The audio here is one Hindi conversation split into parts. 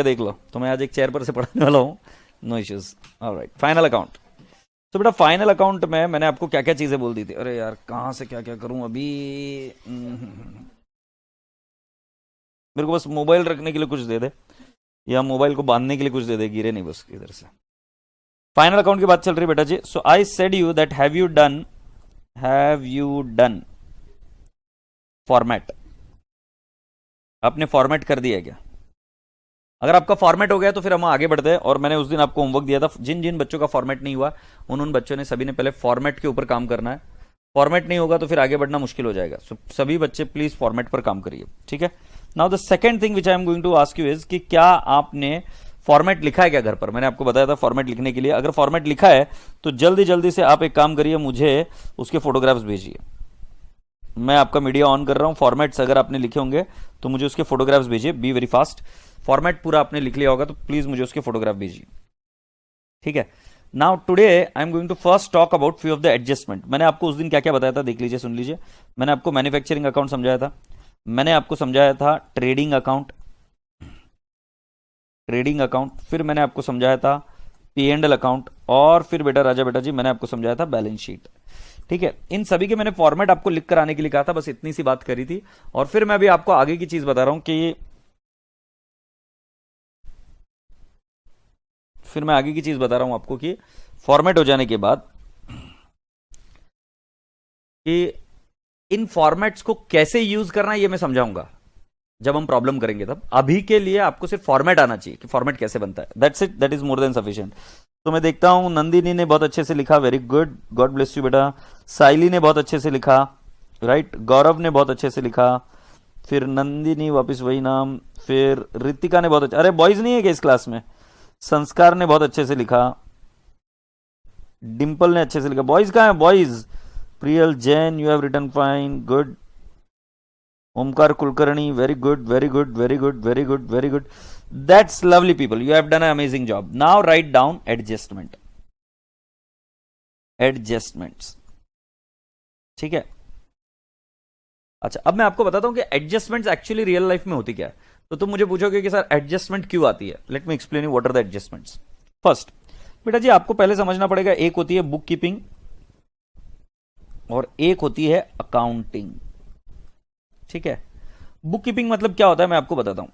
देख लो, तो मैं आज एक चेयर पर से पढ़ाने वाला हूँ, no issues. Alright, final account. तो बेटा फाइनल अकाउंट में मैंने आपको क्या क्या चीजें बोल दी थी। अरे यार कहाँ से क्या क्या करूं अभी। मेरे को बस मोबाइल रखने के लिए कुछ दे दे, या मोबाइल को बांधने के लिए कुछ दे दे, गिरे नहीं बस इधर से। फाइनल अकाउंट की बात चल रही है बेटा जी। So I said you that have you done format. आपने फॉर्मेट कर दिया क्या? अगर आपका फॉर्मेट हो गया तो फिर हम आगे बढ़ते हैं। और मैंने उस दिन आपको होमवर्क दिया था, जिन जिन बच्चों का फॉर्मेट नहीं हुआ उन बच्चों ने सभी ने पहले फॉर्मेट के ऊपर काम करना है। फॉर्मेट नहीं होगा तो फिर आगे बढ़ना मुश्किल हो जाएगा। सो सभी बच्चे प्लीज फॉर्मेट पर काम करिए, ठीक है। Now the second thing which I am going to ask you is कि क्या आपने फॉर्मेट लिखा है क्या घर पर? मैंने आपको बताया था फॉर्मेट लिखने के लिए। अगर फॉर्मेट लिखा है तो जल्दी जल्दी से आप एक काम करिए, मुझे उसके फोटोग्राफ्स भेजिए। मैं आपका मीडिया ऑन कर रहा हूं। फॉर्मेट्स अगर आपने लिखे होंगे तो मुझे उसके फोटोग्राफ्स भेजिए, बी वेरी फास्ट। फॉर्मेट पूरा आपने लिख लिया होगा तो प्लीज मुझे उसके फोटोग्राफ भेजिए, ठीक है। Now today I am going to first talk about few of the adjustment. मैंने आपको उस दिन क्या क्या बताया था, देख लीजिए, सुन लीजिए। मैंने आपको मैन्युफैक्चरिंग अकाउंट समझाया था, मैंने आपको समझाया था ट्रेडिंग अकाउंट, फिर मैंने आपको समझाया था P&L अकाउंट, और फिर बेटा राजा बेटा जी मैंने आपको समझाया था बैलेंस शीट, ठीक है। इन सभी के मैंने फॉर्मेट आपको लिख कर आने के लिए कहा था, बस इतनी सी बात करी थी। और फिर मैं अभी आपको आगे की चीज बता रहा हूं कि आपको कि फॉर्मेट हो जाने के बाद कि इन फॉर्मेट्स को कैसे यूज करना है ये मैं समझाऊंगा जब हम प्रॉब्लम करेंगे तब। अभी के लिए आपको सिर्फ फॉर्मेट आना चाहिए कि फॉर्मेट कैसे बनता है, that's it, that is more than sufficient. तो मैं देखता हूं नंदिनी ने बहुत अच्छे से लिखा, very good, God bless you बेटा। साइली ने बहुत अच्छे से लिखा, राइट। गौरव ने बहुत अच्छे से लिखा, फिर नंदिनी वापस वही नाम, फिर रितिका ने बहुत अच्छा, अरे बॉयज नहीं है क्या इस क्लास में? संस्कार ने बहुत अच्छे से लिखा, डिंपल ने अच्छे से लिखा। बॉयज कहां है boys? Priyal Jain, you have written fine, good. Omkar Kulkarni, very good, very good, very good, very good, very good, that's lovely people, you have done a amazing job. Now write down adjustments, ठीक है। अच्छा, अब मैं आपको बताता हूं कि एडजस्टमेंट्स एक्चुअली रियल लाइफ में होती क्या है। तो तुम मुझे पूछोगे कि सर एडजस्टमेंट क्यों आती है। Let me explain you what are the adjustments. First बेटा जी आपको पहले समझना पड़ेगा, एक होती है बुक कीपिंग और एक होती है अकाउंटिंग, ठीक है। बुक कीपिंग मतलब क्या होता है मैं आपको बताता हूं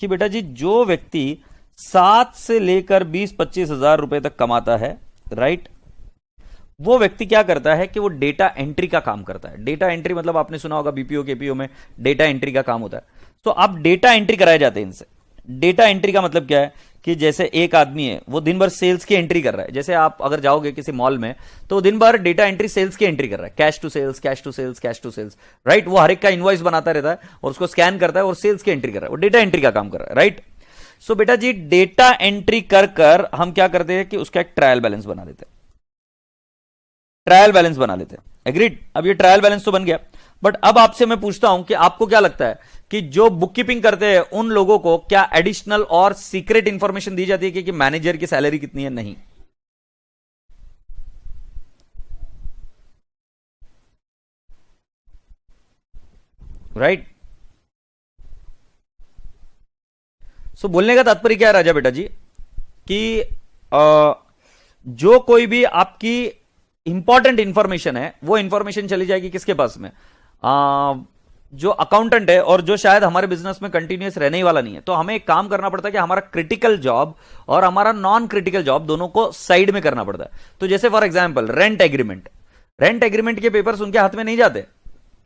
कि बेटा जी जो व्यक्ति 7 से लेकर 20-25 हजार रुपए तक कमाता है, राइट, वो व्यक्ति क्या करता है कि वो डेटा एंट्री का काम करता है। डेटा एंट्री मतलब आपने सुना होगा बीपीओ केपीओ में डेटा एंट्री का काम होता है। तो आप डेटा एंट्री कराए जाते हैं इनसे। डेटा एंट्री का मतलब क्या है कि जैसे एक आदमी है वो दिन भर सेल्स की एंट्री कर रहा है। जैसे आप अगर जाओगे किसी मॉल में तो दिन भर डेटा एंट्री सेल्स की एंट्री कर रहा है, cash to sales, cash to sales, cash to sales, right. वो हर एक का इनवॉइस बनाता रहता है और उसको स्कैन करता है और सेल्स की एंट्री कर रहा है, वो डेटा एंट्री का काम कर रहा है, राइट। सो बेटा जी डेटा एंट्री कर कर हम क्या करते हैं कि उसका एक ट्रायल बैलेंस बना देते हैं, एग्रीड। अब ये ट्रायल बैलेंस तो बन गया, बट अब आपसे मैं पूछता हूं कि आपको क्या लगता है कि जो बुक कीपिंग करते हैं उन लोगों को क्या एडिशनल और सीक्रेट इंफॉर्मेशन दी जाती है कि मैनेजर की सैलरी कितनी है? नहीं। राइट। सो बोलने का तात्पर्य क्या है राजा बेटा जी कि जो कोई भी आपकी इंपॉर्टेंट इंफॉर्मेशन है वो इंफॉर्मेशन चली जाएगी किसके पास में? जो अकाउंटेंट है और जो शायद हमारे बिजनेस में कंटिन्यूअस रहने ही वाला नहीं है। तो हमें एक काम करना पड़ता है कि हमारा क्रिटिकल जॉब और हमारा नॉन क्रिटिकल जॉब दोनों को साइड में करना पड़ता है। तो जैसे फॉर एग्जांपल रेंट एग्रीमेंट के पेपर्स उनके हाथ में नहीं जाते।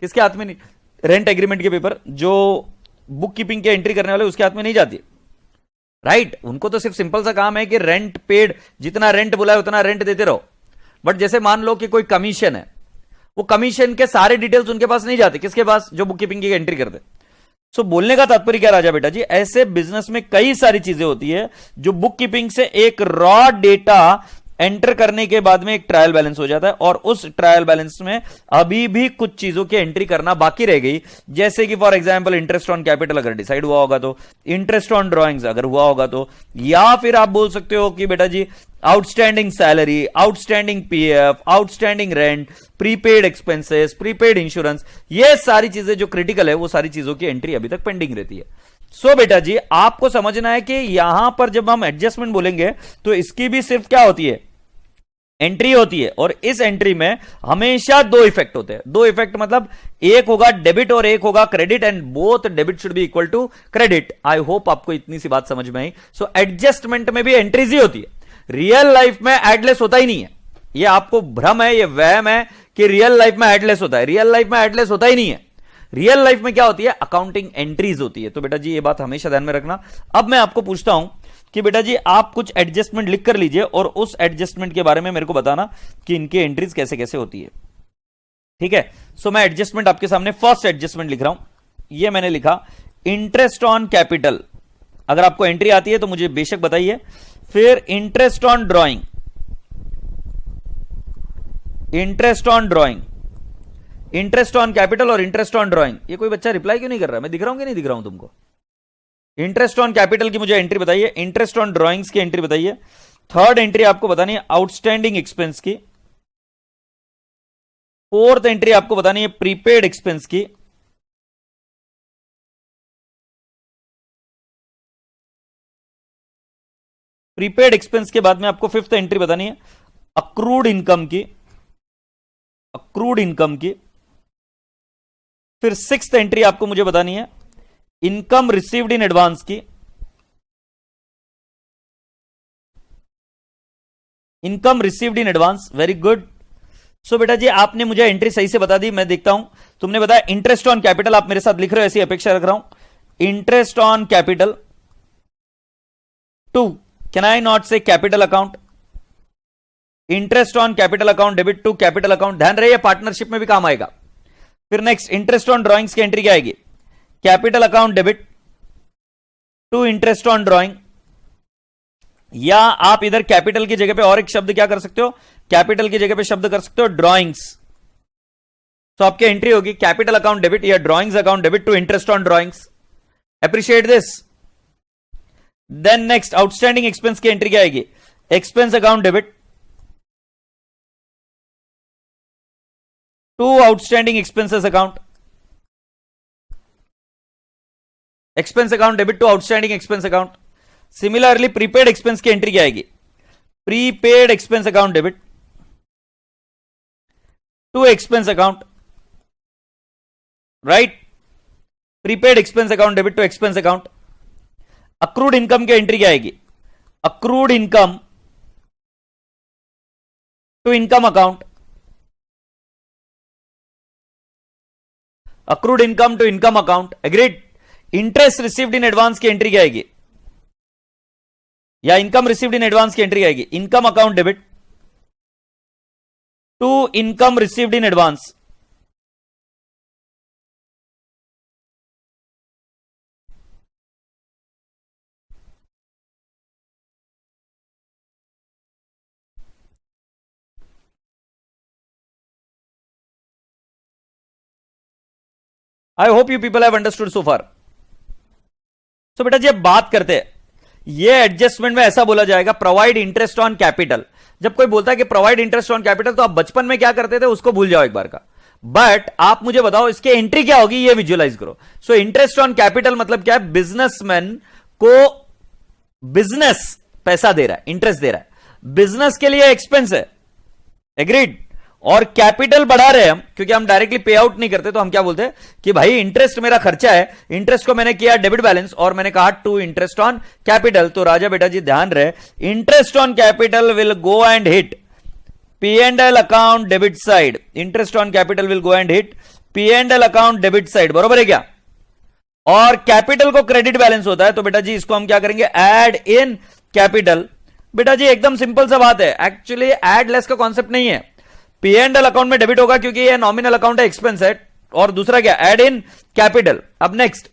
किसके हाथ में नहीं? रेंट एग्रीमेंट के पेपर जो बुक कीपिंग के एंट्री करने वाले उसके हाथ में नहीं जाती, राइट। उनको तो सिर्फ सिंपल सा काम है कि रेंट पेड, जितना रेंट बोला है उतना रेंट देते रहो। बट जैसे मान लो कि कोई कमीशन है, वो कमीशन के सारे डिटेल्स उनके पास नहीं जाते। किसके पास? जो बुक कीपिंग की एंट्री करते। सो बोलने का तात्पर्य क्या राजा बेटा जी, ऐसे बिजनेस में कई सारी चीजें होती है जो बुक कीपिंग से एक रॉ डेटा एंटर करने के बाद में एक ट्रायल बैलेंस हो जाता है और उस ट्रायल बैलेंस में अभी भी कुछ चीजों की एंट्री करना बाकी रह गई। जैसे कि for example interest on capital अगर डिसाइड हुआ होगा तो, इंटरेस्ट ऑन ड्रॉइंग्स अगर हुआ होगा तो, या फिर आप बोल सकते हो कि बेटा जी outstanding salary, outstanding PF, outstanding rent, prepaid expenses, prepaid insurance, ये सारी चीजें जो क्रिटिकल है वो सारी चीजों की एंट्री अभी तक पेंडिंग रहती है। सो बेटा जी आपको समझना है कि यहां पर जब हम एडजस्टमेंट बोलेंगे तो इसकी भी सिर्फ क्या होती है, एंट्री होती है। और इस एंट्री में हमेशा दो इफेक्ट होते हैं। दो इफेक्ट मतलब एक होगा डेबिट और एक होगा credit, and both debit should be equal to credit. I hope आपको इतनी सी बात समझ में आई। सो एडजस्टमेंट में भी एंट्रीज ही होती है। रियल लाइफ में एडलेस होता ही नहीं है। ये आपको भ्रम है, ये वहम है कि रियल लाइफ में एडलेस होता है। रियल लाइफ में एडलेस होता ही नहीं है। रियल लाइफ में क्या होती है, अकाउंटिंग एंट्रीज होती है। तो बेटा जी ये बात हमेशा ध्यान में रखना। अब मैं आपको पूछता हूं कि बेटा जी आप कुछ एडजस्टमेंट लिख कर लीजिए और उस एडजस्टमेंट के बारे में मेरे को बताना कि इनकी एंट्रीज कैसे कैसे होती है। ठीक है, सो मैं एडजस्टमेंट आपके सामने फर्स्ट एडजस्टमेंट लिख रहा हूं। ये मैंने लिखा इंटरेस्ट ऑन कैपिटल। अगर आपको एंट्री आती है तो मुझे बेशक बताइए। फिर interest on drawing, interest on drawing, interest on capital और इंटरेस्ट ऑन ड्रॉइंग। ये कोई बच्चा रिप्लाई क्यों नहीं कर रहा है? मैं दिख रहा हूं कि नहीं दिख रहा हूं तुमको? इंटरेस्ट ऑन कैपिटल की मुझे एंट्री बताइए, इंटरेस्ट ऑन ड्रॉइंग्स की एंट्री बताइए। थर्ड एंट्री आपको बतानी है आउटस्टैंडिंग एक्सपेंस की। फोर्थ एंट्री आपको बतानी है प्रीपेड एक्सपेंस की। प्रीपेड एक्सपेंस के बाद में आपको फिफ्थ एंट्री बतानी है अक्रूड इनकम की, अक्रूड इनकम की। फिर सिक्स्थ एंट्री आपको मुझे बतानी है इनकम रिसीव्ड इन एडवांस की, income received in advance. Very good. So बेटा जी आपने मुझे एंट्री सही से बता दी। मैं देखता हूं तुमने बताया इंटरेस्ट ऑन कैपिटल, आप मेरे साथ लिख रहे हो, ऐसी अपेक्षा रख रहा हूं। Interest on capital to, can I not say capital account? Interest on capital account debit to capital account. ध्यान रहे पार्टनरशिप में भी काम आएगा। फिर नेक्स्ट इंटरेस्ट ऑन ड्रॉइंग्स की एंट्री क्या आएगी? Capital account debit to interest on drawing. या आप इधर कैपिटल की जगह पे और एक शब्द क्या कर सकते हो, कैपिटल की जगह पे शब्द कर सकते हो ड्रॉइंग्स। तो आपकी एंट्री होगी कैपिटल अकाउंट डेबिट या drawings account debit to interest on drawings. Appreciate this. Then next outstanding expense की एंट्री क्या आएगी? Expense account debit to outstanding expenses account, expense account debit to outstanding expense account. Similarly prepaid expense की एंट्री क्या आएगी? Prepaid expense account debit to expense account, right? Prepaid expense account debit to expense account. Accrued income की एंट्री क्या आएगी? Accrued income to income account, accrued income to income account. Agreed. Interest received in advance की एंट्री क्या आएगी? या इनकम रिसीव्ड इन एडवांस की एंट्री क्या आएगी? Income account debit to income received in advance. I hope you people have understood so far. So बेटा जी अब बात करते हैं, ये एडजस्टमेंट में ऐसा बोला जाएगा प्रोवाइड इंटरेस्ट ऑन कैपिटल। जब कोई बोलता है कि प्रोवाइड इंटरेस्ट ऑन कैपिटल तो आप बचपन में क्या करते थे उसको भूल जाओ एक बार का। बट आप मुझे बताओ इसके एंट्री क्या होगी, ये विजुअलाइज करो। सो इंटरेस्ट ऑन कैपिटल मतलब क्या है? बिजनेसमैन को बिजनेस पैसा दे रहा है, इंटरेस्ट दे रहा है, बिजनेस के लिए एक्सपेंस है। एग्रीड। और कैपिटल बढ़ा रहे हैं हम, क्योंकि हम डायरेक्टली पे आउट नहीं करते, तो हम क्या बोलते हैं कि भाई इंटरेस्ट मेरा खर्चा है, इंटरेस्ट को मैंने किया डेबिट बैलेंस और मैंने कहा टू इंटरेस्ट ऑन कैपिटल। तो राजा बेटा जी ध्यान रहे, interest on capital will go and hit P&L account debit side. Interest on capital will go and hit P&L account debit side. बरोबर है क्या? और कैपिटल को क्रेडिट बैलेंस होता है, तो बेटा जी इसको हम क्या करेंगे? Add in capital. बेटा जी एकदम सिंपल सा बात है, एक्चुअली ऐड लेस का कॉन्सेप्ट नहीं है। P&L अकाउंट में डेबिट होगा क्योंकि ये नॉमिनल अकाउंट है, एक्सपेंस है। और दूसरा क्या? Add in capital. अब नेक्स्ट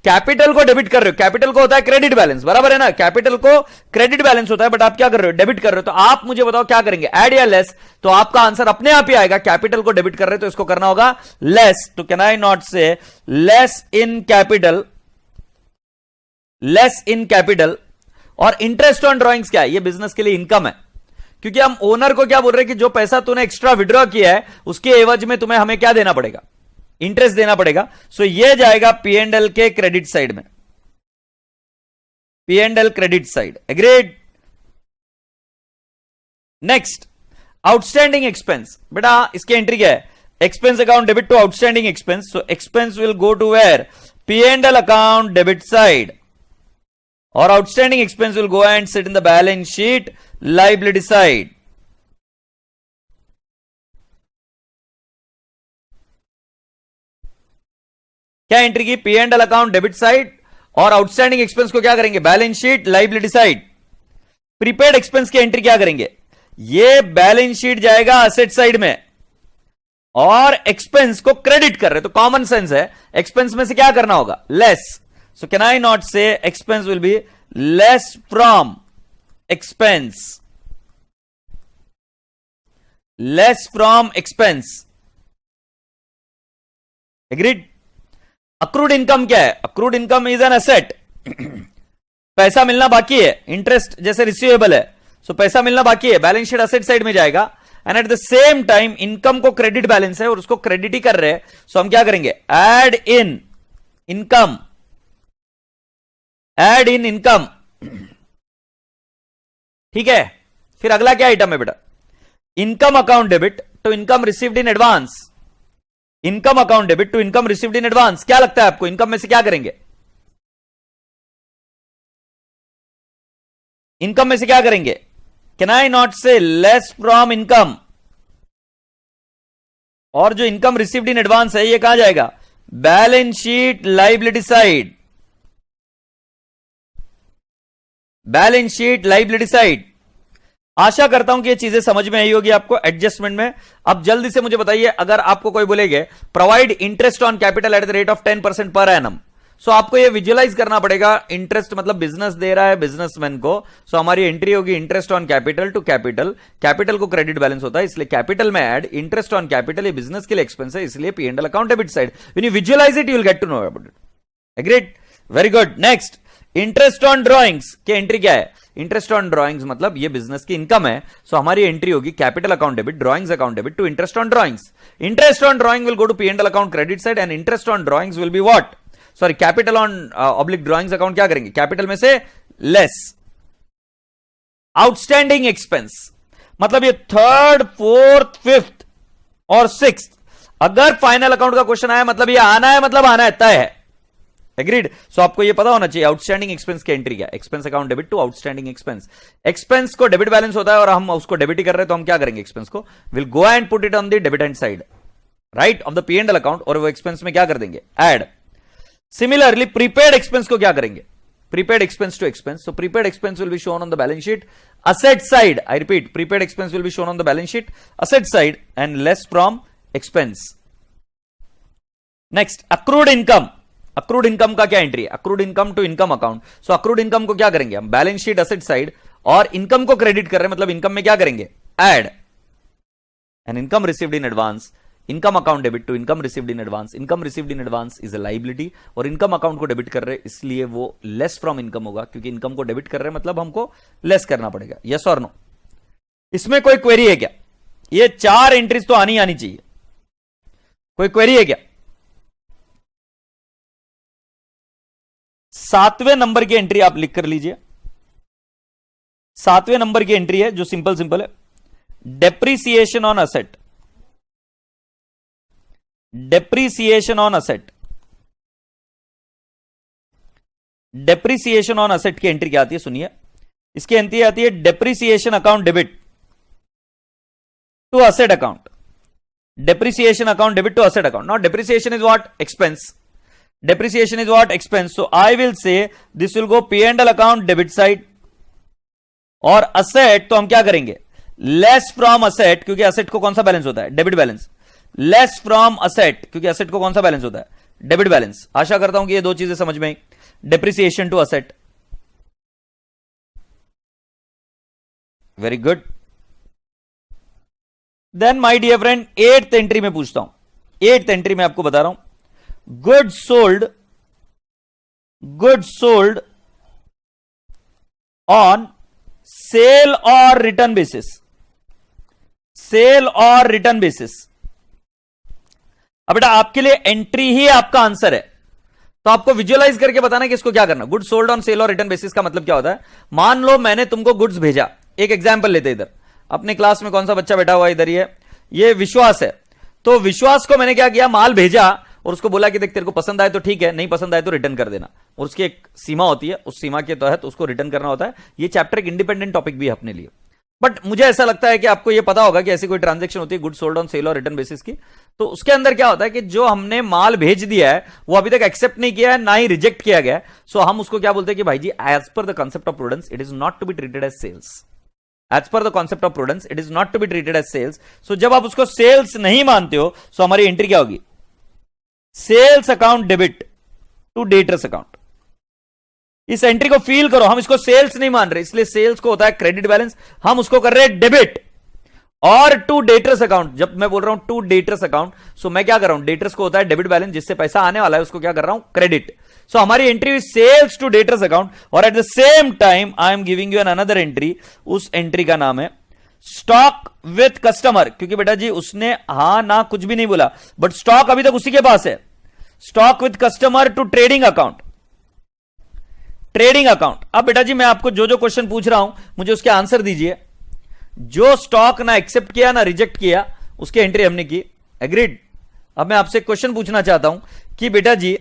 कैपिटल को डेबिट कर रहे हो, कैपिटल को होता है क्रेडिट बैलेंस, बराबर है ना? कैपिटल को क्रेडिट बैलेंस होता है, बट आप क्या कर रहे हो? डेबिट कर रहे हो। तो आप मुझे बताओ क्या करेंगे, ऐड या लेस? तो आपका आंसर अपने आप ही आएगा। कैपिटल को डेबिट कर रहे हो तो इसको करना होगा लेस। तो कैन आई नॉट से less in capital, less in capital. और इंटरेस्ट ऑन ड्रॉइंग्स क्या है? ये बिजनेस के लिए इनकम है, क्योंकि हम ओनर को क्या बोल रहे हैं कि जो पैसा तूने एक्स्ट्रा विड्रॉ किया है उसके एवज में तुम्हें हमें क्या देना पड़ेगा? इंटरेस्ट देना पड़ेगा। सो ये जाएगा P&L के क्रेडिट साइड में। P&L credit side. Agreed? Next, outstanding expense. बेटा इसकी एंट्री क्या है? Expense account debit to outstanding expense. So expense will go to where? P&L account debit side. Or outstanding expense will go and sit in the balance sheet liability side. क्या एंट्री की? P&L account debit side और आउटस्टैंडिंग एक्सपेंस को क्या करेंगे? Balance sheet liability side. Prepaid expense की एंट्री क्या करेंगे? ये बैलेंस शीट जाएगा असेट साइड में और एक्सपेंस को क्रेडिट कर रहे, तो कॉमन सेंस है एक्सपेंस में से क्या करना होगा? Less. So can I not say expense will be less from expense? Less from expense. Agreed? Accrued income क्या है? Accrued income is an asset. पैसा मिलना बाकी है, इंटरेस्ट जैसे रिसीवेबल है, सो पैसा मिलना बाकी है, बैलेंस शीट एसेट साइड में जाएगा. And eight the same time income को क्रेडिट बैलेंस है और उसको क्रेडिट ही कर रहे हैं, सो हम क्या करेंगे? Add in income. Add in income. ठीक है. फिर अगला क्या आइटम है बेटा? Income account debit to income received in advance. Income account debit to income received in advance. क्या लगता है आपको इनकम में से क्या करेंगे? इनकम में से क्या करेंगे? कैन आई नॉट से लेस फ्रॉम इनकम? और जो इनकम रिसीव्ड इन एडवांस है ये कहां जाएगा? Balance sheet liability side. Balance sheet liability side. आशा करता हूं कि ये चीजें समझ में आई होगी आपको एडजस्टमेंट में. अब जल्दी से मुझे बताइए, अगर आपको कोई बोलेगे provide interest on capital at the rate of 10% per annum, सो आपको ये विजुअलाइज करना पड़ेगा. इंटरेस्ट मतलब बिजनेस दे रहा है बिजनेसमैन को, सो हमारी एंट्री होगी interest on capital to capital. Capital को क्रेडिट बैलेंस होता है, इसलिए कैपिटल में ऐड इंटरेस्ट ऑन कैपिटल. ये बिजनेस के लिए एक्सपेंस है, इसलिए P&L account debit side. When you visualize it you will get to know about it. Agreed? Very good. Next, interest on drawings की एंट्री क्या है? इंटरेस्ट ऑन ड्रॉइंग्स मतलब ये बिजनेस की इनकम है, सो हमारी एंट्री होगी capital account debit, drawings account debit to interest on drawings. Interest on drawing will go to P&L account credit side and interest on drawings will be what? Sorry, capital on oblique drawings account क्या करेंगे? कैपिटल में से लेस. आउटस्टैंडिंग एक्सपेंस मतलब ये थर्ड, फोर्थ, फिफ्थ और सिक्स्थ. अगर फाइनल अकाउंट का क्वेश्चन आया मतलब ये आना है, मतलब आना है, तय है. एग्रीड? सो आपको ये पता होना चाहिए आउटस्टैंडिंग एक्सपेंस की एंट्री क्या? Expense account debit to outstanding expense. Expense को डेबिट बैलेंस होता है और हम उसको डेबिट ही कर रहे हैं, तो हम क्या करेंगे? एक्सपेंस को will go and put it on the debit hand side right of the P&L account, और वो एक्सपेंस में क्या कर देंगे? ऐड. सिमिलरली प्रीपेड एक्सपेंस को क्या करेंगे? Prepaid expense to expense. So prepaid expense will be shown on the balance sheet asset side. I repeat, prepaid expense will be shown on the balance sheet asset side and less from expense. Next, accrued income. accrued income का क्या एंट्री है? accrued income to income account. So accrued income को क्या करेंगे हम? बैलेंस शीट asset side और इनकम को क्रेडिट कर रहे हैं, मतलब इनकम में क्या करेंगे? Add. And income received in advance, income account debit to income received in advance. Income received in advance is a liability और इनकम अकाउंट को डेबिट कर रहे हैं, इसलिए वो लेस फ्रॉम इनकम होगा, क्योंकि इनकम को डेबिट कर रहे हैं मतलब हमको लेस करना पड़ेगा. यस और नो? इसमें कोई क्वेरी है क्या? ये चार एंट्रीज तो आनी चाहिए. कोई क्वेरी है क्या? 7वें नंबर की एंट्री आप लिख कर लीजिए. 7वें नंबर की एंट्री है जो सिंपल है, depreciation on asset. Depreciation on asset. Depreciation on asset की एंट्री क्या आती है? सुनिए, इसकी एंट्री आती है depreciation account debit to asset account. Depreciation account debit to asset account. Now depreciation is what? Expense. Depreciation is what? Expense. So I will say this will go P&L account debit side. और asset तो हम क्या करेंगे? Less from asset, क्योंकि asset को कौन सा बैलेंस होता है? Debit balance. Less from asset, क्योंकि asset को कौन सा बैलेंस होता है? Debit balance. आशा करता हूं कि ये दो चीजें समझ में आई. Depreciation to asset. Very good. Then my dear friend, 8th entry में पूछता हूं. 8th एंट्री में आपको बता रहा हूं, goods sold on sale or return basis. Sale or return basis. अब बेटा आपके लिए एंट्री ही आपका आंसर है. तो आपको विजुअलाइज करके बताना कि इसको क्या करना। गुड सोल्ड ऑन सेल और रिटर्न बेसिस का मतलब क्या होता है। मान लो मैंने तुमको गुड्स भेजा, एक एग्जांपल लेते इधर अपने क्लास में कौन सा बच्चा बैठा हुआ है इधर, ये विश्वास है। तो विश्वास को मैंने क्या किया, माल भेजा और उसको बोला कि देख तेरे को पसंद आए तो ठीक है, नहीं पसंद आए तो रिटर्न कर देना, और उसकी एक सीमा होती है, उस सीमा के तहत उसको रिटर्न करना होता है। ये चैप्टर एक इंडिपेंडेंट टॉपिक भी है अपने लिए, बट मुझे ऐसा लगता है कि आपको ये पता होगा कि ऐसी कोई ट्रांजैक्शन होती है गुड सोल्ड ऑन सेल और रिटर्न बेसिस की। तो उसके अंदर क्या होता है कि जो हमने माल भेज दिया है वो अभी तक एक्सेप्ट नहीं किया है, ना ही रिजेक्ट किया गया है। सो हम उसको क्या बोलते हैं कि भाई जी as per the concept of prudence it is not to be treated as sales. As per the concept of prudence it is not to be treated as sales. So जब आप उसको सेल्स नहीं मानते हो, सो हमारी एंट्री क्या होगी, sales account debit to debtors account. इस एंट्री को फील करो, हम इसको सेल्स नहीं मान रहे, इसलिए सेल्स को होता है क्रेडिट बैलेंस, हम उसको कर रहे हैं डेबिट। और टू डेटर्स अकाउंट, जब मैं बोल रहा हूं टू डेटर्स अकाउंट, सो मैं क्या कर रहा हूं, डेटर्स को होता है डेबिट बैलेंस, जिससे पैसा आने वाला है उसको क्या कर रहा हूं, क्रेडिट। सो हमारी entry sales to debtors account, और at the same time I am giving you an another entry, उस एंट्री का नाम है स्टॉक विथ कस्टमर, क्योंकि बेटा जी उसने हां ना कुछ भी नहीं बोला, बट स्टॉक अभी तक उसी के पास है। Stock with customer to trading account, trading account. अब बेटा जी मैं आपको जो जो क्वेश्चन पूछ रहा हूं मुझे उसके आंसर दीजिए। जो स्टॉक ना एक्सेप्ट किया ना रिजेक्ट किया उसकी एंट्री हमने की, एग्रीड। अब मैं आपसे क्वेश्चन पूछना चाहता हूं कि बेटा जी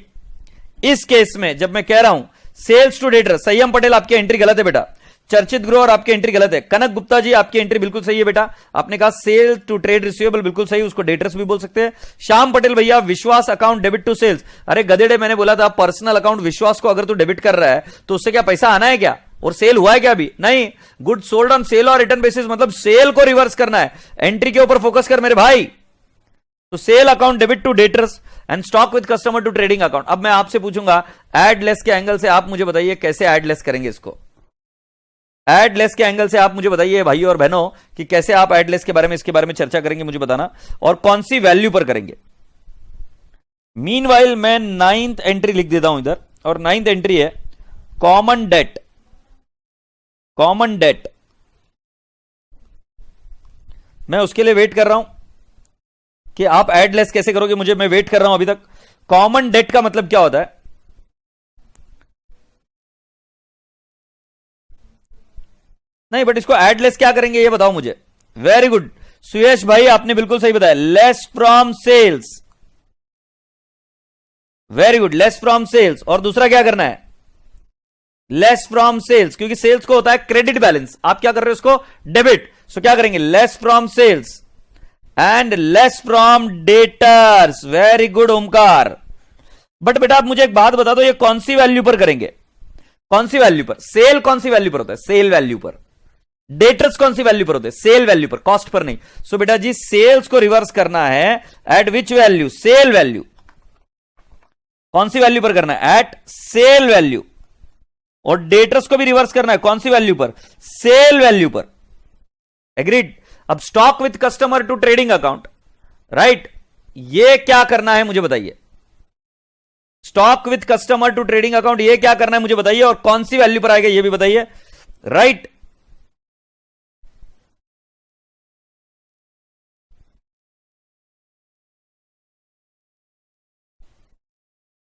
इस केस में जब मैं कह रहा हूं सेल्स टू डेटर, संयम पटेल आपकी एंट्री गलत है बेटा, चर्चित ग्रोवर आपकी एंट्री गलत है, कनक गुप्ता जी आपकी एंट्री बिल्कुल सही है बेटा, आपने कहा सेल टू ट्रेड रिसीवेबल बिल्कुल सही, उसको डेटर्स भी बोल सकते हैं। श्याम पटेल भैया विश्वास अकाउंट डेबिट टू सेल्स, अरे गधेड़े मैंने बोला था पर्सनल अकाउंट विश्वास को अगर तू डेबिट कर रहा है तो उससे क्या पैसा आना है क्या, और सेल हुआ है क्या अभी नहीं। गुड सोल्ड ऑन सेल और रिटर्न बेसिस मतलब सेल को रिवर्स करना है, एंट्री के ऊपर फोकस कर मेरे भाई। तो sale account debit to debtors and stock with customer to trading account. अब मैं आपसे पूछूंगा एड लेस के एंगल से आप मुझे बताइए कैसे एड लेस करेंगे इसको। एड लेस के एंगल से आप मुझे बताइए भाइयों और बहनों कि कैसे आप एड लेस के बारे में, इसके बारे में चर्चा करेंगे, मुझे बताना, और कौन सी वैल्यू पर करेंगे। मीनवाइल मैं 9th एंट्री लिख देता हूं इधर, और 9th एंट्री है कॉमन डेट। कॉमन डेट मैं उसके लिए वेट कर रहा हूं कि आप एड लेस कैसे करोगे, मुझे, मैं वेट कर रहा हूं अभी तक। कॉमन डेट का मतलब क्या होता है, नहीं बट इसको एड लेस क्या करेंगे ये बताओ मुझे। वेरी गुड सुयश भाई आपने बिल्कुल सही बताया, less from sales. Very good, less from sales. और दूसरा क्या करना है, लेस फ्रॉम सेल्स, क्योंकि सेल्स को होता है क्रेडिट बैलेंस, आप क्या कर रहे हो उसको डेबिट। सो क्या करेंगे, less from sales and less from debtors. Very good Omkar. But बेटा आप मुझे एक बात बता दो, ये कौन सी वैल्यू पर करेंगे, कौन सी वैल्यू पर, सेल कौन सी वैल्यू पर होता है, सेल वैल्यू पर। डेटर्स कौन सी वैल्यू पर होते हैं, सेल वैल्यू पर, कॉस्ट पर नहीं। सो बेटा जी सेल्स को रिवर्स करना है at which value, sale value. कौन सी वैल्यू पर करना है, एट सेल वैल्यू। और डेटर्स को भी रिवर्स करना है कौन सी वैल्यू पर, सेल वैल्यू पर, एग्रीड। अब stock with customer to trading account, right, ये क्या करना है मुझे बताइए। Stock with customer to trading account ये क्या करना है मुझे बताइए, और कौन सी वैल्यू पर आएगा ये भी बताइए, राइट।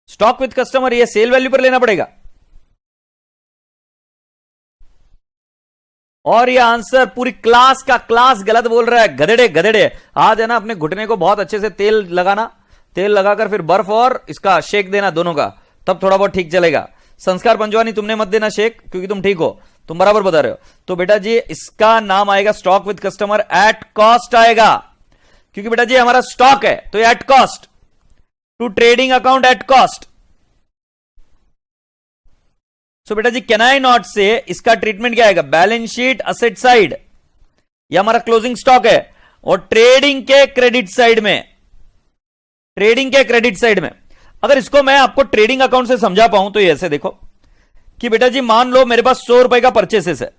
स्टॉक विथ कस्टमर ये सेल वैल्यू पर लेना पड़ेगा। और ये आंसर पूरी क्लास का क्लास गलत बोल रहा है, गधेड़े गधेड़े। आज है ना अपने घुटने को बहुत अच्छे से तेल लगाना, तेल लगाकर फिर बर्फ और इसका शेक देना दोनों का, तब थोड़ा बहुत ठीक चलेगा। संस्कार पंजवानी तुमने मत देना शेक क्योंकि तुम ठीक हो, तुम बराबर बता रहे हो। तो बेटा जी इसका नाम आएगा stock with customer at cost आएगा, क्योंकि बेटा जी हमारा स्टॉक है तो at cost, to trading account at cost. So बेटा जी कैन आई नॉट से इसका ट्रीटमेंट क्या आएगा, बैलेंस शीट असेट साइड, ये हमारा क्लोजिंग स्टॉक है, और ट्रेडिंग के क्रेडिट साइड में, ट्रेडिंग के क्रेडिट साइड में। अगर इसको मैं आपको ट्रेडिंग अकाउंट से समझा पाऊं तो ये ऐसे देखो कि बेटा जी मान लो मेरे पास 100 रुपए का परचेसेस है,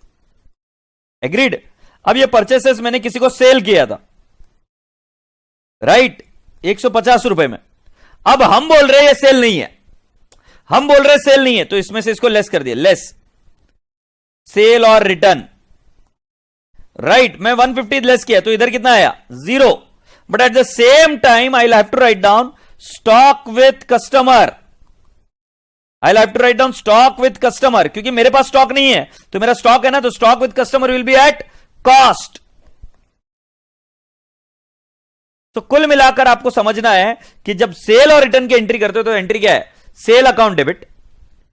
एग्रीड। अब ये परचेसेस मैंने किसी को सेल किया था, राइट, 150 रुपए में। अब हम बोल रहे हैं ये सेल नहीं है, हम बोल रहे सेल नहीं है, तो इसमें से इसको लेस कर दिया, लेस सेल और रिटर्न, राइट। मैं 150 लेस किया तो इधर कितना आया, 0। But at the same time I have to write down stock with customer, I have to write down stock with customer, क्योंकि मेरे पास स्टॉक नहीं है, तो मेरा स्टॉक है ना, तो stock with customer will be at cost. तो कुल मिलाकर आपको समझना है कि जब सेल और रिटर्न की एंट्री करते हो तो एंट्री क्या है, sale account debit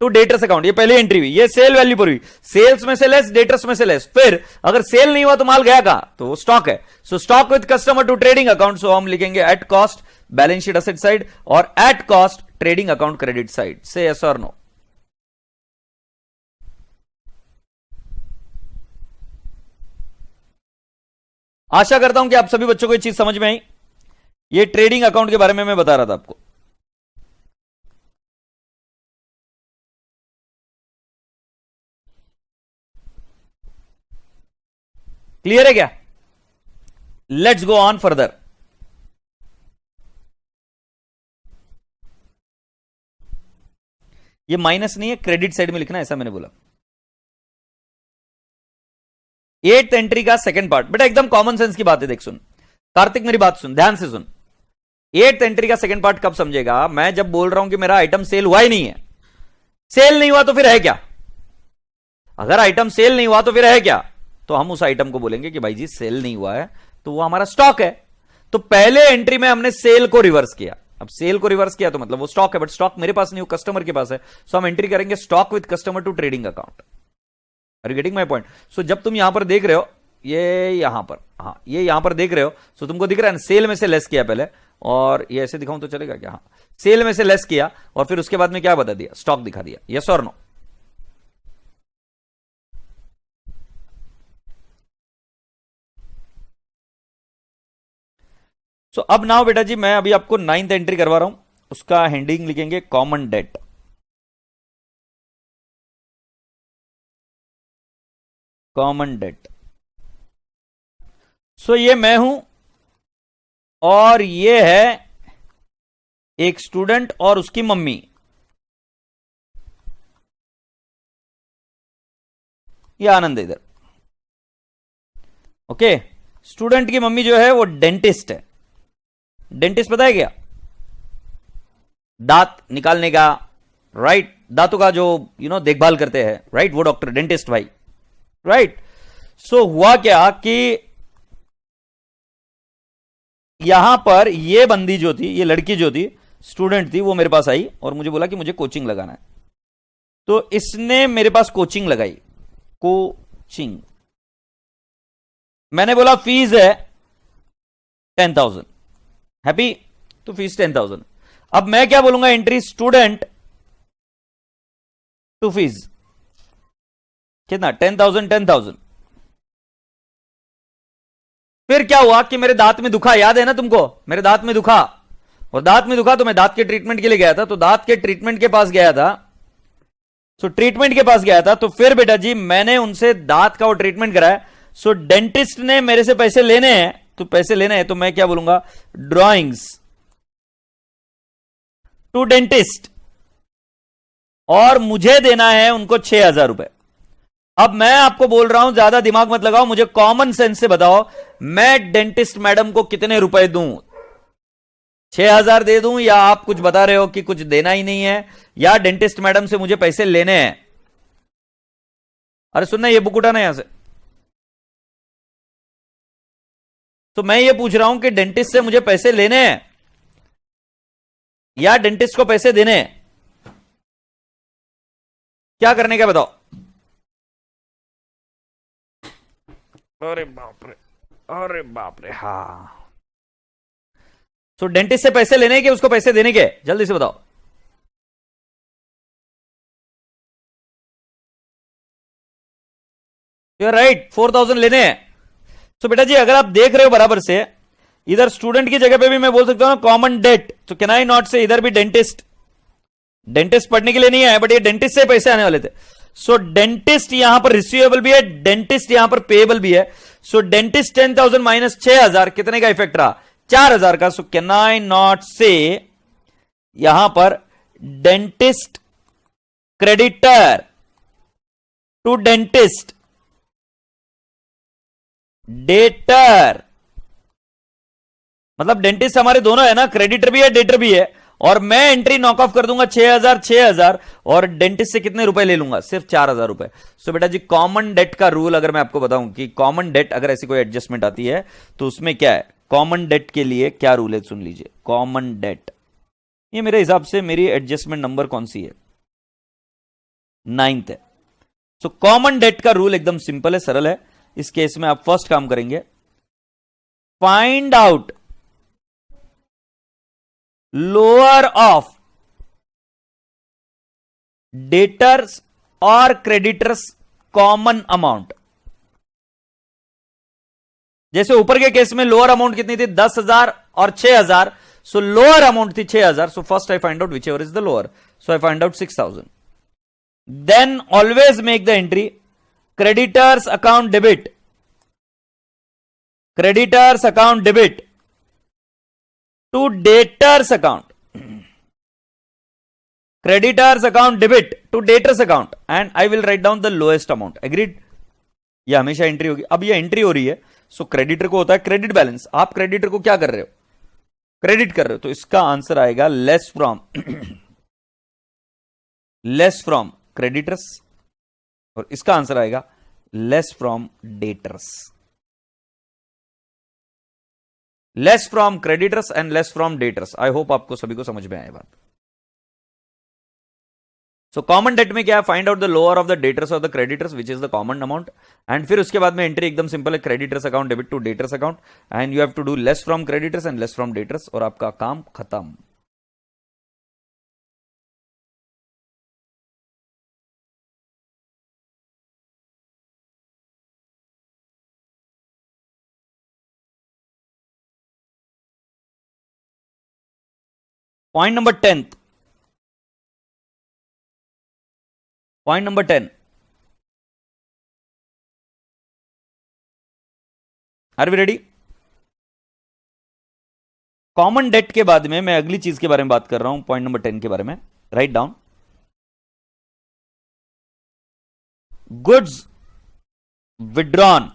to debtors account, ये पहली एंट्री हुई, ये सेल वैल्यू पर हुई, सेल्स में से लेस डेटर्स में से लेस, फिर अगर सेल नहीं हुआ तो माल गया कहां, तो वो स्टॉक है। So stock with customer to trading account, so हम लिखेंगे at cost balance sheet asset side और at cost trading account credit side. Say yes और नो? आशा करता हूं कि आप सभी बच्चों को ये चीज समझ में आई। ये ट्रेडिंग अकाउंट के बारे में मैं बता रहा था आपको। क्लियर है क्या? Let's go on further. ये माइनस नहीं है, क्रेडिट साइड में लिखना है, ऐसा मैंने बोला। 8th एंट्री का सेकंड पार्ट, बेटा एकदम कॉमन सेंस की बात है, देख सुन कार्तिक, मेरी बात सुन, ध्यान से सुन। 8th एंट्री का सेकंड पार्ट कब समझेगा, मैं जब बोल रहा हूं कि मेरा आइटम सेल हुआ ही नहीं है। सेल नहीं हुआ तो फिर है क्या? अगर आइटम सेल नहीं हुआ तो फिर है क्या? तो हम उस आइटम को बोलेंगे कि भाई जी सेल नहीं हुआ है, तो वो हमारा स्टॉक है। तो पहले एंट्री में हमने सेल को रिवर्स किया, अब सेल को रिवर्स किया तो मतलब वो स्टॉक है, बट स्टॉक मेरे पास नहीं, वो कस्टमर के पास है। सो हम एंट्री करेंगे stock with customer to trading account. Are you getting my point? So जब तुम यहां पर देख रहे हो, ये यहां पर, हाँ ये यहां पर देख रहे हो, सो तुमको दिख रहा है ना, सेल में से लेस किया पहले, और ये ऐसे दिखाऊं तो चलेगा क्या? हाँ, सेल में से लेस किया और फिर उसके बाद में क्या बता दिया, स्टॉक दिखा दिया। यस और नो? सो अब नाउ बेटा जी मैं अभी आपको 9th एंट्री करवा रहा हूं, उसका हेडिंग लिखेंगे common date. Common date. So ये मैं हूं और ये है एक स्टूडेंट और उसकी मम्मी। ये आनंद है इधर। ओके, स्टूडेंट की मम्मी जो है वो डेंटिस्ट है। डेंटिस्ट पता है क्या? दांत निकालने का, राइट, दांतों का जो देखभाल करते हैं, राइट, वो डॉक्टर डेंटिस्ट भाई, राइट। सो हुआ क्या कि यहां पर ये बंदी जो थी, ये लड़की जो थी, स्टूडेंट थी, वो मेरे पास आई और मुझे बोला कि मुझे कोचिंग लगाना है। तो इसने मेरे पास कोचिंग लगाई, कोचिंग। मैंने बोला फीस है 10,000, हैप्पी, तो फीस 10,000। अब मैं क्या बोलूंगा, एंट्री स्टूडेंट टू फीस कितना, 10,000 10,000। फिर क्या हुआ कि मेरे दांत में दुखा, याद है ना तुमको, मेरे दांत में दुखा, और दांत में दुखा तो मैं दांत के ट्रीटमेंट के लिए गया था, तो दांत के ट्रीटमेंट के पास गया था, सो ट्रीटमेंट के पास गया था, तो फिर बेटा जी मैंने उनसे दांत का वो ट्रीटमेंट कराया। सो डेंटिस्ट ने मेरे से पैसे लेने हैं, तो पैसे लेने हैं, तो मैं क्या बोलूंगा, ड्रॉइंग्स टू डेंटिस्ट, और मुझे देना है उनको 6,000 रुपए। अब मैं आपको बोल रहा हूं, ज्यादा दिमाग मत लगाओ, मुझे कॉमन सेंस से बताओ, मैं डेंटिस्ट मैडम को कितने रुपए दूं? 6,000 दे दूं, या आप कुछ बता रहे हो कि कुछ देना ही नहीं है, या डेंटिस्ट मैडम से मुझे पैसे लेने हैं? अरे सुनना, ये बुक उठाना यहां से। तो मैं ये पूछ रहा हूं कि डेंटिस्ट से मुझे पैसे लेने हैं या डेंटिस्ट को पैसे देने हैं? क्या करने का बताओ? अरे बाप रे, अरे बाप रे, हाँ। तो डेंटिस्ट से पैसे लेने के, उसको पैसे देने के, जल्दी से बताओ। यू राइट, 4,000 लेने हैं। तो बेटा जी अगर आप देख रहे हो बराबर से, इधर स्टूडेंट की जगह पे भी मैं बोल सकता हूं कॉमन डेट, तो कैन आई नॉट से इधर भी डेंटिस्ट? डेंटिस्ट पढ़ने के लिए नहीं आया, बट ये डेंटिस्ट से पैसे आने वाले थे। सो डेंटिस्ट यहां पर रिसीवेबल भी है, डेंटिस्ट यहां पर पेएबल भी है। सो डेंटिस्ट 10,000 माइनस 6,000 कितने का इफेक्ट रहा? 4,000 का। सो कैन आई नॉट से यहां पर dentist creditor to dentist debtor, मतलब डेंटिस्ट हमारे दोनों है ना, क्रेडिटर भी है डेटर भी है, और मैं एंट्री नॉक ऑफ कर दूंगा 6,000 और डेंटिस्ट से कितने रुपए ले लूंगा, सिर्फ 4,000 रुपए। सो बेटा जी कॉमन डेट का रूल अगर मैं आपको बताऊं कि कॉमन डेट अगर ऐसी कोई एडजस्टमेंट आती है तो उसमें क्या है, कॉमन डेट के लिए क्या रूल है सुन लीजिए। कॉमन डेट, ये मेरे हिसाब से मेरी एडजस्टमेंट नंबर कौन सी है, 9th है। सो कॉमन डेट का रूल एकदम सिंपल है, सरल है। इस केस में आप फर्स्ट काम करेंगे, find out lower of debtors और क्रेडिटर्स कॉमन अमाउंट। जैसे ऊपर के केस में लोअर अमाउंट कितनी थी, 10,000 और 6,000। सो लोअर अमाउंट थी 6,000। So first I find out whichever is the lower. So I find out 6,000। Then always make the entry creditors account debit, creditors account debit to debtors account, creditors account debit to debtors account and I will write down the lowest amount. Agreed? ये हमेशा एंट्री होगी। अब ये एंट्री हो रही है, सो क्रेडिटर को होता है क्रेडिट बैलेंस। आप क्रेडिटर को क्या कर रहे हो, क्रेडिट कर रहे हो, तो इसका आंसर आएगा लेस फ्रॉम क्रेडिटर्स और इसका आंसर आएगा less from debtors. Less from creditors and less from debtors. I hope आपको सभी को समझ में आए बात। सो कॉमन डेट में क्या है, find out the lower of the debtors और the creditors which is the common amount. And फिर उसके बाद में एंट्री एकदम सिंपल है, creditors account debit to debtors account and you have to do less from creditors and less from debtors और आपका काम खत्म। Point number 10, point number 10, are we ready? Common debt के बाद में मैं अगली चीज के बारे में बात कर रहा हूं, पॉइंट नंबर 10 के बारे में। Write down, goods withdrawn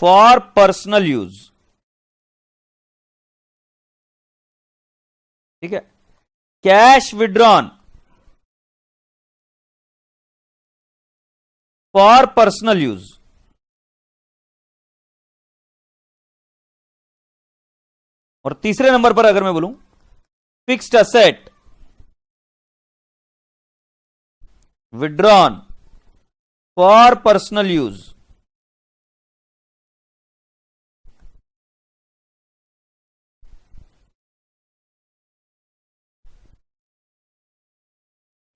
for personal use. ठीक है, cash withdrawn for personal use. और तीसरे नंबर पर अगर मैं बोलूं fixed asset withdrawn for personal use.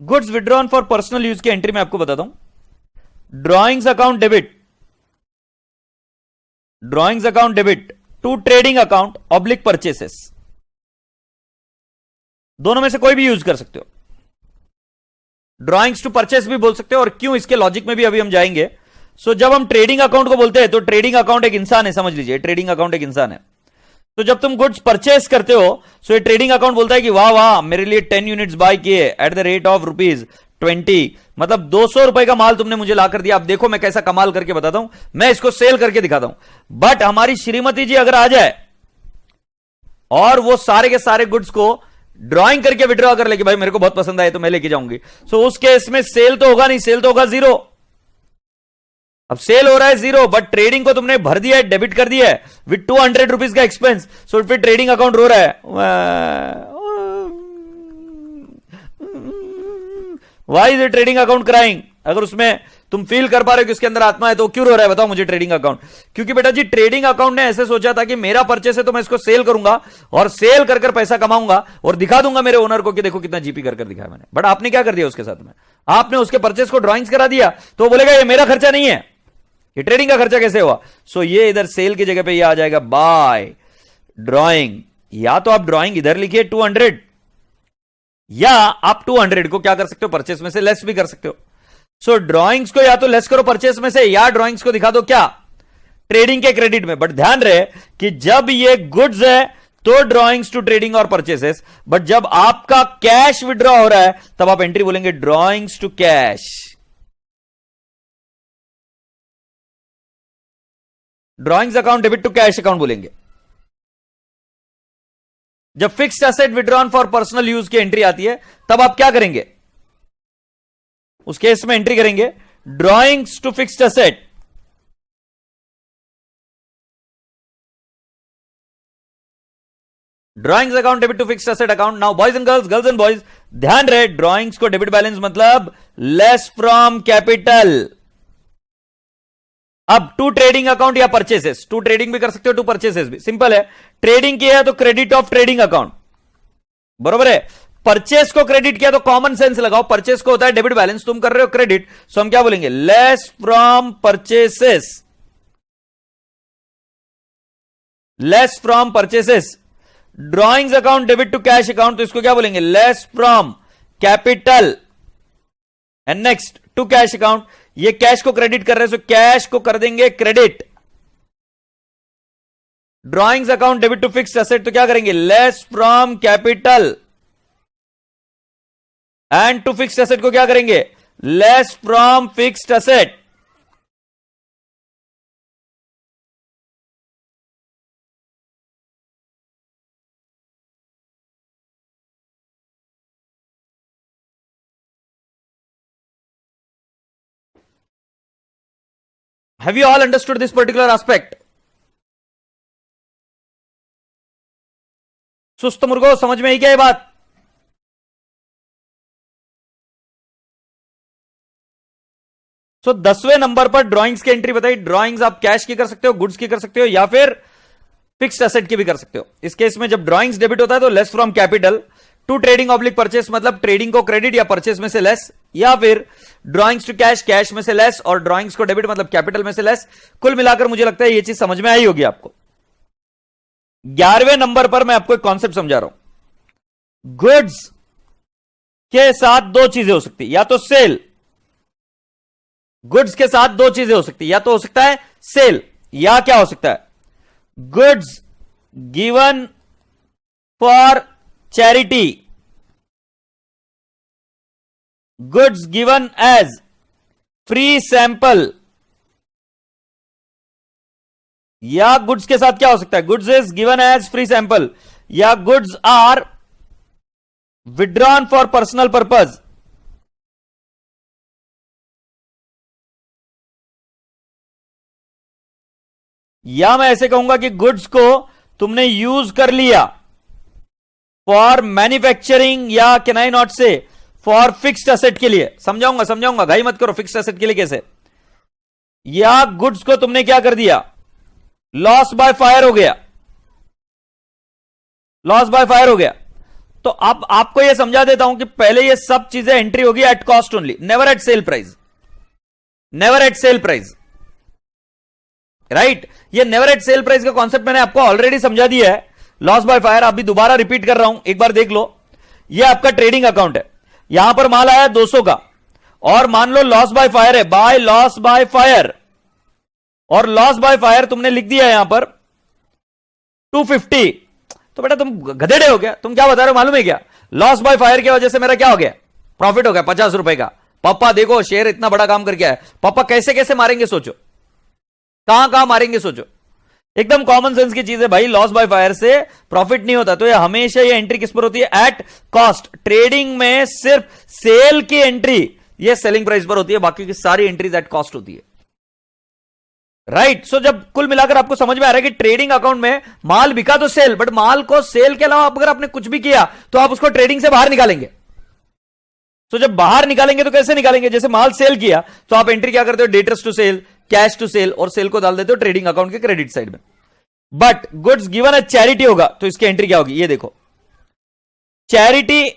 Goods withdrawn for personal use की एंट्री में आपको बताता हूं, drawings account debit, drawings account debit to trading account oblique purchases. दोनों में से कोई भी यूज कर सकते हो, ड्रॉइंग्स टू परचेस भी बोल सकते हो और क्यों इसके लॉजिक में भी अभी हम जाएंगे। सो जब हम ट्रेडिंग अकाउंट को बोलते हैं तो ट्रेडिंग अकाउंट एक इंसान है, समझ लीजिए ट्रेडिंग अकाउंट एक इंसान है। तो जब तुम गुड्स परचेस करते हो सो ये ट्रेडिंग अकाउंट बोलता है कि वाह वाह मेरे लिए 10 यूनिट्स बाय किए एट द रेट ऑफ ₹20, मतलब 200 रुपए का माल तुमने मुझे ला कर दिया। अब देखो मैं कैसा कमाल करके बताता हूं, मैं इसको सेल करके दिखाता हूं। बट हमारी श्रीमती जी अगर आ जाए और वो सारे के सारे गुड्स को ड्रॉइंग करके विड्रॉ कर ले कि भाई मेरे को बहुत पसंद आए तो मैं लेके जाऊंगी, सो उस केस में सेल तो होगा नहीं, सेल तो होगा जीरो। अब सेल हो रहा है जीरो, बट ट्रेडिंग को तुमने भर दिया है, डेबिट कर दिया है विद 200 रुपीज का एक्सपेंस। सो फिर ट्रेडिंग अकाउंट रो रहा है, why is a trading account crying. अगर उसमें तुम फील कर पा रहे हो कि उसके अंदर आत्मा है तो क्यों रो रहा है बताओ मुझे ट्रेडिंग अकाउंट? क्योंकि बेटा जी ट्रेडिंग अकाउंट ने ऐसे सोचा था कि मेरा परचेस है तो मैं इसको सेल करूंगा और सेल कर कर पैसा कमाऊंगा और दिखा दूंगा मेरे ओनर को कि देखो कितना जीपी कर दिखाया मैंने। बट आपने क्या कर दिया उसके साथ में, आपने उसके परचेस को ड्रॉइंग्स करा दिया तो वो बोलेगा ये मेरा खर्चा नहीं है, ये ट्रेडिंग का खर्चा कैसे हुआ? सो ये इधर सेल की जगह पे ये आ जाएगा बाय ड्रॉइंग। या तो आप ड्रॉइंग इधर लिखिए 200, या आप 200 को क्या कर सकते हो, परचेस में से लेस भी कर सकते हो। सो ड्रॉइंग्स को या तो लेस करो परचेस में से, या ड्रॉइंग्स को दिखा दो क्या, ट्रेडिंग के क्रेडिट में। बट ध्यान रहे कि जब ये गुड्स है तो ड्रॉइंग्स टू ट्रेडिंग और परचेसेस, बट जब आपका कैश विड्रॉ हो रहा है तब आप एंट्री बोलेंगे drawings to cash. Drawings account debit to cash account बोलेंगे। जब fixed asset withdrawn for personal use की एंट्री आती है तब आप क्या करेंगे? उस केस में एंट्री करेंगे drawings to fixed asset, drawings account debit to fixed asset account. Now boys and girls and boys, ध्यान रहे, ड्रॉइंग्स को डेबिट बैलेंस मतलब लेस फ्रॉम कैपिटल। अब टू ट्रेडिंग अकाउंट या परचेसेस, टू ट्रेडिंग भी कर सकते हो, टू परचेसेस भी, सिंपल है। ट्रेडिंग किया है तो क्रेडिट ऑफ ट्रेडिंग अकाउंट, बरोबर है। परचेस को क्रेडिट किया तो कॉमन सेंस लगाओ, परचेस को होता है डेबिट बैलेंस, तुम कर रहे हो क्रेडिट, सो हम क्या बोलेंगे? Less from purchases, less from purchases. Drawings account debit to cash account, तो इसको क्या बोलेंगे? Less from capital. And next to cash account, ये कैश को क्रेडिट कर रहे हैं, सो कैश को कर देंगे credit. Drawings account debit to fixed asset, तो क्या करेंगे? Less from capital. And to fixed asset को क्या करेंगे? Less from fixed asset. Have you all understood this particular aspect? सुस्त मुर्गो, समझ में आई क्या ये बात? सो 10वें नंबर पर ड्राइंग्स की एंट्री बताई। ड्राइंग्स आप कैश की कर सकते हो, गुड्स की कर सकते हो, या फिर फिक्स्ड एसेट की भी कर सकते हो। इस केस में जब ड्राइंग्स डेबिट होता है तो less from capital. To trading oblique purchase मतलब ट्रेडिंग को क्रेडिट या परचेस में से लेस, या फिर ड्राइंग्स टू कैश, कैश में से लेस, और ड्राइंग्स को डेबिट मतलब कैपिटल में से लेस। कुल मिलाकर मुझे लगता है यह चीज समझ में आई होगी आपको। 11वें नंबर पर मैं आपको एक कॉन्सेप्ट समझा रहा हूं। गुड्स के साथ दो चीजें हो सकती है, या तो सेल, गुड्स के साथ दो चीजें हो सकती है, या तो हो सकता है सेल, या क्या हो सकता है? Goods given for charity, goods given as free sample, या गुड्स के साथ क्या हो सकता है? Goods is given as free sample, या goods are withdrawn for personal purpose. या मैं ऐसे कहूंगा कि गुड्स को तुमने यूज कर लिया फॉर मैन्युफैक्चरिंग, या कैन आई नॉट से फॉर फिक्स्ड एसेट के लिए। समझाऊंगा, घाई मत करो। फिक्स्ड एसेट के लिए कैसे? या गुड्स को तुमने क्या कर दिया? लॉस बाय फायर हो गया, लॉस बाय फायर हो गया। तो अब आपको यह समझा देता हूं कि पहले ये सब चीजें एंट्री होगी at cost only, never at sale price, never at sale price, right. ये नेवर एट सेल प्राइस का कॉन्सेप्ट मैंने आपको ऑलरेडी समझा दिया है। लॉस बाय फायर अभी दोबारा रिपीट कर रहा हूं, एक बार देख लो। ये आपका ट्रेडिंग अकाउंट है, यहां पर माल आया 200 का, और मान लो लॉस बाय फायर है, बाय लॉस बाय फायर, और लॉस बाय फायर तुमने लिख दिया यहां पर 250। तो बेटा तुम गधेड़े हो गया, तुम क्या बता रहे हो मालूम है क्या? लॉस बाय फायर की वजह से मेरा क्या हो गया? प्रॉफिट हो गया 50 रुपए का। पापा देखो शेयर इतना बड़ा काम करके आया, पापा कैसे कैसे मारेंगे सोचो, कहां कहां मारेंगे सोचो। एकदम कॉमन सेंस की चीज है भाई, लॉस बाय फायर से प्रॉफिट नहीं होता। तो ये हमेशा ये एंट्री किस पर होती है? Eight cost. ट्रेडिंग में सिर्फ सेल की एंट्री ये सेलिंग प्राइस पर होती है, बाकी की सारी एंट्रीज एट कॉस्ट होती है, राइट। सो जब कुल मिलाकर आपको समझ में आ रहा है कि ट्रेडिंग अकाउंट में माल बिका तो सेल, बट माल को सेल के अलावा अगर आपने कुछ भी किया तो आप उसको ट्रेडिंग से बाहर निकालेंगे। तो जब बाहर निकालेंगे तो कैसे निकालेंगे? जैसे माल सेल किया तो आप एंट्री क्या करते हो? Debtors to sale, cash to sale, और सेल को डाल देते हो ट्रेडिंग अकाउंट के क्रेडिट साइड में। But goods given as charity होगा तो इसकी एंट्री क्या होगी? ये देखो, charity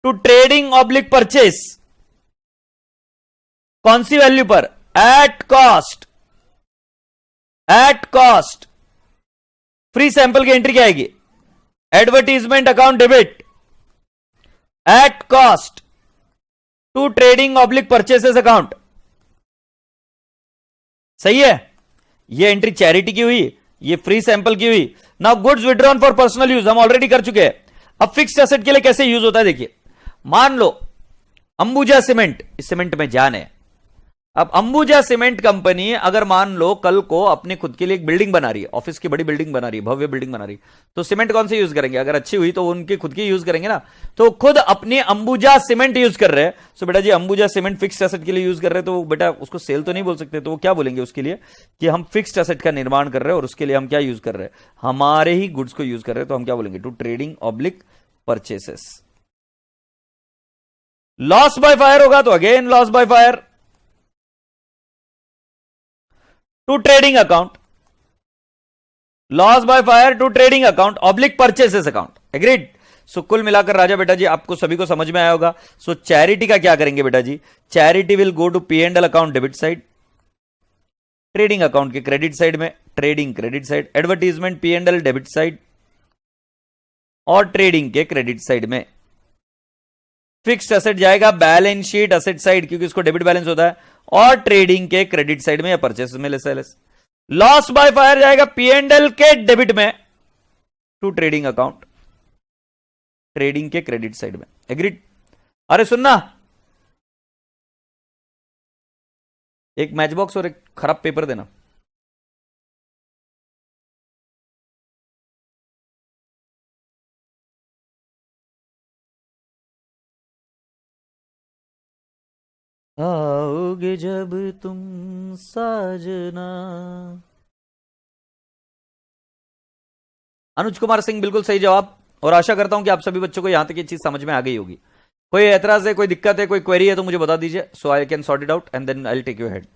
to trading oblique purchase, कौन सी वैल्यू पर? At cost, at cost. Free sample की एंट्री क्या आएगी? Advertisement account debit at cost to trading oblique purchases account. सही है? ये एंट्री चैरिटी की हुई, ये फ्री सैंपल की हुई। Now goods withdrawn for personal use हम ऑलरेडी कर चुके हैं। अब फिक्स्ड एसेट के लिए कैसे यूज होता है देखिए। मान लो अंबुजा सीमेंट, इस सीमेंट में जान है, अब अंबुजा सीमेंट कंपनी अगर मान लो कल को अपने खुद के लिए एक बिल्डिंग बना रही है, ऑफिस की बड़ी बिल्डिंग बना रही है, भव्य बिल्डिंग बना रही है, तो सीमेंट कौन से यूज करेंगे? अगर अच्छी हुई तो उनकी खुद की यूज करेंगे ना। तो खुद अपने अंबुजा सीमेंट यूज कर रहे हैं। सो बेटा जी अंबुजा सीमेंट फिक्स्ड एसेट के लिए यूज कर रहे हैं, तो बेटा उसको सेल तो नहीं बोल सकते, तो वो क्या बोलेंगे उसके लिए कि हम फिक्स्ड एसेट का निर्माण कर रहे हैं और उसके लिए हम क्या यूज कर रहे हैं? हमारे ही गुड्स को यूज कर रहे हैं, तो हम क्या बोलेंगे? To trading oblique purchases. Loss by fire होगा तो again loss by fire to trading account, loss by fire to trading account oblique purchases account. Agreed? So कुल मिलाकर राजा बेटा जी आपको सभी को समझ में आया होगा। सो चैरिटी का क्या करेंगे बेटा जी? Charity will go to P and L account debit side, trading account के क्रेडिट साइड में, trading credit side, advertisement P and L debit side और ट्रेडिंग के क्रेडिट साइड में। फिक्स्ड एसेट जाएगा बैलेंस शीट एसेट साइड, क्योंकि इसको डेबिट बैलेंस होता है, और ट्रेडिंग के क्रेडिट साइड में या परचेस में लेस। लॉस बाय फायर जाएगा पी एंड एल के डेबिट में टू ट्रेडिंग अकाउंट, ट्रेडिंग के क्रेडिट साइड में। एग्रीड? अरे सुनना, एक मैच बॉक्स और एक खराब पेपर देना। आओगे जब तुम साजना। अनुज कुमार सिंह बिल्कुल सही जवाब, और आशा करता हूं कि आप सभी बच्चों को यहां तक ये चीज समझ में आ गई होगी। कोई एतराज है, कोई दिक्कत है, कोई क्वेरी है तो मुझे बता दीजिए, so I can sort it out and then I will take you head.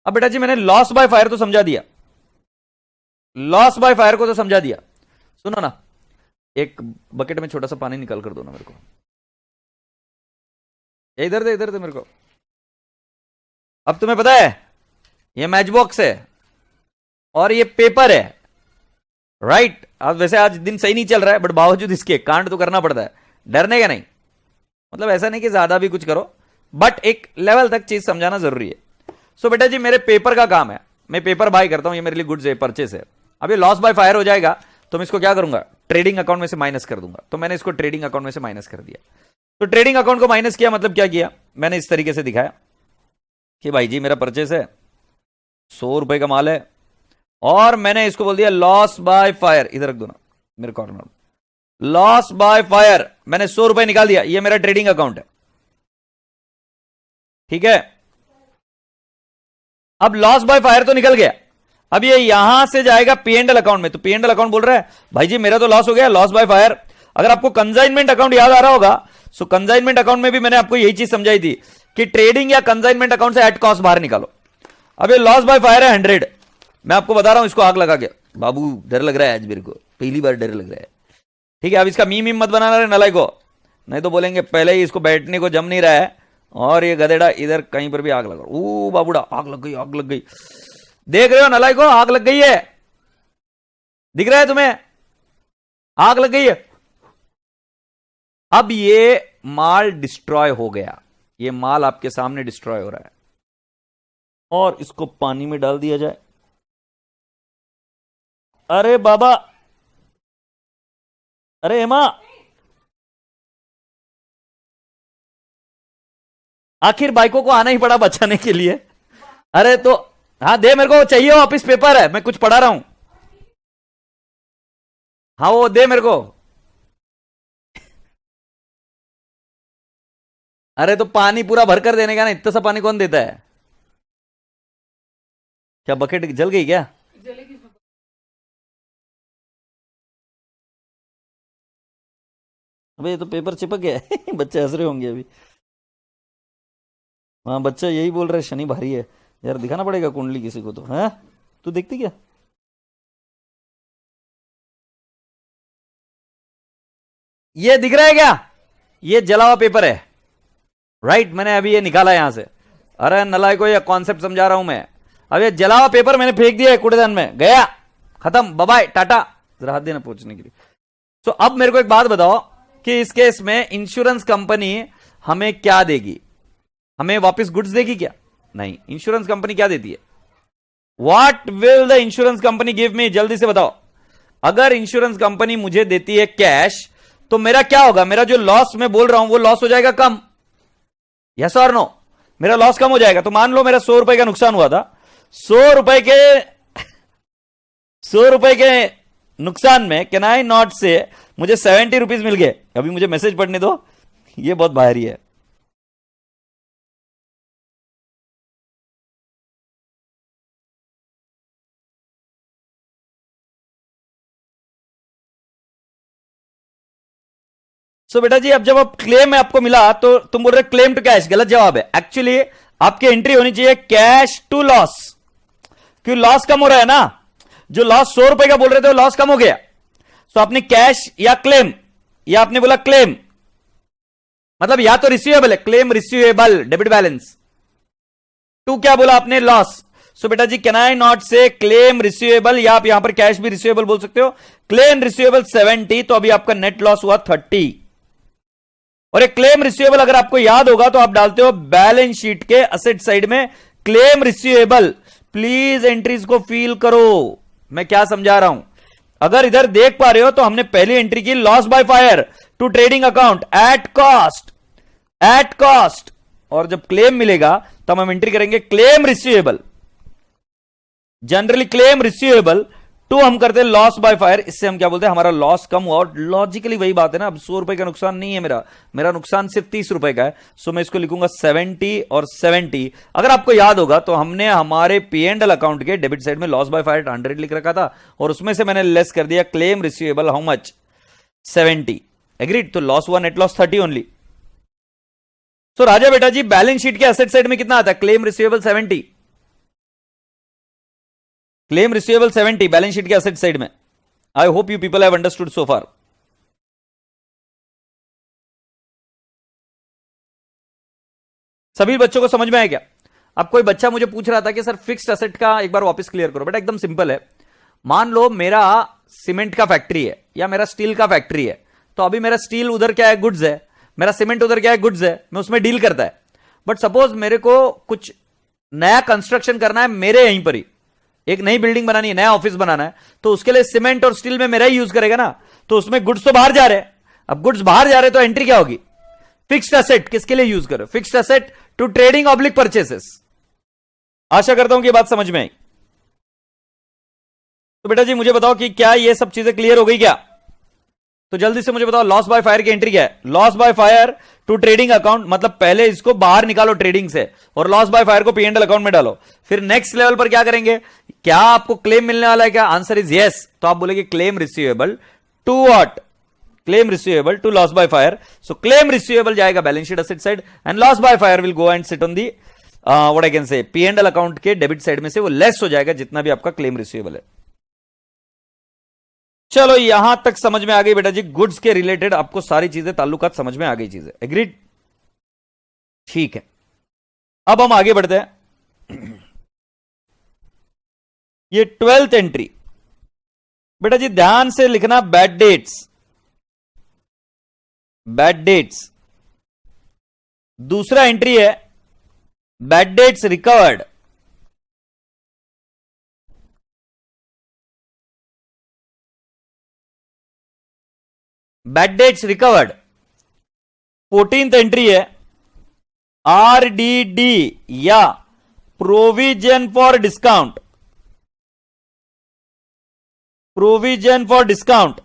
अब बेटा जी मैंने लॉस बाय फायर तो समझा दिया, लॉस बाय फायर को तो समझा दिया। सुनो ना, एक बकेट में छोटा सा पानी निकाल कर दो ना मेरे को, इधर दे मेरे को। अब तुम्हें पता है ये मैच बॉक्स है और ये पेपर है, राइट? अब वैसे आज दिन सही नहीं चल रहा है, बट बावजूद इसके कांड तो करना पड़ता है, डरने का नहीं। मतलब ऐसा नहीं कि ज्यादा भी कुछ करो, बट एक लेवल तक चीज समझाना जरूरी है। सो बेटा जी मेरे पेपर का काम है, मैं पेपर बाय करता हूं, ये मेरे लिए गुड्स है, परचेस है। अब ये लॉस बाय फायर हो जाएगा तो मैं इसको क्या करूंगा? ट्रेडिंग अकाउंट में से माइनस कर दूंगा। तो मैंने इसको ट्रेडिंग अकाउंट में से माइनस कर दिया। तो ट्रेडिंग अकाउंट को माइनस किया मतलब क्या किया? मैंने इस तरीके से दिखाया कि भाई जी मेरा परचेस है, 100 रुपए का माल है, और मैंने इसको बोल दिया लॉस बाय फायर। इधर रख दो ना मेरे कॉर्नर, लॉस बाय फायर मैंने 100 रुपए निकाल दिया, ये मेरा ट्रेडिंग अकाउंट है, ठीक है? अब लॉस बाय फायर तो निकल गया, अब ये यहां से जाएगा पी एंड एल अकाउंट में। तो पी एंड एल अकाउंट बोल रहा है भाई जी मेरा तो लॉस हो गया, लॉस बाय फायर। अगर आपको कंसाइनमेंट अकाउंट याद आ रहा होगा, सो कंसाइनमेंट अकाउंट में भी मैंने आपको यही चीज समझाई थी कि ट्रेडिंग या कंसाइनमेंट अकाउंट से एट कॉस्ट बाहर निकालो। अब ये लॉस बाय फायर है 100, मैं आपको बता रहा हूं, इसको आग लगा के। बाबू डर लग रहा है आज मेरे को, पहली बार डर लग रहा है, ठीक है? अब इसका मीम मत बनाना रहे नलाई को, नहीं तो बोलेंगे पहले ही इसको बैठने को जम नहीं रहा है और ये गधेड़ा इधर कहीं पर भी आग लगा। ओ बाबूड़ा, आग लग गई, आग लग गई। देख रहे हो नलाई को, आग लग गई है, दिख रहा है तुम्हें? आग लग गई है। अब ये माल डिस्ट्रॉय हो गया, ये माल आपके सामने डिस्ट्रॉय हो रहा है, और इसको पानी में डाल दिया जाए। अरे बाबा, अरे हेमा, आखिर बाइकों को आना ही पड़ा बचाने के लिए। अरे तो हाँ दे, मेरे को चाहिए, ऑफिस पेपर है, मैं कुछ पढ़ा रहा हूं। हाँ वो दे मेरे को। अरे तो पानी पूरा भरकर देने का ना, इतना सा पानी कौन देता है? क्या बकेट जल गई क्या? अबे ये तो पेपर चिपक गया है। बच्चे हंस रहे होंगे अभी। हाँ बच्चा यही बोल रहे शनि भारी है यार, दिखाना पड़ेगा कुंडली किसी को तो। है तू देखती क्या? ये दिख रहा है क्या? ये जला हुआ पेपर है, राइट? मैंने अभी ये निकाला यहां से। अरे नलायक को ये कॉन्सेप्ट समझा रहा हूं मैं। अब ये जला हुआ पेपर मैंने फेंक दिया है कूड़ेदान में, गया, खत्म, बाय टाटा। जरा हाथ देना पहुंचने के लिए। तो अब मेरे को एक बात बताओ कि इस केस में इंश्योरेंस कंपनी हमें क्या देगी? हमें वापस गुड्स देगी क्या? नहीं। इंश्योरेंस कंपनी क्या देती है? What will the insurance company give me? जल्दी से बताओ। अगर इंश्योरेंस कंपनी मुझे देती है कैश, तो मेरा क्या होगा? मेरा जो लॉस मैं बोल रहा हूं वो लॉस हो जाएगा कम, यस और नो? मेरा लॉस कम हो जाएगा। तो मान लो मेरा 100 रुपए का नुकसान हुआ था, 100 रुपए के नुकसान में कैन आई नॉट से मुझे 70 रुपीज मिल गए। अभी मुझे मैसेज पढ़ने दो, ये बहुत भारी है। सो बेटा जी, अब जब आप क्लेम में आपको मिला तो तुम बोल रहे क्लेम टू कैश, गलत जवाब है। एक्चुअली आपकी एंट्री होनी चाहिए कैश टू लॉस, क्यों लॉस कम हो रहा है ना। जो लॉस 100 रुपए का बोल रहे थे वो लॉस कम हो गया, तो आपने कैश या क्लेम, या आपने बोला क्लेम, मतलब या तो रिसीवेबल है, claim receivable debit balance, to क्या बोला आपने लॉस। सो बेटा जी can I not say claim receivable, या आप यहां पर कैश भी रिसीवेबल बोल सकते हो। क्लेम रिसीवेबल 70, तो अभी आपका नेट लॉस हुआ 30। और एक क्लेम रिसीवेबल अगर आपको याद होगा तो आप डालते हो बैलेंस शीट के असेट साइड में क्लेम रिसीवेबल। प्लीज एंट्रीज को फील करो, मैं क्या समझा रहा हूं। अगर इधर देख पा रहे हो तो हमने पहली एंट्री की loss by fire to trading account at cost, at cost, और जब क्लेम मिलेगा तब हम एंट्री करेंगे claim receivable. Generally claim receivable to हम करते हैं लॉस बाय फायर, इससे हम क्या बोलते हैं हमारा लॉस कम हुआ। और लॉजिकली वही बात है ना, अब 100 रुपए का नुकसान नहीं है मेरा नुकसान सिर्फ 30 रुपए का है। सो मैं इसको लिखूंगा 70 और 70। अगर आपको याद होगा तो हमने हमारे P&L अकाउंट के डेबिट साइड में लॉस बाय फायर 100 लिख रखा था, और उसमें से मैंने लेस कर दिया claim receivable how much 70। Agreed, तो लॉस हुआ नेट लॉस 30 ओनली। सो राजा बेटा जी बैलेंस शीट के एसेट साइड में कितना आता है, claim receivable 70, claim receivable 70 balance sheet के एसेट साइड में। I hope you people have understood so far. सभी बच्चों को समझ में आया क्या। अब कोई बच्चा मुझे पूछ रहा था कि सर फिक्स्ड एसेट का एक बार वापस क्लियर करो। बेटा एकदम सिंपल है, मान लो मेरा सीमेंट का फैक्ट्री है या मेरा स्टील का फैक्ट्री है, तो अभी मेरा स्टील उधर क्या है, गुड्स है, मेरा सीमेंट उधर क्या है, गुड्स है, मैं उसमें डील करता है। बट सपोज मेरे को कुछ नया कंस्ट्रक्शन करना है मेरे यहीं पर ही, एक नई बिल्डिंग बनानी है, नया ऑफिस बनाना है, तो उसके लिए सीमेंट और स्टील में मेरा ही यूज करेगा ना, तो उसमें गुड्स तो बाहर जा रहे हैं। अब गुड्स बाहर जा रहे हैं तो एंट्री क्या होगी, फिक्स्ड एसेट। किसके लिए यूज करो, fixed asset to trading oblique purchases. आशा करता हूं कि बात समझ में आई। तो बेटा जी मुझे बताओ कि क्या ये सब चीजें क्लियर हो गई क्या। तो जल्दी से मुझे बताओ लॉस बाय फायर की एंट्री क्या है। Loss by fire to trading account, मतलब पहले इसको बाहर निकालो ट्रेडिंग से और लॉस बाय फायर को P&L अकाउंट में डालो। फिर नेक्स्ट लेवल पर क्या करेंगे, क्या आपको क्लेम मिलने वाला है क्या, आंसर इज यस। तो आप बोलेंगे claim receivable to what, claim receivable to loss by fire. So claim receivable जाएगा balance sheet asset side and loss by fire will go and sit on the what I can say P&L account के डेबिट साइड में से वो लेस हो जाएगा जितना भी आपका क्लेम रिसीवेबल है। चलो यहां तक समझ में आ गई बेटा जी, गुड्स के रिलेटेड आपको सारी चीजें ताल्लुकात समझ में आ गई चीजें, एग्रीड। ठीक है, अब हम आगे बढ़ते हैं। ये 12th एंट्री बेटा जी ध्यान से लिखना, बैड डेट्स, बैड डेट्स। दूसरा एंट्री है bad debts recovered. Bad debts recovered. 14th entry है RDD या provision for discount, provision for discount.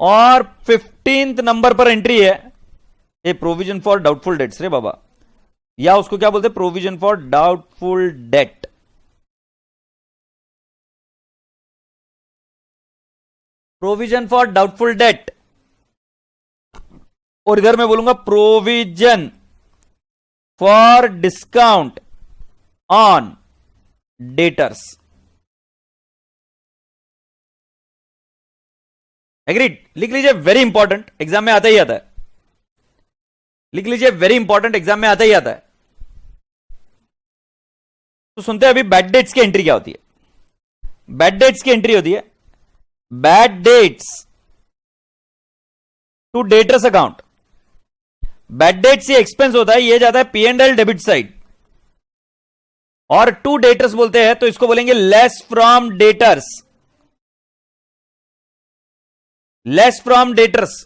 और 15th नंबर पर एंट्री है ये प्रोविजन फॉर डाउटफुल डेट्स रे बाबा, या उसको क्या बोलते हैं, provision for doubtful debt. Provision for doubtful debt, और इधर मैं बोलूंगा provision for discount on debtors. Agreed, लिख लीजिए, वेरी इंपॉर्टेंट, एग्जाम में आता ही आता है। लिख लीजिए, वेरी इंपॉर्टेंट, एग्जाम में आता ही आता है। तो सुनते हैं अभी बैड डेट्स की एंट्री क्या होती है। बैड डेट्स की एंट्री होती है bad debts to debtors account. Bad debts ये एक्सपेंस होता है, ये जाता है P&L डेबिट साइड, और टू डेटर्स बोलते हैं तो इसको बोलेंगे less from debtors, less from debtors.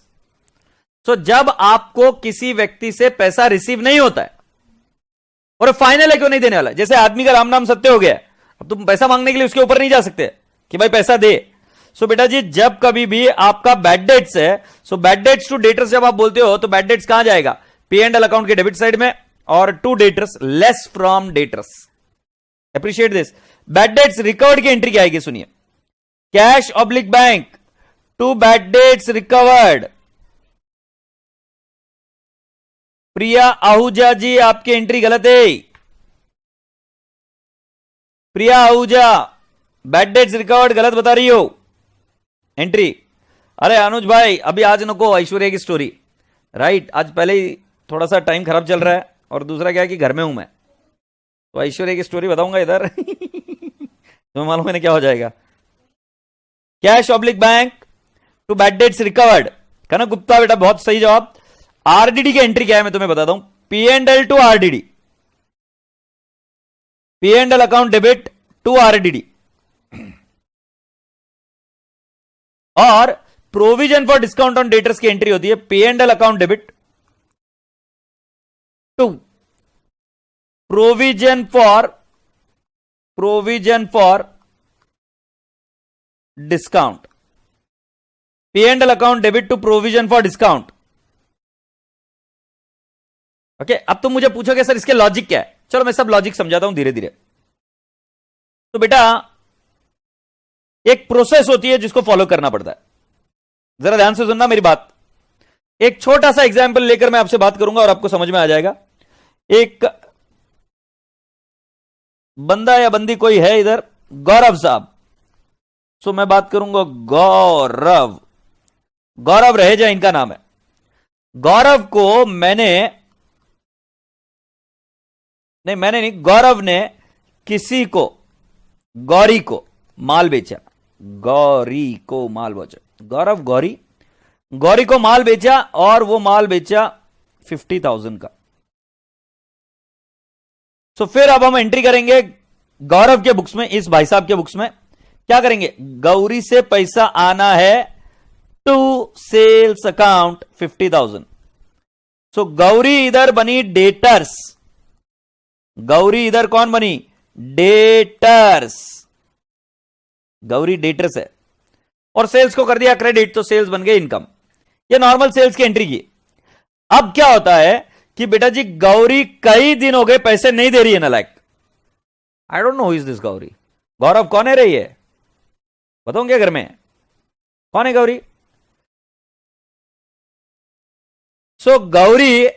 So जब आपको किसी व्यक्ति से पैसा रिसीव नहीं होता है, और फाइनल है क्यों नहीं देने वाला? जैसे आदमी का राम नाम सत्य हो गया, अब तुम पैसा मांगने के लिए उसके ऊपर नहीं जा सकते कि भाई पैसा दे। सो बेटा जी, जब कभी भी आपका बैड डेट्स है, so bad debts to debtors जब आप बोलते हो तो बैड डेट्स कहां जाएगा? पी एंड एल अकाउंट के डेबिट साइड में, और to debtors less from debtors. Appreciate this. Bad debts recovered की एंट्री क्या आएगी? सुनिए, cash oblique bank to bad debts recovered. Priya Ahuja ji, आपकी एंट्री गलत है। Priya Ahuja, bad debts recovered गलत बता रही हो एंट्री। अरे अनुज भाई, अभी आज नको ऐश्वर्या की स्टोरी, राइट? आज पहले ही थोड़ा सा टाइम खराब चल रहा है, और दूसरा क्या है कि घर में हूं मैं, तो ऐश्वर्या की स्टोरी बताऊंगा इधर तुम्हें मालूम है क्या हो जाएगा। Cash oblique bank to bad debts recovered, Kanak Gupta बेटा बहुत सही जवाब। आरडीडी की एंट्री क्या है मैं तुम्हें बताता हूं। P and L to RDD, P and L account debit to RDD, और provision for discount on debtors की एंट्री होती है P and L account debit to provision for discount, P and L account debit to provision for discount. Okay, अब तुम मुझे पूछोगे सर इसके लॉजिक क्या है? चलो मैं सब लॉजिक समझाता हूं धीरे धीरे। तो बेटा, एक प्रोसेस होती है जिसको फॉलो करना पड़ता है। जरा ध्यान से सुनना मेरी बात। एक छोटा सा एग्जाम्पल लेकर मैं आपसे बात करूंगा और आपको समझ में आ जाएगा। एक बंदा या बंदी कोई है इधर, गौरव साहब। सो मैं बात करूंगा गौरव, गौरव रहेजा इनका नाम है। गौरव को मैंने नहीं, गौरव ने किसी को, गौरी को माल बेचा, गौरी को माल बेचा, गौरव गौरी को माल बेचा, और वो माल बेचा 50,000 का। सो फिर अब हम एंट्री करेंगे गौरव के बुक्स में, इस भाई साहब के बुक्स में। क्या करेंगे? गौरी से पैसा आना है टू सेल्स अकाउंट 50,000। सो गौरी इधर बनी डेटर्स, गौरी इधर कौन बनी? डेटर्स। गौरी डेटर्स है, और सेल्स को कर दिया क्रेडिट, तो सेल्स बन गए इनकम। ये नॉर्मल सेल्स की एंट्री की। अब क्या होता है कि बेटा जी, गौरी कई दिन हो गए पैसे नहीं दे रही है नालायक। I don't know who is this Gauri. Gaurav कौन है रही है? बताऊंगे घर में कौन है गौरी। सो गौरी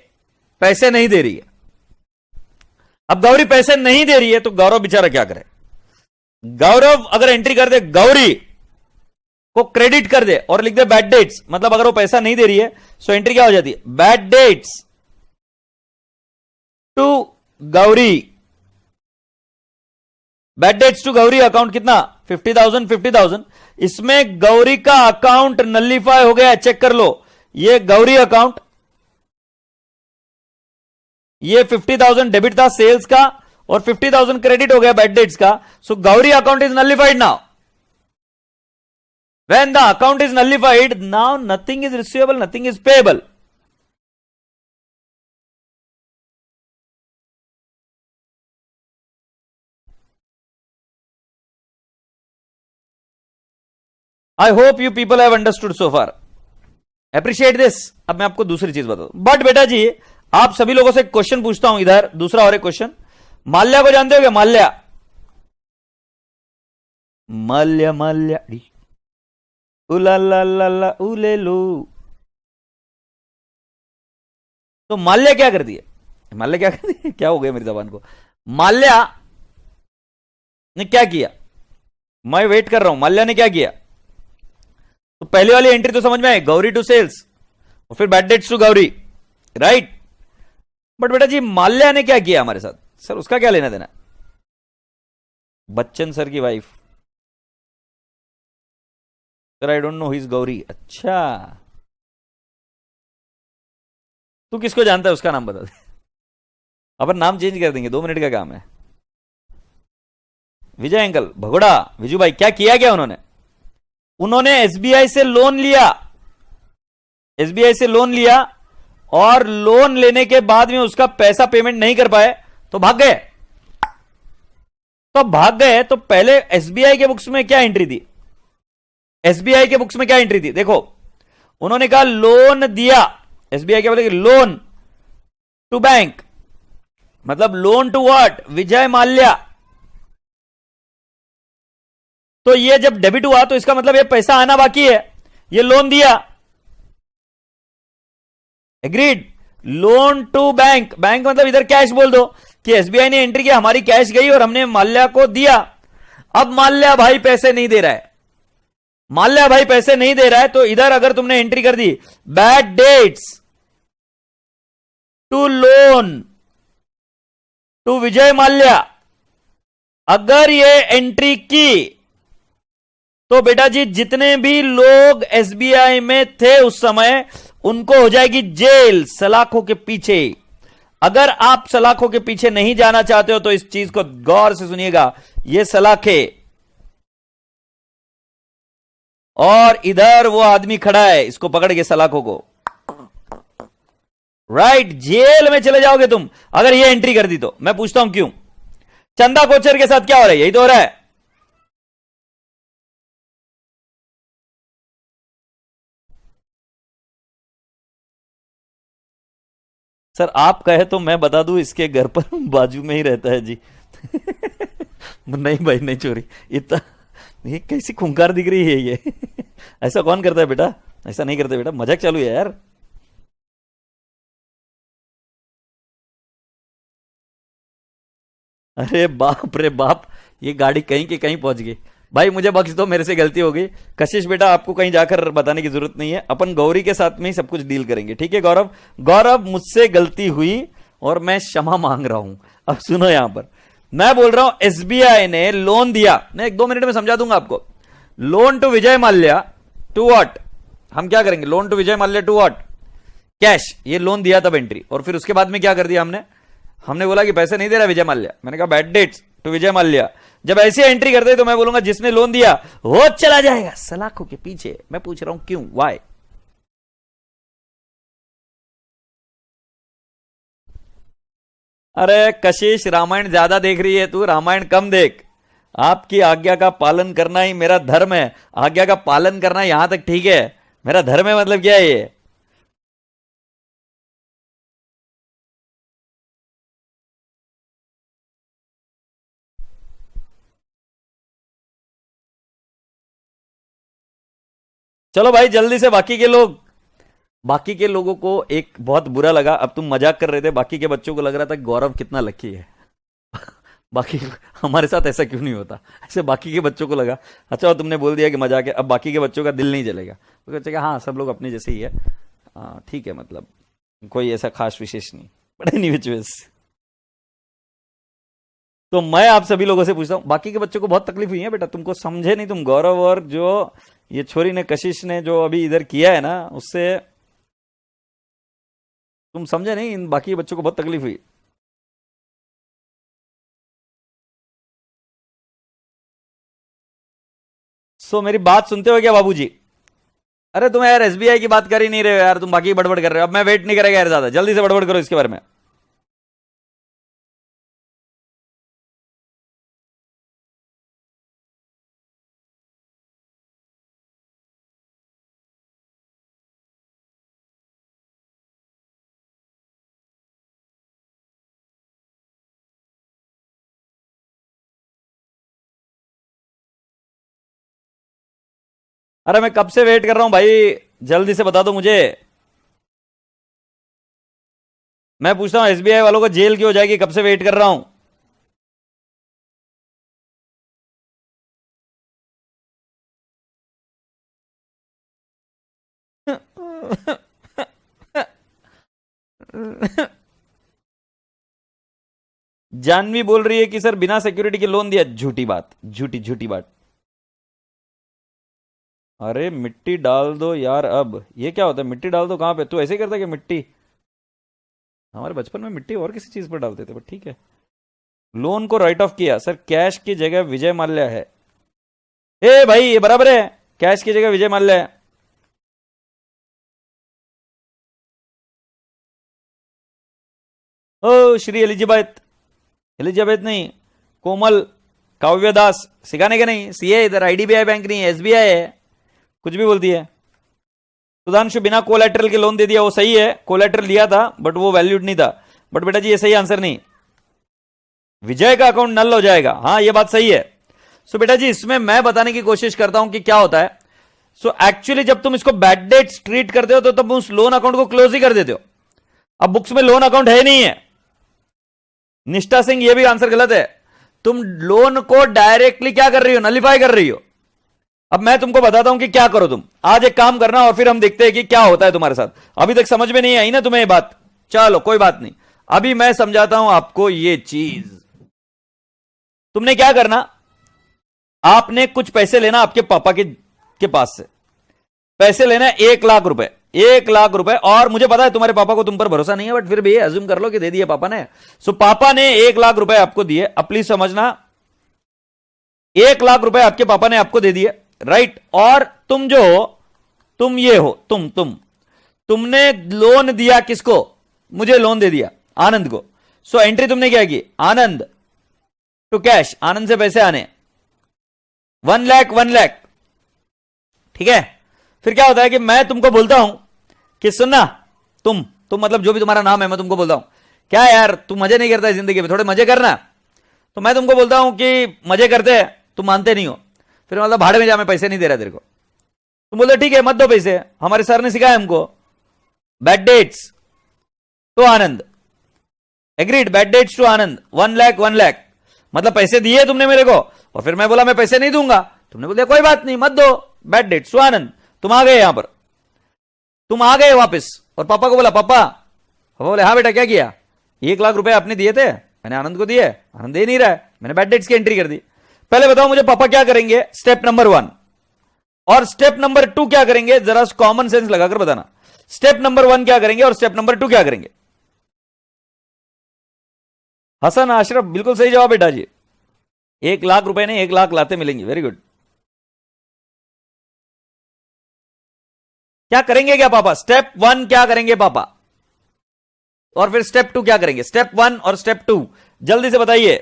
पैसे नहीं दे रही है। अब गौरी पैसे नहीं दे रही है तो गौरव बेचारा क्या करे? गौरव अगर एंट्री कर दे, गौरी को क्रेडिट कर दे और लिख दे बैड डेट्स, मतलब अगर वो पैसा नहीं दे रही है, सो एंट्री क्या हो जाती है? Bad debts to Gauri, bad debts to Gauri account कितना? 50,000। इसमें गौरी का अकाउंट नलिफाई हो गया, चेक कर लो। ये गौरी अकाउंट, ये 50,000 डेबिट था सेल्स का, और 50,000 क्रेडिट हो गया बैड डेट्स का। So Gauri account is nullified now. When the account is nullified, now nothing is receivable, nothing is payable. I hope you people have understood so far. Appreciate this. अब मैं आपको दूसरी चीज बताता हूं। बट बेटा जी, आप सभी लोगों से एक क्वेश्चन पूछता हूं इधर, दूसरा और एक क्वेश्चन। माल्या को जानते हो क्या? माल्या, माल्या उला उले लो। तो माल्या क्या करती है? माल्या क्या करती है? क्या हो गया मेरी जबान को? माल्या ने क्या किया? मैं वेट कर रहा हूं। माल्या ने क्या किया? तो पहली वाली एंट्री तो समझ में आए, गौरी टू सेल्स, और फिर bad debts to Gauri, right? But बेटा जी, माल्या ने क्या किया हमारे साथ? सर उसका क्या लेना देना? बच्चन सर की wife. Sir I don't know his Gauri. अच्छा, तू किसको जानता है? उसका नाम बता दे। अपन नाम चेंज कर देंगे, 2 मिनट का काम है। विजय अंकल, भगोड़ा, विजू भाई, क्या किया क्या उन्होंने? उन्होंने एसबीआई से लोन लिया, एसबीआई से लोन लिया, और लोन लेने के बाद में उसका पैसा पेमेंट नहीं कर पाए, तो भाग गए। तो भाग गए तो पहले एसबीआई के बुक्स में क्या एंट्री थी? एसबीआई के बुक्स में क्या एंट्री थी? देखो, उन्होंने कहा लोन दिया। एसबीआई क्या बोले? लोन टू बैंक, मतलब loan to what? Vijay Mallya. तो ये जब डेबिट हुआ तो इसका मतलब ये पैसा आना बाकी है, ये लोन दिया। Agreed. Loan to bank, bank मतलब इधर कैश बोल दो कि एसबीआई ने एंट्री किया, हमारी कैश गई और हमने माल्या को दिया। अब माल्या भाई पैसे नहीं दे रहा है, माल्या भाई पैसे नहीं दे रहा है, तो इधर अगर तुमने एंट्री कर दी bad debts to loan to Vijay Mallya, अगर ये एंट्री की तो बेटा जी जितने भी लोग एसबीआई में थे उस समय उनको हो जाएगी जेल, सलाखों के पीछे। अगर आप सलाखों के पीछे नहीं जाना चाहते हो तो इस चीज को गौर से सुनिएगा, ये सलाखें और इधर वो आदमी खड़ा है, इसको पकड़ के सलाखों को, राइट, जेल में चले जाओगे तुम अगर ये एंट्री कर दी तो। मैं पूछता हूं क्यों? चंदा कोचर के साथ क्या हो रहा है? यही तो हो रहा है। सर आप कहे तो मैं बता दूं, इसके घर पर बाजू में ही रहता है जी। नहीं भाई नहीं चोरी, इतना ये कैसी खूंखार दिख रही है ये। ऐसा कौन करता है बेटा? ऐसा नहीं करते बेटा, मजाक चालू है यार। अरे बाप रे बाप, ये गाड़ी कहीं की कहीं पहुंच गई। भाई मुझे बख्श दो, मेरे से गलती हो गई। कशिश बेटा आपको कहीं जाकर बताने की जरूरत नहीं है, अपन गौरी के साथ में ही सब कुछ डील करेंगे, ठीक है गौरव? गौरव मुझसे गलती हुई और मैं क्षमा मांग रहा हूं। अब सुनो, यहां पर मैं बोल रहा हूं एसबीआई ने लोन दिया, मैं 1-2 मिनट में समझा दूंगा आपको। Loan to Vijay Mallya to what? हम क्या करेंगे? Loan to Vijay Mallya to what? Cash. ये लोन दिया तब एंट्री, और फिर उसके बाद में क्या कर दिया हमने? हमने बोला कि पैसे नहीं दे रहा विजय माल्या, मैंने कहा bad debts to Vijay Mallya. जब ऐसी एंट्री करते तो मैं बोलूंगा जिसने लोन दिया वो चला जाएगा सलाखों के पीछे। मैं पूछ रहा हूं क्यों? वाई? अरे कशिश, रामायण ज्यादा देख रही है तू, रामायण कम देख। आपकी आज्ञा का पालन करना ही मेरा धर्म है। आज्ञा का पालन करना यहां तक ठीक है, मेरा धर्म है मतलब क्या है ये? चलो भाई जल्दी से, बाकी के लोगों को एक बहुत बुरा लगा। अब तुम मजाक कर रहे थे, बाकी के बच्चों को लग रहा था गौरव कितना लकी है। बाकी हमारे साथ ऐसा क्यों नहीं होता? ऐसे बाकी के बच्चों को लगा अच्छा तुमने बोल दिया कि मजाक है, अब बाकी के बच्चों का दिल नहीं जलेगा, तो कहते हाँ सब लोग अपने जैसे ही है, हाँ ठीक है, मतलब कोई ऐसा खास विशेष नहीं। बट एनीवेज, तो मैं आप सभी लोगों से पूछता हूं, बाकी के बच्चों को बहुत तकलीफ हुई है बेटा, तुमको समझे नहीं तुम। गौरव और जो ये छोरी ने, कशिश ने जो अभी इधर किया है ना, उससे तुम समझे नहीं, इन बाकी के बच्चों को बहुत तकलीफ हुई। सो मेरी बात सुनते हो क्या बाबूजी? अरे तुम यार एसबीआई की बात कर ही नहीं रहे हो यार, तुम बाकी बड़बड़ कर रहे हो। अब मैं वेट नहीं करेगा यार ज्यादा, जल्दी से बड़बड़ करो इसके बारे में। अरे मैं कब से वेट कर रहा हूं भाई, जल्दी से बता दो मुझे। मैं पूछता हूं एसबीआई वालों को जेल क्यों हो जाएगी, कब से वेट कर रहा हूं। जानवी बोल रही है कि सर बिना सिक्योरिटी के लोन दिया। झूठी बात, झूठी झूठी बात। अरे मिट्टी डाल दो यार, अब ये क्या होता है? मिट्टी डाल दो कहां पे? तू ऐसे ही करता है कि मिट्टी? हमारे बचपन में मिट्टी और किसी चीज पर डालते थे, बट ठीक है। लोन को राइट ऑफ किया सर, कैश की जगह विजय माल्या है। ए भाई ये बराबर है, कैश की जगह विजय माल्या है। ओ श्री एलिजाबेथ, एलिजाबेथ नहीं, कोमल, काव्यदास, सिखाने के नहीं, सीए इधर, आईडीबीआई बैंक नहीं, एसबीआई है, कुछ भी बोलती है। सुधांशु बिना कोलेटरल के लोन दे दिया, वो सही है, कोलेटरल लिया था बट वो वैल्यूड नहीं था। बट बेटा जी ये सही आंसर नहीं, विजय का अकाउंट नल हो जाएगा। हाँ ये बात सही है। सो बेटा जी इसमें मैं बताने की कोशिश करता हूं कि क्या होता है। सो एक्चुअली जब तुम इसको बैड डेट्स ट्रीट करते हो तो तुम उस लोन अकाउंट को क्लोज ही कर देते हो। अब बुक्स में लोन अकाउंट है नहीं है। निष्ठा सिंह ये भी आंसर गलत है। तुम लोन को डायरेक्टली क्या कर रही हो, नलिफाई कर रही हो। अब मैं तुमको बताता हूं कि क्या करो तुम। आज एक काम करना और फिर हम देखते हैं कि क्या होता है तुम्हारे साथ। अभी तक समझ में नहीं आई ना तुम्हें ये बात, चलो कोई बात नहीं, अभी मैं समझाता हूं आपको ये चीज। तुमने क्या करना, आपने कुछ पैसे लेना आपके पापा के पास से। पैसे लेना 1,00,000 रुपए, 1,00,000 रुपए। और मुझे पता है तुम्हारे पापा को तुम पर भरोसा नहीं है, बट फिर भी अज्यूम कर लो कि दे दिए पापा ने। सो पापा ने 1,00,000 रुपए आपको दिए। अब प्लीज समझना, 1,00,000 रुपए आपके पापा ने आपको दे दिए, राइट। और तुम जो हो, तुम ये हो, तुमने लोन दिया किसको, मुझे लोन दे दिया, आनंद को। सो एंट्री तुमने क्या की, आनंद टू कैश, आनंद से पैसे आने 1,00,000, ठीक है। फिर क्या होता है कि मैं तुमको बोलता हूं कि सुनना, तुम मतलब जो भी तुम्हारा नाम है, मैं तुमको बोलता हूं क्या यार तू मजे नहीं करता है जिंदगी में, थोड़े मजे करना। तो मैं तुमको बोलता हूं कि मजे करते हैं, तुम मानते नहीं हो। फिर मतलब भाड़े में जा, मैं पैसे नहीं दे रहा तेरे को। तुम बोलते ठीक है मत दो पैसे, हमारे सर ने सिखाया हमको bad debts to Anand, agreed, bad debts to Anand 1,00,000 मतलब पैसे दिए तुमने मेरे को। और फिर मैं बोला मैं पैसे नहीं दूंगा, तुमने बोला कोई बात नहीं मत दो, बैड डेट्स टू आनंद। तुम आ गए यहां पर, तुम आ गए वापस और पापा को बोला पापा, बोले हाँ बेटा क्या किया, 1,00,000 रुपए आपने दिए थे, मैंने आनंद को दिए, आनंद दे नहीं रहा है, मैंने बैड डेट्स की एंट्री कर दी। पहले बताओ मुझे पापा क्या करेंगे, स्टेप नंबर 1, और स्टेप नंबर 2 क्या करेंगे, जरा कॉमन सेंस लगाकर बताना। स्टेप नंबर 1 क्या करेंगे और स्टेप नंबर 2 क्या करेंगे। हसन अशरफ बिल्कुल सही जवाब बेटा जी, 1,00,000 रुपए ने 1,00,000 लाते मिलेंगे, वेरी गुड। क्या करेंगे क्या पापा, स्टेप 1 क्या करेंगे पापा, और फिर स्टेप 2 क्या करेंगे। स्टेप 1 और स्टेप 2 जल्दी से बताइए।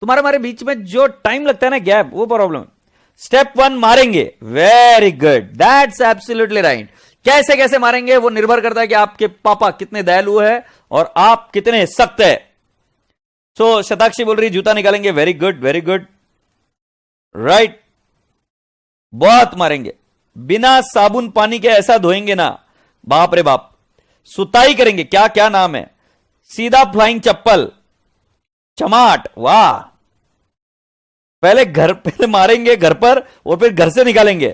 तुम्हारे हमारे बीच में जो टाइम लगता है ना गैप, वो प्रॉब्लम। स्टेप 1 मारेंगे, very good, that's absolutely right. कैसे कैसे मारेंगे वो निर्भर करता है कि आपके पापा कितने दयालु है और आप कितने सख्त है। सो शताक्षी बोल रही जूता निकालेंगे, very good very good, right, बहुत मारेंगे। बिना साबुन पानी के ऐसा धोएंगे ना, बाप रे बाप। सुताई करेंगे, क्या क्या नाम है, सीधा फ्लाइंग चप्पल, चमाट, वाह। पहले मारेंगे घर पर और फिर घर से निकालेंगे।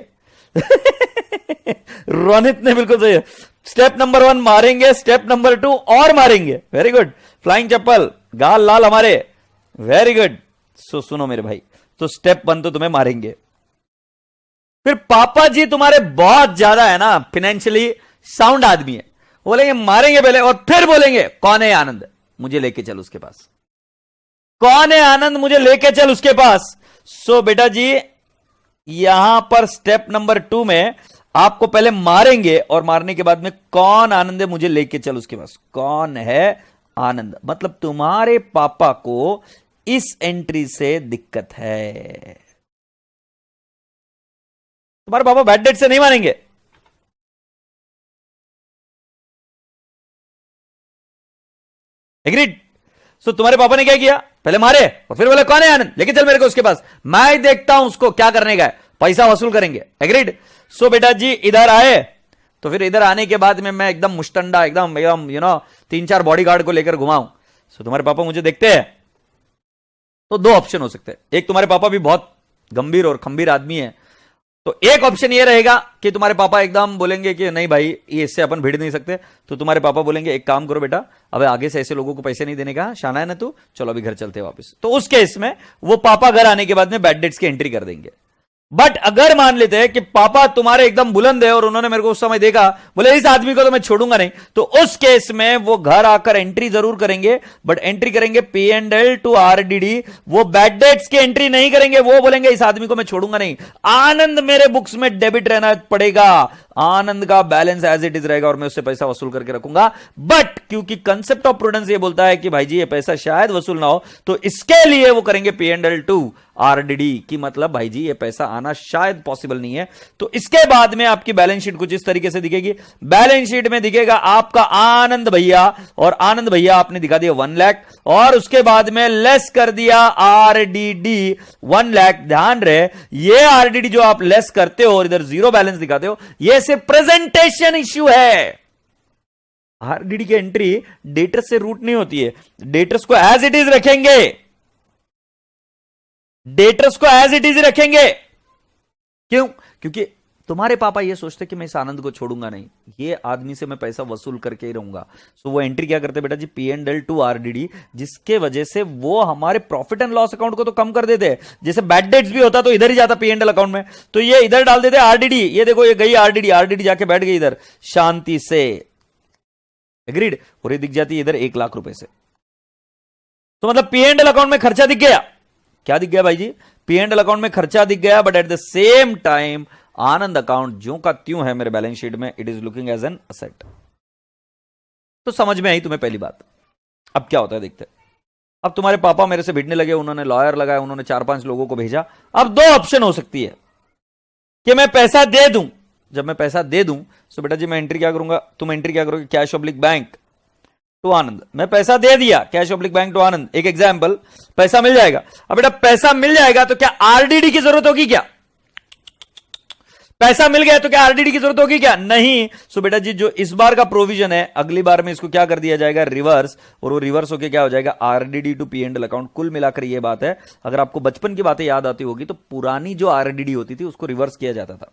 रोनित ने बिल्कुल सही है। स्टेप नंबर 1 मारेंगे, स्टेप नंबर 2 और मारेंगे, वेरी गुड। फ्लाइंग चप्पल, गाल लाल हमारे, वेरी गुड। सो सुनो मेरे भाई, तो स्टेप 1 तो तुम्हें मारेंगे। फिर पापा जी तुम्हारे बहुत ज्यादा है ना फाइनेंशियली साउंड आदमी है, बोलेंगे मारेंगे पहले और फिर बोलेंगे कौन है आनंद, मुझे लेके चल उसके पास, कौन है आनंद, मुझे लेके चल उसके पास। सो बेटा जी यहां पर स्टेप नंबर 2 में आपको पहले मारेंगे और मारने के बाद में कौन आनंद है, मुझे लेके चल उसके पास, कौन है आनंद। मतलब तुम्हारे पापा को इस एंट्री से दिक्कत है, तुम्हारे पापा बैड डेट से नहीं मानेंगे। एग्रीड। सो तुम्हारे पापा ने क्या किया, पहले मारे और फिर बोले कौन है आनंद, लेके चल मेरे को उसके पास, मैं देखता हूं उसको क्या करने का है, पैसा वसूल करेंगे। एग्रीड। सो बेटा जी इधर आए, तो फिर इधर आने के बाद में मैं एकदम मुस्टंडा, एकदम एकदम 3-4 बॉडीगार्ड को लेकर घुमाऊं। सो तुम्हारे पापा मुझे देखते हैं तो 2 ऑप्शन हो सकते हैं। एक, तुम्हारे पापा भी बहुत गंभीर और खंभीर आदमी है, तो एक ऑप्शन ये रहेगा कि तुम्हारे पापा एकदम बोलेंगे कि नहीं भाई ये इससे अपन भिड़ नहीं सकते। तो तुम्हारे पापा बोलेंगे एक काम करो बेटा, अब आगे से ऐसे लोगों को पैसे नहीं देने का, शाना है ना तू, चलो अभी घर चलते हैं वापस। तो उस केस में वो पापा घर आने के बाद में बैड डेट्स की एंट्री कर देंगे। बट अगर मान लेते हैं कि पापा तुम्हारे एकदम बुलंद है और उन्होंने मेरे को उस समय देखा, बोले इस आदमी को तो मैं छोड़ूंगा नहीं, तो उस केस में वो घर आकर एंट्री जरूर करेंगे, बट एंट्री करेंगे P&L टू RDD। वो बैड डेट्स की एंट्री नहीं करेंगे, वो बोलेंगे इस आदमी को मैं छोड़ूंगा नहीं, आनंद मेरे बुक्स में डेबिट रहना पड़ेगा, आनंद का बैलेंस एज इट इज रहेगा और मैं उससे पैसा वसूल करके रखूंगा। बट क्योंकि कंसेप्ट ऑफ प्रूडेंस ये बोलता है कि भाई जी ये पैसा शायद वसूल ना हो, तो इसके लिए वो करेंगे P&L टू RDD की, मतलब भाई जी ये पैसा आना शायद पॉसिबल नहीं है। तो इसके बाद में आपकी बैलेंस शीट कुछ इस तरीके से दिखेगी। बैलेंस शीट में दिखेगा आपका आनंद भैया, और आनंद भैया आपने दिखा दिया 1 लाख, और उसके बाद में लेस कर दिया RDD 1 लाख। ध्यान रहे ये RDD जो आप लेस करते हो और इधर जीरो बैलेंस दिखाते हो, ये सिर्फ प्रेजेंटेशन इश्यू है। RDD की एंट्री डेटर्स से रूट नहीं होती है, डेटर्स को एज इट इज रखेंगे, डेटर्स को एज इट इज रखेंगे। क्यों? क्योंकि तुम्हारे पापा ये सोचते कि मैं इस आनंद को छोड़ूंगा नहीं, ये आदमी से मैं पैसा वसूल करके ही रहूंगा। सो वो एंट्री क्या करते बेटा जी, P&L टू RDD, जिसके वजह से वो हमारे प्रॉफिट एंड लॉस अकाउंट को तो कम कर देते हैं। जैसे बैड डेट्स भी होता तो इधर ही जाता P&L अकाउंट में, तो ये इधर डाल देते RDD। ये देखो ये गई RDD जाके बैठ गई इधर शांति से, एग्रीड। और ये दिख जाती है इधर 1 लाख रुपए से। तो मतलब P&L अकाउंट में खर्चा दिख गया। क्या दिख गया भाई जी? P&L अकाउंट में खर्चा दिख गया, but at the same time Anand account ज्यों का त्यों है मेरे बैलेंस शीट में, it is looking as an asset. तो समझ में आई तुम्हें पहली बात। अब क्या होता है देखते हैं। अब तुम्हारे पापा मेरे से भिड़ने लगे, उन्होंने लॉयर लगाया, उन्होंने 4-5 लोगों को भेजा। अब 2 ऑप्शन हो सकती है कि मैं पैसा दे दूं। जब मैं पैसा दे दूं तो बेटा जी मैं एंट्री क्या करूंगा, तुम एंट्री क्या करोगे, कैश ऑब्लिक बैंक टू आनंद। मैं पैसा दे दिया कैश ऑब्लिक बैंक टू आनंद, एक एग्जांपल, पैसा मिल जाएगा। अब बेटा पैसा मिल जाएगा तो क्या RDD की जरूरत होगी क्या? पैसा मिल गया तो क्या RDD की जरूरत होगी क्या? नहीं। सो बेटा जी जो इस बार का प्रोविजन है, अगली बार में इसको क्या कर दिया जाएगा, रिवर्स, और वो रिवर्स होके क्या हो जाएगा, RDD टू P&L अकाउंट। कुल मिलाकर ये बात है, अगर आपको बचपन की बातें याद आती होगी तो पुरानी जो RDD होती थी उसको रिवर्स किया जाता था,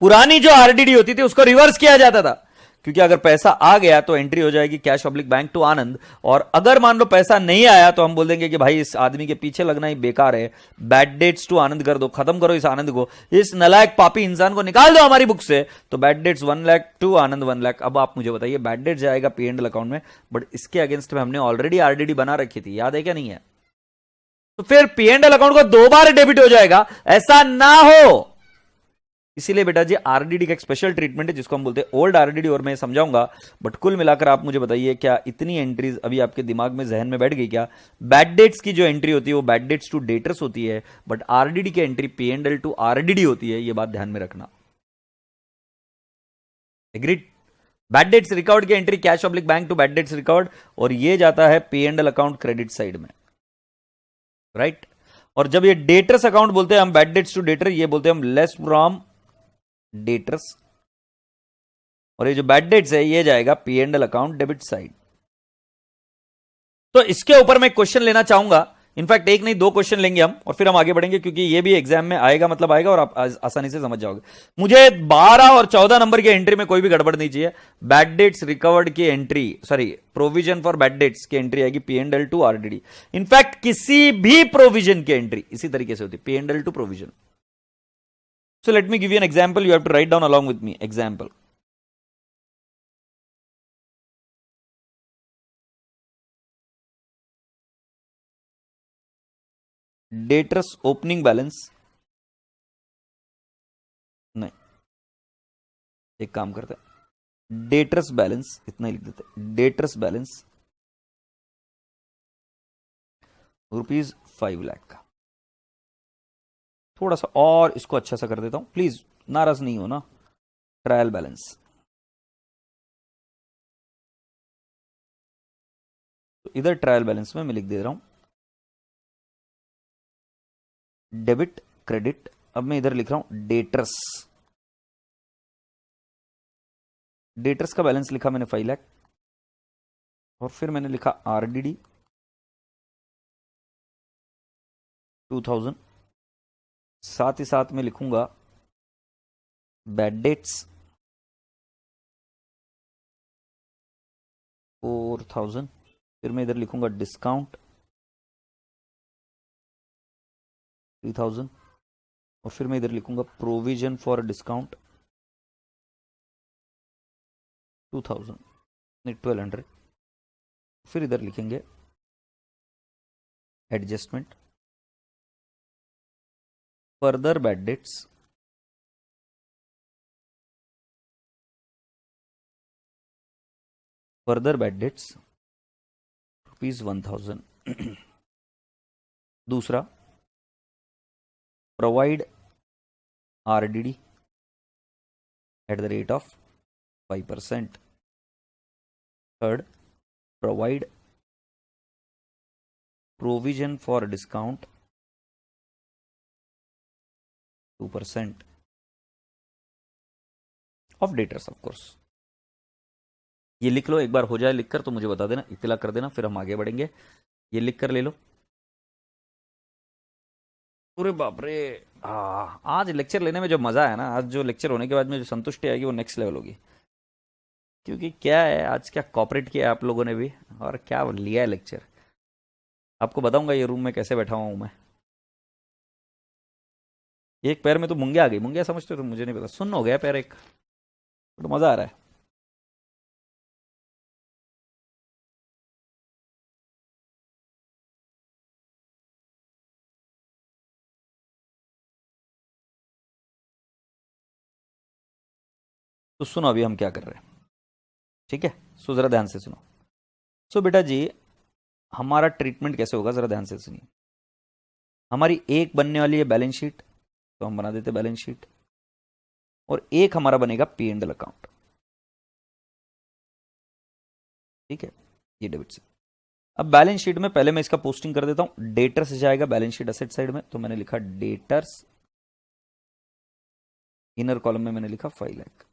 पुरानी जो RDD होती थी उसको रिवर्स किया जाता था। क्योंकि अगर पैसा आ गया तो एंट्री हो जाएगी कैश ऑब्लिक बैंक टू आनंद, और अगर मान लो पैसा नहीं आया तो हम बोल देंगे कि भाई इस आदमी के पीछे लगना ही बेकार है, बैड डेट्स टू आनंद कर दो, खत्म करो इस आनंद को, इस नलायक पापी इंसान को निकाल दो हमारी बुक से। तो बैड डेट्स 1 लाख टू आनंद 1 लाख। अब आप मुझे बताइए, बैड डेट जाएगा P&L अकाउंट में, बट इसके अगेंस्ट में हमने ऑलरेडी RDD बना रखी थी, याद है क्या नहीं है? तो फिर P&L अकाउंट को 2 बार डेबिट हो जाएगा, ऐसा ना हो। इसीलिए बेटा जी RDD का एक स्पेशल ट्रीटमेंट है जिसको हम बोलते हैं ओल्ड RDD, और मैं समझाऊंगा। बट कुल मिलाकर आप मुझे बताइए, क्या इतनी एंट्रीज अभी आपके दिमाग में, जहन में बैठ गई क्या? बैड डेट्स की जो एंट्री होती है वो बैड डेट्स टू डेटर्स होती है, बट RDD की एंट्री P&L टू RDD होती है, ये बात ध्यान में रखना। एग्रीड? बैड डेट्स रिकॉर्ड की entry cash oblique bank to bad debts record, और ये जाता है P&L अकाउंट क्रेडिट साइड में, राइट। और जब ये डेटर्स अकाउंट बोलते हैं हम, बैड डेट्स टू डेटर, ये बोलते हैं हम लेस फ्रॉम डेटर्स, और ये जो बैड डेट्स है ये जाएगा P&L अकाउंट डेबिट साइड। तो इसके ऊपर मैं क्वेश्चन लेना चाहूंगा, इनफैक्ट एक नहीं 2 क्वेश्चन लेंगे हम, और फिर हम आगे बढ़ेंगे, क्योंकि ये भी एग्जाम में आएगा, मतलब आएगा और आप आसानी से समझ जाओगे। मुझे 12 और 14 नंबर की एंट्री में कोई भी गड़बड़ नहीं चाहिए। बैड डेट्स रिकवर्ड की entry, sorry provision for bad debts की एंट्री आएगी P&L टू RDD। इनफैक्ट किसी भी प्रोविजन की एंट्री इसी तरीके से होती है, P&L to provision. So let me give you an example. You have to write down along with me. Example. Debtors opening balance. नहीं, एक काम करते हैं, डेटर्स बैलेंस इतना ही लिख देते हैं। डेटर्स बैलेंस ₹5 लाख का। थोड़ा सा और इसको अच्छा सा कर देता हूं, प्लीज नाराज नहीं हो ना। ट्रायल बैलेंस, तो इधर ट्रायल बैलेंस में मैं लिख दे रहा हूं डेबिट क्रेडिट। अब मैं इधर लिख रहा हूं डेटर्स। डेटर्स का बैलेंस लिखा मैंने 5 लाख, और फिर मैंने लिखा RDD 2000, साथ ही साथ में लिखूंगा बैड डेट्स 4000, फिर मैं इधर लिखूंगा डिस्काउंट 3000, और फिर मैं इधर लिखूंगा प्रोविजन फॉर डिस्काउंट 2000 नहीं 1200, फिर इधर लिखेंगे एडजस्टमेंट फर्दर बैड डेट्स ₹1000। दूसरा provide RDD eight the rate of 5%। Third provide provision for discount 2% of debtors of course. ये लिख लो, एक बार हो जाए लिखकर तो मुझे बता देना, इत्तला कर देना, फिर हम आगे बढ़ेंगे। ये लिख कर ले लो। अरे बाप रे, आज लेक्चर लेने में जो मजा है ना, आज जो लेक्चर होने के बाद में जो संतुष्टि आएगी वो नेक्स्ट लेवल होगी। क्योंकि क्या है, आज क्या कॉपरेट किया आप लोगों ने भी, और क्या लिया है लेक्चर, आपको बताऊंगा ये रूम में कैसे बैठा हुआ हूं मैं। एक पैर में तो मुंगे आ गई, मुंगे समझते हो तो मुझे नहीं पता, सुन्न हो गया पैर एक, तो मजा आ रहा है। तो सुनो अभी हम क्या कर रहे हैं, ठीक है? सो जरा ध्यान से सुनो। सो बेटा जी, हमारा ट्रीटमेंट कैसे होगा, जरा ध्यान से सुनिए। हमारी एक बनने वाली है बैलेंस शीट, तो हम बना देते बैलेंस शीट, और एक हमारा बनेगा पी एंड एल अकाउंट, ठीक है? ये डेबिट से। अब बैलेंस शीट में पहले मैं इसका पोस्टिंग कर देता हूं, डेटर्स जाएगा बैलेंस शीट असेट साइड में, तो मैंने लिखा डेटर्स, इनर कॉलम में मैंने लिखा 5 लाख।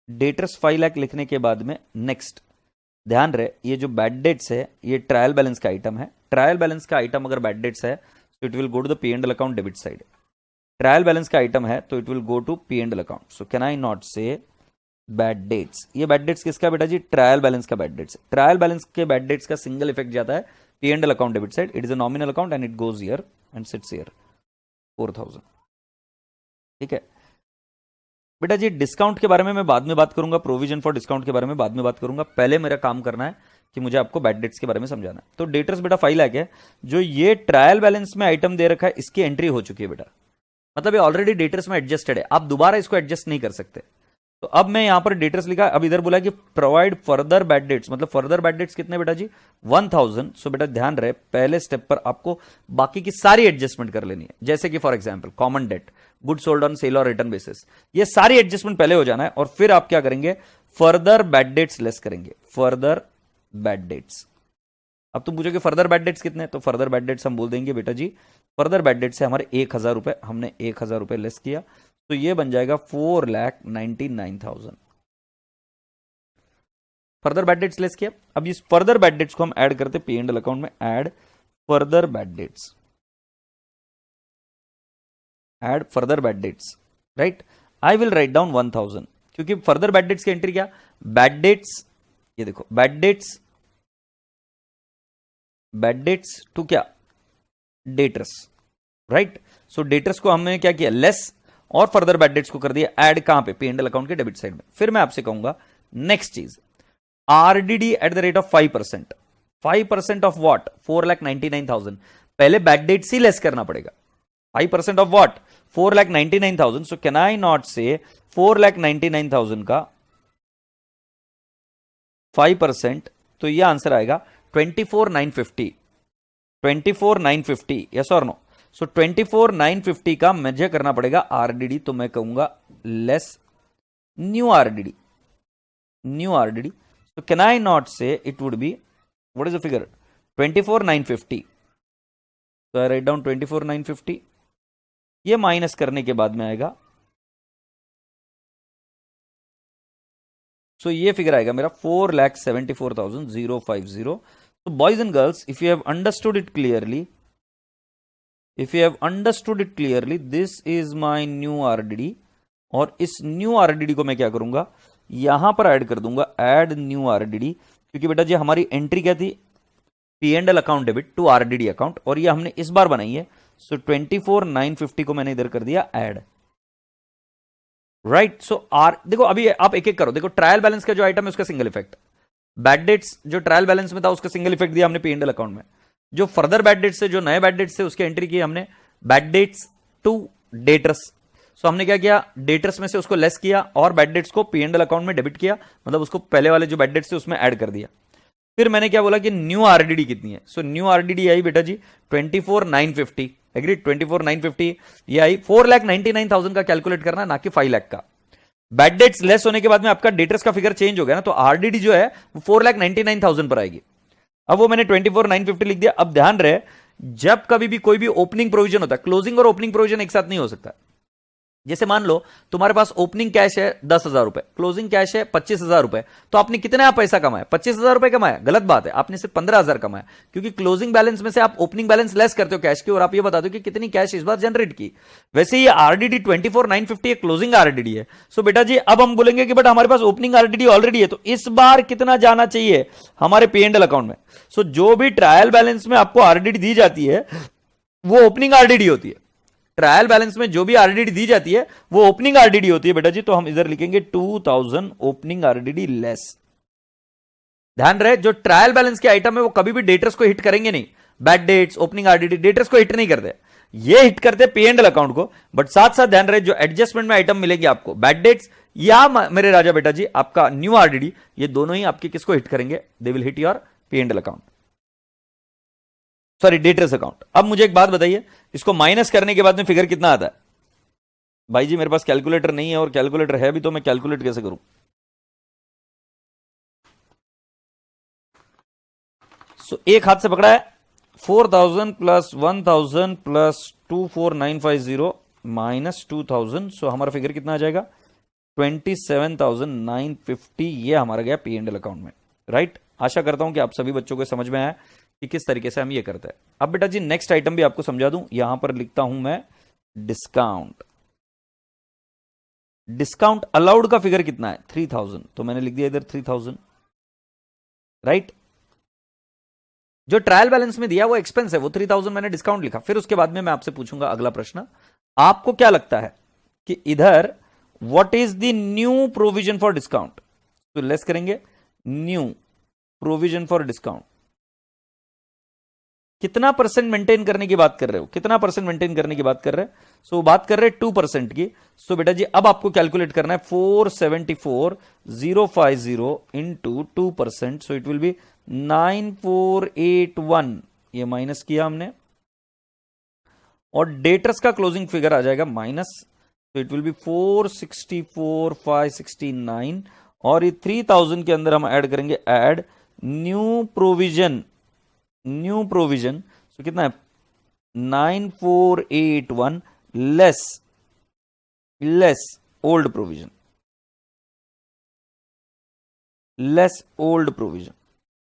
डेटर्स 5 लाख लिखने के बाद में नेक्स्ट, ध्यान रहे ये जो बैड डेट्स है ये ट्रायल बैलेंस का आइटम है। ट्रायल बैलेंस का आइटम अगर बैड डेट्स है तो it will go to the P and L account debit side. Trial balance का आइटम है तो it will go to P and L account. So can I not say bad debts, ये बैड डेट्स किसका बेटा जी, ट्रायल बैलेंस का बैड डेट्स। ट्रायल बैलेंस के बैड डेट्स का सिंगल इफेक्ट जाता है P and L account debit side. It is a nominal account and it goes here and seats here 4000, ठीक है बेटा जी। डिस्काउंट के बारे में मैं बाद में बात करूंगा, प्रोविजन फॉर डिस्काउंट के बारे में बाद में बात करूंगा। पहले मेरा काम करना है कि मुझे आपको बैड डेट्स के बारे में समझाना है। तो डेटर्स बेटा 5 लाख है, जो ये ट्रायल बैलेंस में आइटम दे रखा है इसकी एंट्री हो चुकी है बेटा, मतलब ये ऑलरेडी डेटर्स में एडजस्टेड है, आप दोबारा इसको एडजस्ट नहीं कर सकते। तो अब मैं यहां पर डेटर्स लिखा, अब इधर बोला कि प्रोवाइड फर्दर बैड डेट्स, मतलब फर्दर बैड डेट्स कितने बेटा जी 1000। सो बेटा ध्यान रहे पहले स्टेप पर आपको बाकी की सारी एडजस्टमेंट कर लेनी है, जैसे कि for example common debt, good sold on sale और रिटर्न बेसिस, ये सारी एडजस्टमेंट पहले हो जाना है। और फिर आप क्या करेंगे, फर्दर बैड डेट्स लेस करेंगे, फर्दर बैड डेट्स। अब तुम पूछोगे फर्दर बैड डेट्स कितने, तो फर्दर बैड डेट्स हम बोल देंगे बेटा जी, फर्दर बैड डेट से हमारे 1000 रुपए, हमने 1000 रुपए लेस किया, तो ये बन जाएगा 4,99,000। फर्दर बैड डेट्स लेस किया। अब इस फर्दर बैड डेट्स को हम ऐड करते पी एंड एल अकाउंट में, add further bad debts, add further bad debts, right. I will write down 1000, क्योंकि फर्दर बैड डेट्स की एंट्री क्या, बैड डेट्स, ये देखो bad debts, bad debts to क्या, डेटर्स, राइट। सो डेटर्स को हमने क्या किया, लेस, और फर्दर बैड डेट्स को कर दिया ऐड, कहां पे, पी एंड एल अकाउंट के डेबिट साइड में। फिर मैं आपसे कहूंगा नेक्स्ट चीज, RDD eight the rate of 5%। 5% of what, 4,99,000। पहले बैड डेट्स ही लेस करना पड़ेगा। 5% of what, 4,99,000। So can I not से 4,99,000 का 5%, तो यह आंसर आएगा 24,950। 24,950, यस और नो। सो 24,950 का मुझे करना पड़ेगा आरडीडी, तो मैं कहूंगा less new RDD, new RDD. So can I not say it would be, what is the figure, 24,950। So I write down 24,950, ये माइनस करने के बाद में आएगा, so ये फिगर आएगा मेरा 4,74,050। So boys and girls, if you have understood it clearly, this is my new RDD, और इस न्यू RDD को मैं क्या करूंगा, यहां पर ऐड कर दूंगा, ऐड न्यू आरडीडी, क्योंकि बेटा जी हमारी एंट्री क्या थी, P and L account debit to RDD account, और ये हमने इस बार बनाई है, सो 24,950 को मैंने इधर कर दिया ऐड, राइट। सो आर देखो अभी आप एक एक करो, देखो ट्रायल बैलेंस का जो आइटम है उसका सिंगल इफेक्ट, बैड डेट्स जो ट्रायल बैलेंस में था उसका सिंगल इफेक्ट दिया हमने P&L अकाउंट में, जो फर्दर बैड डेट्स से जो नए बैड डेट्स से उसके एंट्री की हमने बैड डेट्स टू डेटर्स। सो हमने क्या किया, डेटर्स में से उसको लेस किया और बैड डेट्स को P&L अकाउंट में डेबिट किया, मतलब उसको पहले वाले जो बैड डेट्स थे उसमें ऐड कर दिया। फिर मैंने क्या बोला कि न्यू आरडीडी कितनी है, सो न्यू आरडीडी आई बेटा जी 24,950, एग्री 24,950 ये आई। 4,99,000 का कैलकुलेट करना, ना कि 5 लाख का। बैड डेट्स लेस होने के बाद में आपका डेटर्स का फिगर चेंज हो गया ना, तो आरडीडी जो है वो 4,99,000 पर आएगी। अब वो मैंने 24,950 लिख दिया। अब ध्यान रहे, जब कभी भी कोई भी ओपनिंग प्रोविजन होता है, क्लोजिंग और ओपनिंग प्रोविजन एक साथ नहीं हो सकता। जैसे मान लो तुम्हारे पास ओपनिंग कैश है 10,000 रुपए, क्लोजिंग कैश है 25,000 रुपए, तो आपने कितना पैसा कमाया, 25,000 रुपए कमाया, गलत बात है, आपने सिर्फ 15,000 कमाया, क्योंकि क्लोजिंग बैलेंस में से आप ओपनिंग बैलेंस लेस करते हो कैश की, और आप ये बता दो कि कितनी कैश इस बार जनरेट की। वैसे ये आरडीडी 24,950 क्लोजिंग आरडीडी है। सो बेटा जी अब हम बोलेंगे कि बेटा हमारे पास ओपनिंग आरडीडी ऑलरेडी है, तो इस बार कितना जाना चाहिए हमारे P&L अकाउंट में। सो जो भी ट्रायल बैलेंस में आपको आरडीडी दी जाती है वो ओपनिंग आरडीडी होती है। ट्रायल बैलेंस में जो भी आरडीडी दी जाती है वो ओपनिंग आरडीडी होती है बेटा जी। तो हम इधर लिखेंगे 2,000 ओपनिंग आरडीडी लेस। ध्यान रहे, जो ट्रायल बैलेंस के आइटम है वो कभी भी डेटर्स को हिट करेंगे नहीं। Bad debts, opening RDD, debtors को हिट नहीं करते, ये हिट करते P&L अकाउंट को। बट साथ साथ ध्यान रहे, जो एडजस्टमेंट में आइटम मिलेंगे आपको, बैड डेट्स या मेरे राजा बेटा जी आपका न्यू आरडीडी, ये दोनों ही आपके किसको हिट करेंगे, they will hit your P&L account, sorry debtors account. अब मुझे एक बात बताइए, इसको माइनस करने के बाद में फिगर कितना आता है? भाई जी मेरे पास कैलकुलेटर नहीं है, और कैलकुलेटर है भी तो मैं कैलकुलेट कैसे करूं? सो एक हाथ से पकड़ा है, 4,000 प्लस 1,000 प्लस 24,950 माइनस 2,000, सो हमारा फिगर कितना आ जाएगा, 27,950। ये हमारा गया P&L अकाउंट में, राइट। आशा करता हूं कि आप सभी बच्चों को समझ में आया कि किस तरीके से हम ये करते हैं। अब बेटा जी नेक्स्ट आइटम भी आपको समझा दूं, यहां पर लिखता हूं मैं डिस्काउंट। डिस्काउंट अलाउड का फिगर कितना है, 3,000, तो मैंने लिख दिया इधर 3,000, राइट। जो ट्रायल बैलेंस में दिया वो एक्सपेंस है, वो 3,000 मैंने डिस्काउंट लिखा। फिर उसके बाद में मैं आपसे पूछूंगा अगला प्रश्न, आपको क्या लगता है कि इधर what is the new provision for discount, तो लेस करेंगे न्यू प्रोविजन फॉर डिस्काउंट, कितना परसेंट मेंटेन करने की बात कर रहे हो, कितना परसेंट मेंटेन करने की बात कर रहे हैं? सो बात कर रहे हैं 2% की। सो बेटा जी अब आपको कैलकुलेट करना है 474,050 into 2%, so it will be 9,481, ये माइनस किया हमने, और डेटर्स का क्लोजिंग फिगर आ जाएगा माइनस, तो इट विल बी 464,569, और ये 3,000 के अंदर हम ऐड करेंगे add new provision, new provision, so कितना है 9,481 less less old provision, less old provision,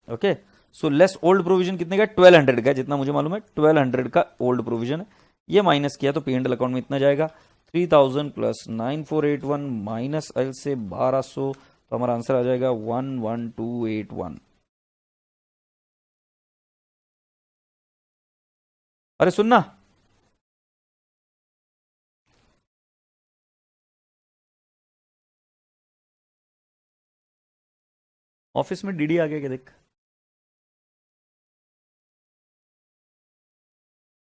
okay. So less old provision कितने का, 1,200 का, जितना मुझे मालूम है 1,200 का ओल्ड प्रोविजन है। ये माइनस किया तो P&L अकाउंट में इतना जाएगा 3,000 प्लस 9,481 माइनस एल से 1,200, तो हमारा आंसर आ जाएगा 11,281। अरे सुनना, ऑफिस में डीडी आ गया क्या, देख।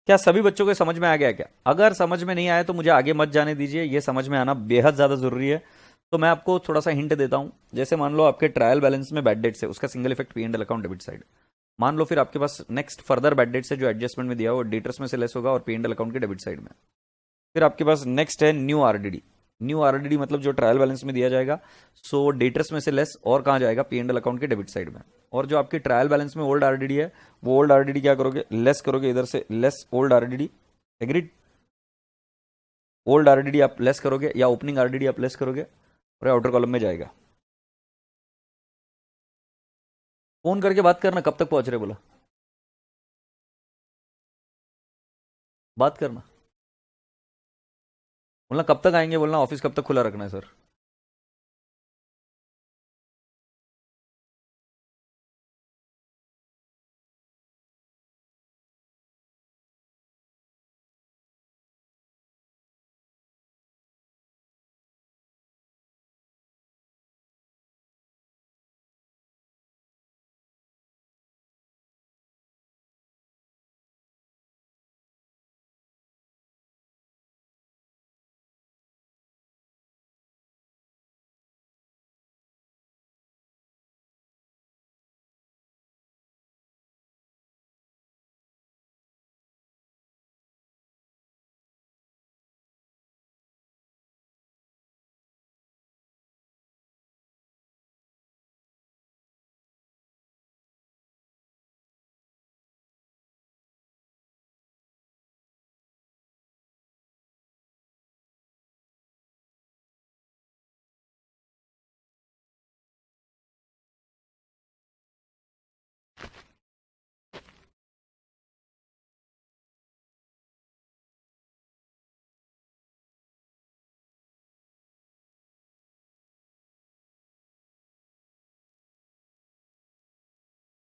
क्या सभी बच्चों को समझ में आ गया क्या? अगर समझ में नहीं आया तो मुझे आगे मत जाने दीजिए, ये समझ में आना बेहद ज्यादा जरूरी है। तो मैं आपको थोड़ा सा हिंट देता हूं, जैसे मान लो आपके ट्रायल बैलेंस में बैड डेट से उसका single effect P&L account debit side, मान लो फिर आपके पास नेक्स्ट फर्दर बैड डेट से जो एडजस्टमेंट में दिया वो डेटर्स में से लेस होगा और P&L अकाउंट के डेबिट साइड में। फिर आपके पास नेक्स्ट है न्यू आरडीडी, न्यू आरडीडी मतलब जो ट्रायल बैलेंस में दिया जाएगा, सो डेटर्स में से लेस और कहां जाएगा, P&L अकाउंट के डेबिट साइड में। और जो आपकी ट्रायल बैलेंस में ओल्ड आरडीडी है, वो ओल्ड आरडीडी क्या करोगे, लेस करोगे इधर से, less old RDD, agreed. Old RDD आप लेस करोगे या ओपनिंग आरडीडी आप लेस करोगे और आउटर कॉलम में जाएगा। फोन करके बात करना, कब तक पहुंच रहे बोला, बात करना, बोलना कब तक आएंगे, बोलना ऑफिस कब तक खुला रखना है सर।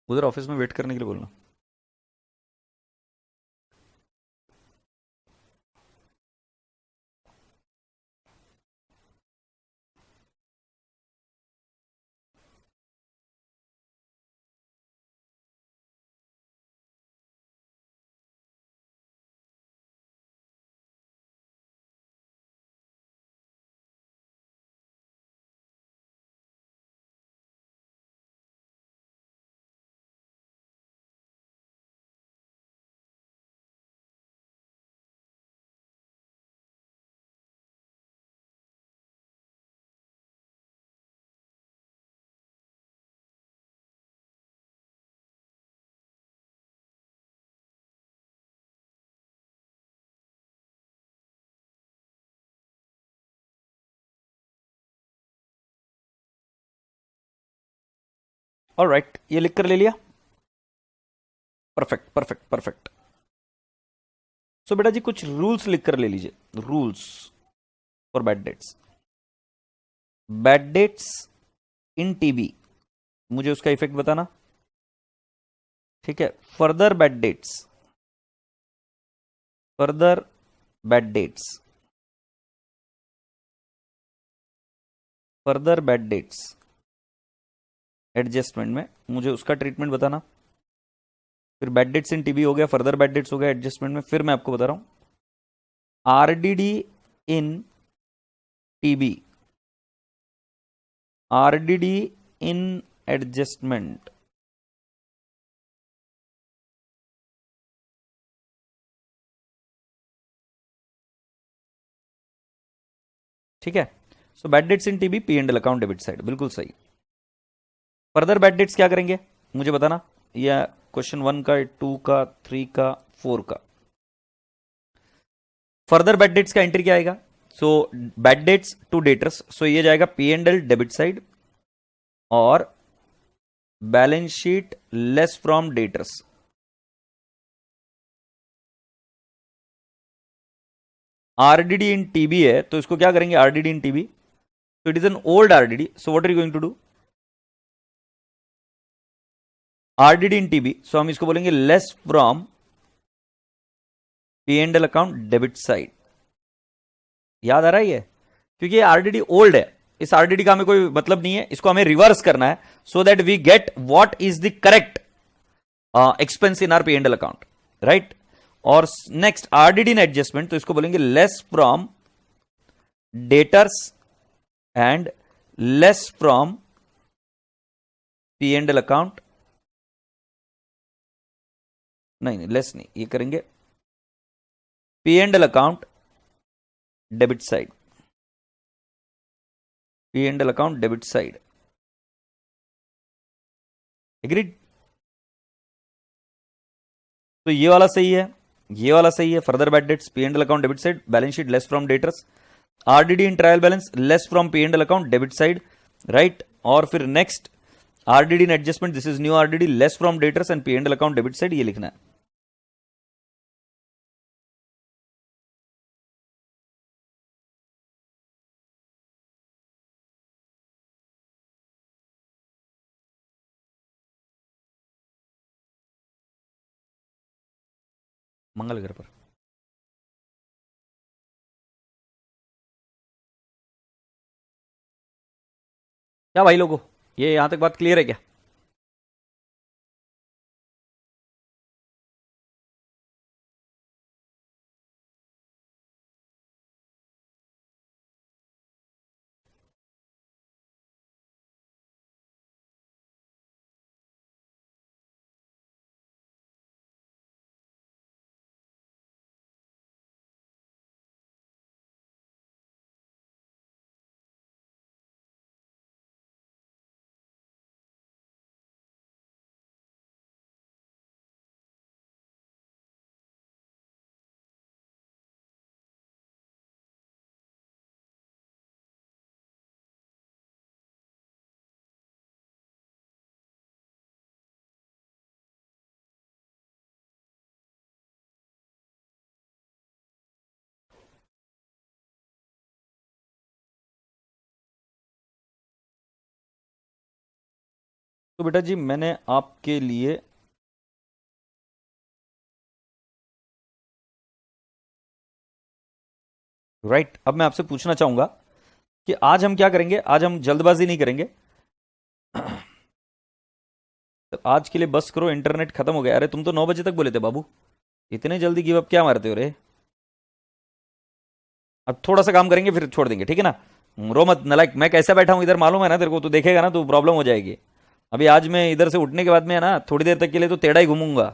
उधर ऑफिस में वेट करने के लिए बोलना। ऑलराइट, ये लिख कर ले लिया। Perfect perfect perfect. सो बेटा जी कुछ रूल्स लिख कर ले लीजिए। Rules for bad debts. Bad dates in TB, मुझे उसका इफेक्ट बताना। ठीक है, further bad dates, further bad dates, further bad dates adjustment में मुझे उसका ट्रीटमेंट बताना। फिर बैड डेट्स इन टीबी हो गया, फर्दर बैड डेट्स हो गया एडजस्टमेंट में। फिर मैं आपको बता रहा हूं RDD in TB, RDD in adjustment. ठीक है, so bad dates in TB P and L account debit side, बिल्कुल सही। फर्दर बैड डेट्स क्या करेंगे मुझे बताना, या क्वेश्चन 1 का, 2 का, 3 का, 4 का। फर्दर बैड डेट्स का एंट्री क्या आएगा? So bad debts to debtors, so ये जाएगा P and L debit side और balance sheet less from debtors. RDD in TB है तो इसको क्या करेंगे, RDD in TB, so it is an old RDD, so what are you going to do? RDD in TB, so हम इसको बोलेंगे less from P and L account debit side. याद आ रहा है? क्योंकि ये आरडीडी ओल्ड है, इस आरडीडी का हमें कोई मतलब नहीं है, इसको हमें रिवर्स करना है so that we get what is the correct expense in our P and L account, right. और नेक्स्ट आरडीडी इन एडजस्टमेंट, तो इसको बोलेंगे less from debtors and less from P and L account. नहीं लेस नहीं, ये करेंगे P and L account debit side, P and L account debit side. Agreed? तो ये वाला सही है, ये वाला सही है। Further bad debts P and L account debit side, balance sheet less from debtors, RDD in trial balance less from P and L account debit side, right. और फिर next RDD in adjustment, this is new RDD less from debtors and P and L account debit side, ये लिखना है। मंगल घर पर क्या भाई लोगों, ये यहां तक बात क्लियर है क्या? तो बेटा जी मैंने आपके लिए राइट, अब मैं आपसे पूछना चाहूंगा कि आज हम क्या करेंगे। आज हम जल्दबाजी नहीं करेंगे। तो आज के लिए बस करो, इंटरनेट खत्म हो गया। अरे तुम तो 9 बजे तक बोले थे बाबू, इतने जल्दी गिव अप क्या मारते हो रे। अब थोड़ा सा काम करेंगे फिर छोड़ देंगे, ठीक है ना। रो मत नलायक, मैं कैसे बैठा हूं इधर मालूम है ना तेरे को, तू देखेगा ना तो प्रॉब्लम हो जाएगी। अभी आज मैं इधर से उठने के बाद में है ना थोड़ी देर तक के लिए तो टेढ़ा ही घूमूंगा।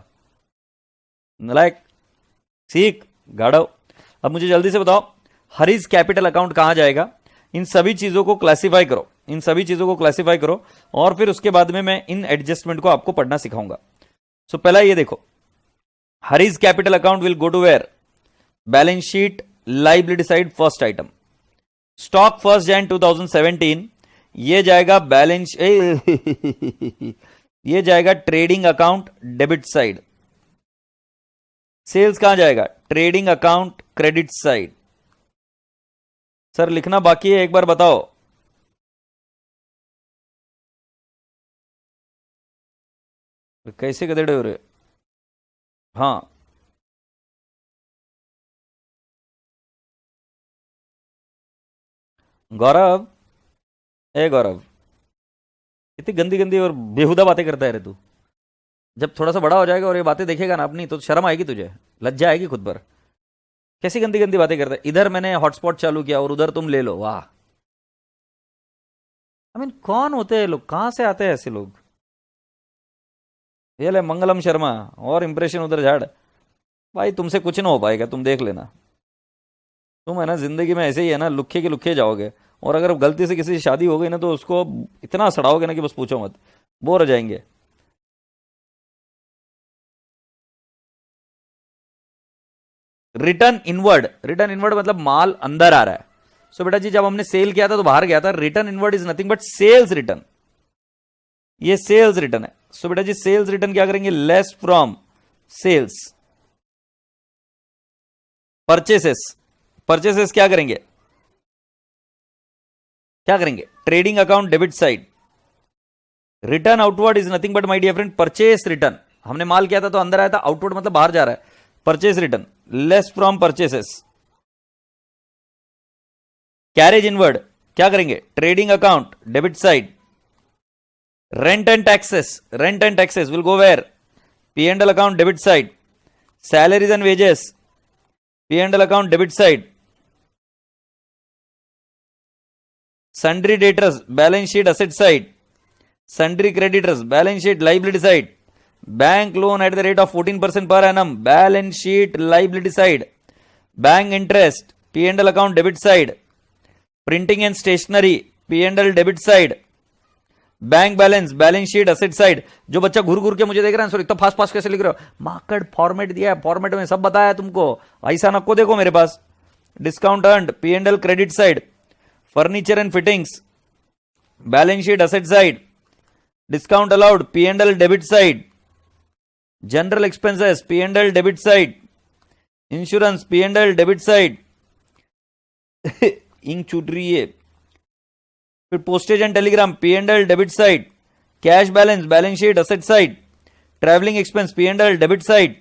नलायक, सीख गाड़ो। अब मुझे जल्दी से बताओ, हरीज कैपिटल अकाउंट कहां जाएगा। इन सभी चीजों को क्लासिफाई करो, इन सभी चीजों को क्लासिफाई करो, और फिर उसके बाद में मैं इन एडजस्टमेंट को आपको पढ़ना सिखाऊंगा। सो पहला ये देखो, Hari's capital account will go to where, balance sheet liability side first item. Stock 1 Jan 2017 ये जाएगा बैलेंस ये जाएगा trading account debit side. Sales कहां जाएगा, trading account credit side. Sir लिखना बाकी है, एक बार बताओ। कैसे गधेड़े हो रहे। हाँ, गौरव, ए गौरव, इतनी गंदी गंदी और बेहुदा बातें करता है रे तू। जब थोड़ा सा बड़ा हो जाएगा और ये बातें देखेगा ना अपनी, तो शर्म आएगी तुझे, लज्जा आएगी खुद पर। कैसी गंदी गंदी बातें करता है। इधर मैंने हॉटस्पॉट चालू किया और उधर तुम ले लो, वाह। आई मीन कौन होते हैं लोग, कहां से आते हैं ऐसे लोग। ये ले मंगलम शर्मा और इंप्रेशन उधर झाड़। भाई तुमसे कुछ ना हो पाएगा, तुम देख लेना। तुम है ना जिंदगी में ऐसे ही है ना, लुखे के लुखे जाओगे। और अगर गलती से किसी से शादी हो गई ना तो उसको इतना सड़ाओगे ना कि बस पूछो मत, बोर हो जाएंगे। रिटर्न इनवर्ड, रिटर्न इनवर्ड मतलब माल अंदर आ रहा है। सो बेटा जी जब हमने सेल किया था तो बाहर गया था। Return inward is nothing but sales return, ये सेल्स रिटर्न है। सो बेटा जी सेल्स रिटर्न क्या करेंगे, less from sales. Purchases, purchases क्या करेंगे, क्या करेंगे, trading account debit side. Return outward is nothing but my dear friend purchase return. हमने माल किया था तो अंदर आया था, आउटवर्ड मतलब बाहर जा रहा है, purchase return less from purchases. Carriage inward क्या करेंगे, trading account debit side. Rent and taxes, rent and taxes will go where, P and L account debit side. Salaries and wages, P and L account debit side. sundry debtors balance sheet asset side, sundry creditors balance sheet liability side, bank loan at the rate of 14% per annum balance sheet liability side, bank interest P and L account debit side, printing and stationery P and L debit side, bank balance balance sheet asset side. जो बच्चा घूर घूर के मुझे देख रहा है, सॉरी इतना फास्ट फास्ट कैसे लिख रहे हो, मार्केट फॉर्मेट दिया है, फॉर्मेट में सब बताया तुमको, ऐसा नको देखो मेरे पास। Discount earned P and L credit side, furniture and fittings balance sheet asset side, discount allowed P and L debit side, general expenses P and L debit side, insurance P and L debit side. Ink छूट रही है। फिर postage and telegram P and L debit side, cash balance balance sheet asset side, travelling expense P and L debit side,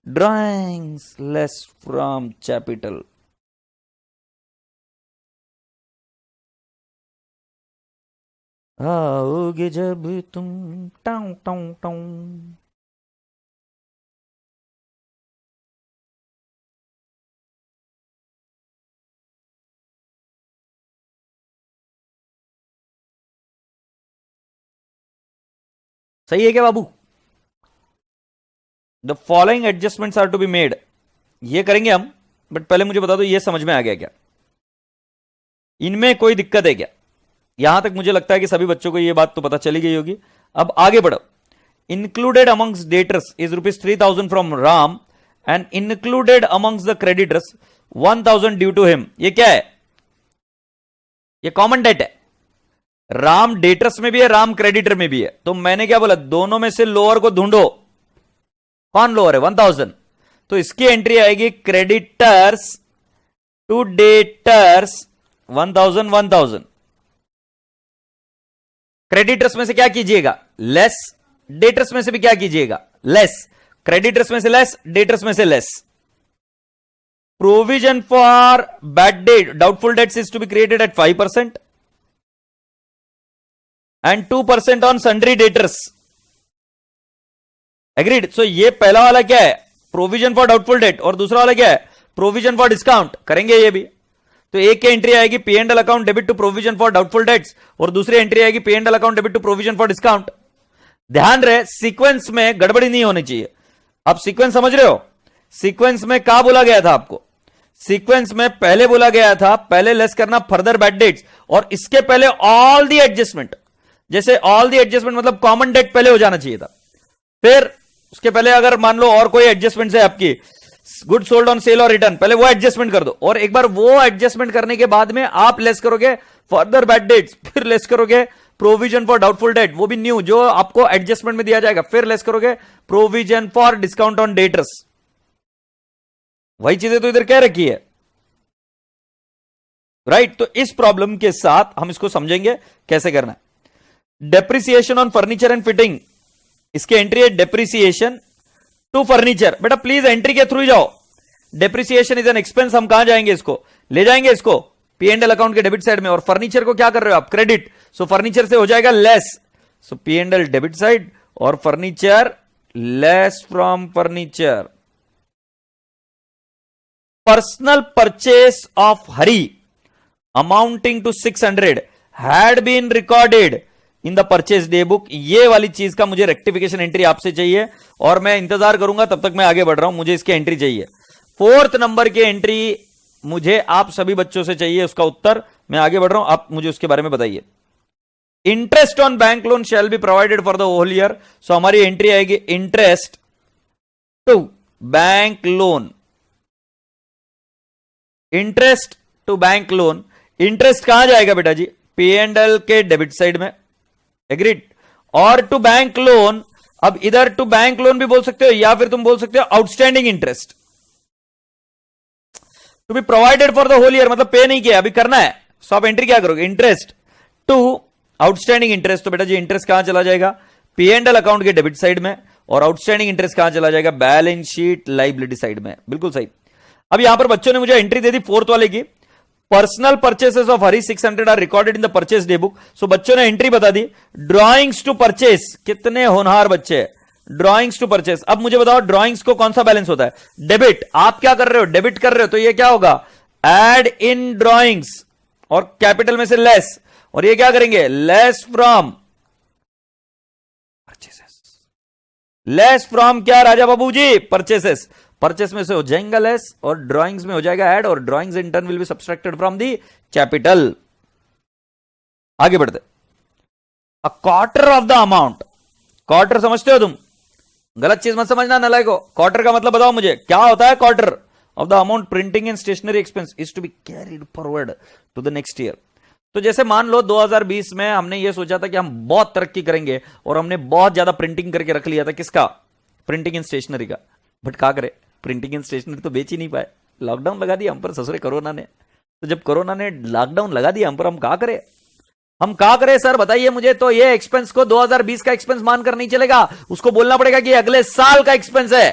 drawings less from capital. आओगे जब तुम टाउ टाउ टाउ। सही है क्या बाबू। The following adjustments are to be made, ये करेंगे हम, बट पहले मुझे बता दो ये समझ में आ गया क्या, इनमें कोई दिक्कत है क्या। यहां तक मुझे लगता है कि सभी बच्चों को ये बात तो पता चली गई होगी। अब आगे बढ़ो। Included amongst debtors is ₹3,000 from Ram and included amongst the creditors 1,000 due to him. ये क्या है, ये कॉमन डेट है। राम डेटर्स में भी है, राम क्रेडिटर में भी है। तो मैंने क्या बोला, दोनों में से लोअर को ढूंढो। कौन लोअर है, 1,000। तो इसकी एंट्री आएगी क्रेडिटर्स टू डेटर्स 1,000 1,000। क्रेडिटर्स में से क्या कीजिएगा, लेस, डेटर्स में से भी क्या कीजिएगा, लेस, क्रेडिटर्स में से लेस, डेटर्स में से less. Provision for bad debt, doubtful debts is to be created at 5% and 2% on sundry debtors. Agreed. So ये पहला वाला क्या है, प्रोविजन फॉर डाउटफुल डेट, और दूसरा वाला क्या है, प्रोविजन फॉर डिस्काउंट. करेंगे ये भी. तो एक की एंट्री आएगी P and L account debit to provision for doubtful debts, और दूसरी एंट्री आएगी P and L account debit to provision for discount. ध्यान रहे सीक्वेंस में गड़बड़ी नहीं होनी चाहिए. आप सीक्वेंस समझ रहे हो, सीक्वेंस में क्या बोला गया था आपको, सीक्वेंस में पहले बोला गया था पहले लेस करना फर्दर बैड डेट्स, और इसके पहले ऑल दी एडजस्टमेंट. जैसे ऑल दी एडजस्टमेंट मतलब कॉमन डेट पहले हो जाना चाहिए था, फिर उसके पहले अगर मान लो और कोई एडजस्टमेंट है आपकी, गुड सोल्ड ऑन सेल और रिटर्न, पहले वो एडजस्टमेंट कर दो, और एक बार वो एडजस्टमेंट करने के बाद में आप लेस करोगे फर्दर बैड डेट्स, फिर लेस करोगे प्रोविजन फॉर डाउटफुल डेट, वो भी न्यू जो आपको एडजस्टमेंट में दिया जाएगा, फिर लेस करोगे provision for discount on debtors. वही चीजें तो इधर कह रखी है, राइट. तो इस प्रॉब्लम के साथ हम इसको समझेंगे कैसे करना है. Depreciation on furniture and fitting, इसके एंट्री है डेप्रिसिएशन टू फर्नीचर. बेटा प्लीज एंट्री के थ्रू ही जाओ. डेप्रिसिएशन इज एन एक्सपेंस, हम कहां जाएंगे, इसको ले जाएंगे इसको पी एंड एल अकाउंट के डेबिट साइड में, और फर्नीचर को क्या कर रहे हो आप, क्रेडिट. सो फर्नीचर से हो जाएगा less, so P and L debit side, और furniture less from furniture. Personal purchase of Hari amounting to 600 had been recorded in the purchase day book. ये वाली चीज का मुझे रेक्टिफिकेशन एंट्री आपसे चाहिए, और मैं इंतजार करूंगा, तब तक मैं आगे बढ़ रहा हूं. मुझे इसकी एंट्री चाहिए, 4th नंबर की एंट्री मुझे आप सभी बच्चों से चाहिए. उसका उत्तर मैं आगे बढ़ रहा हूं, आप मुझे उसके बारे में बताइए. Interest on bank loan shall be provided for the whole year. So हमारी एंट्री आएगी interest to bank loan, interest to bank loan. Interest कहां जाएगा बेटा जी, पी एंड एल के डेबिट साइड में. एग्रीड. और टू बैंक लोन, अब इधर टू बैंक लोन भी बोल सकते हो, या फिर तुम बोल सकते हो outstanding interest to be provided for the whole year, मतलब पे नहीं किया अभी करना है. सो आप एंट्री क्या करोगे, इंटरेस्ट टू आउटस्टैंडिंग इंटरेस्ट. तो बेटा जी इंटरेस्ट कहां चला जाएगा, पी एंड एल अकाउंट के डेबिट साइड में, और आउटस्टैंडिंग इंटरेस्ट कहां चला जाएगा, बैलेंस शीट लाइबिलिटी साइड में. बिल्कुल सही. अब यहां पर बच्चों ने मुझे एंट्री दे दी 4th वाले की, personal purchases of Hari 600 are recorded in the purchase day book. So बच्चों ने एंट्री बता दी. ड्रॉइंग्स टू परचेस, कितने होनहार बच्चे, ड्रॉइंग्स टू परचेस. अब मुझे बताओ ड्रॉइंग्स को कौन सा बैलेंस होता है, डेबिट. आप क्या कर रहे हो, डेबिट कर रहे हो, तो ये क्या होगा, एड इन ड्रॉइंग्स, और कैपिटल में से लेस, और ये क्या करेंगे, less from purchases. Less from क्या राजा बाबू जी, परचेसेस. परचेस में से हो जाएगा लेस, और ड्राइंग्स में हो जाएगा ऐड, और drawings in turn will be subtracted from the capital. आगे बढ़ते. A quarter of the amount, quarter समझते हो तुम, गलत चीज मत समझना नलायक को. क्वार्टर का मतलब बताओ मुझे क्या होता है. Quarter of the amount printing and stationery expense is to be carried forward to the next year. तो जैसे मान लो 2020 में हमने ये सोचा था कि हम बहुत तरक्की करेंगे, और हमने बहुत ज्यादा प्रिंटिंग करके रख लिया था, किसका, प्रिंटिंग एंड स्टेशनरी का. बट क्या करे, प्रिंटिंग एंड स्टेशनरी तो बेच ही नहीं पाए, लॉकडाउन लगा दिया हम पर ससुरे कोरोना ने. तो जब कोरोना ने लॉकडाउन लगा दिया हम पर, हम क्या करें, हम क्या करें सर बताइए मुझे. तो ये एक्सपेंस को 2020 का एक्सपेंस मानकर नहीं चलेगा, उसको बोलना पड़ेगा कि अगले साल का एक्सपेंस है.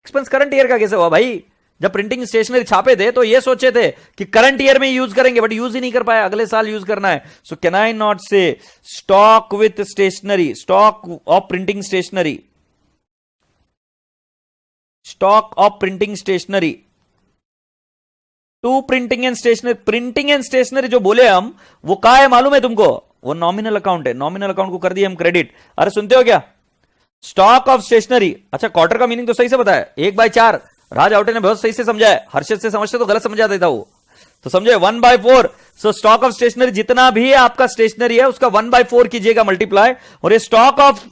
एक्सपेंस करंट ईयर का कैसे हुआ भाई, जब प्रिंटिंग स्टेशनरी छापे थे तो ये सोचे थे कि करंट ईयर में यूज करेंगे, बट यूज ही नहीं कर पाए, अगले साल यूज करना है. So can I not say stock with stationery, stock of printing stationery, stock of printing stationery to printing and stationery. Printing and stationery जो बोले हम, वो क्या है मालूम है तुमको, वो नॉमिनल अकाउंट है. नॉमिनल अकाउंट को कर दिए हम क्रेडिट. अरे सुनते हो क्या, स्टॉक ऑफ स्टेशनरी. अच्छा क्वार्टर का मीनिंग तो सही से बताया, 1/4. राज आउटे ने बहुत सही से समझा है, हर्षद से समझते तो गलत समझा देता वो, तो समझे 1/4. सो स्टॉक ऑफ स्टेशनरी, जितना भी आपका स्टेशनरी है उसका 1/4 कीजिएगा मल्टीप्लाई, और ये stock of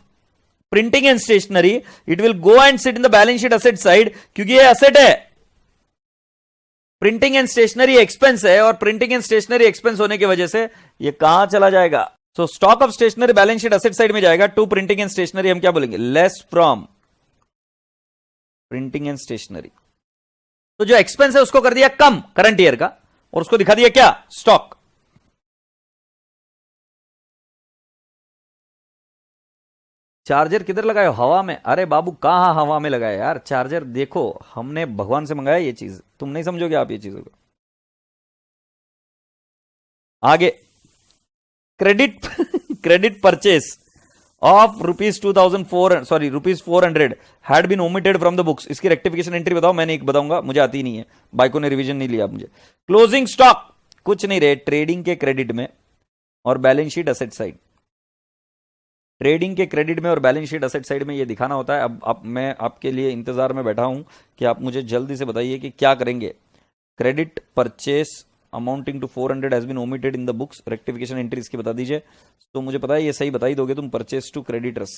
printing and stationery it will go and sit in the balance sheet asset side, क्योंकि ये असेट है. प्रिंटिंग एंड स्टेशनरी एक्सपेंस है, और प्रिंटिंग एंड स्टेशनरी एक्सपेंस होने की वजह से ये कहां चला जाएगा. So stock of stationery balance sheet asset side में जाएगा. टू प्रिंटिंग एंड स्टेशनरी हम क्या बोलेंगे, less from printing and stationery. तो जो एक्सपेंस है उसको कर दिया कम करंट ईयर का, और उसको दिखा दिया क्या, स्टॉक. चार्जर किधर लगाए हो? हवा में? अरे बाबू कहाँ हवा में लगाया यार चार्जर? देखो हमने भगवान से मंगाया ये चीज, तुम नहीं समझोगे आप ये चीजों को। आगे credit credit purchase of ₹400 had been omitted from the books. इसकी रेक्टिफिकेशन एंट्री बताओ। मैंने एक बताऊंगा, मुझे आती नहीं है, बाइको ने रिवीजन नहीं लिया मुझे। क्लोजिंग स्टॉक कुछ नहीं रहे ट्रेडिंग के क्रेडिट में और balance sheet asset side. Trading के क्रेडिट में और बैलेंस शीट असेट साइड में ये दिखाना होता है। अब मैं आपके लिए इंतजार में बैठा हूं कि आप मुझे जल्दी से बताइए कि क्या करेंगे। Credit purchase amounting to 400 has been omitted in the books, rectification entry इसकी बता दीजिए। तो मुझे पता है ये सही बता ही दोगे तुम। Purchase to creditors,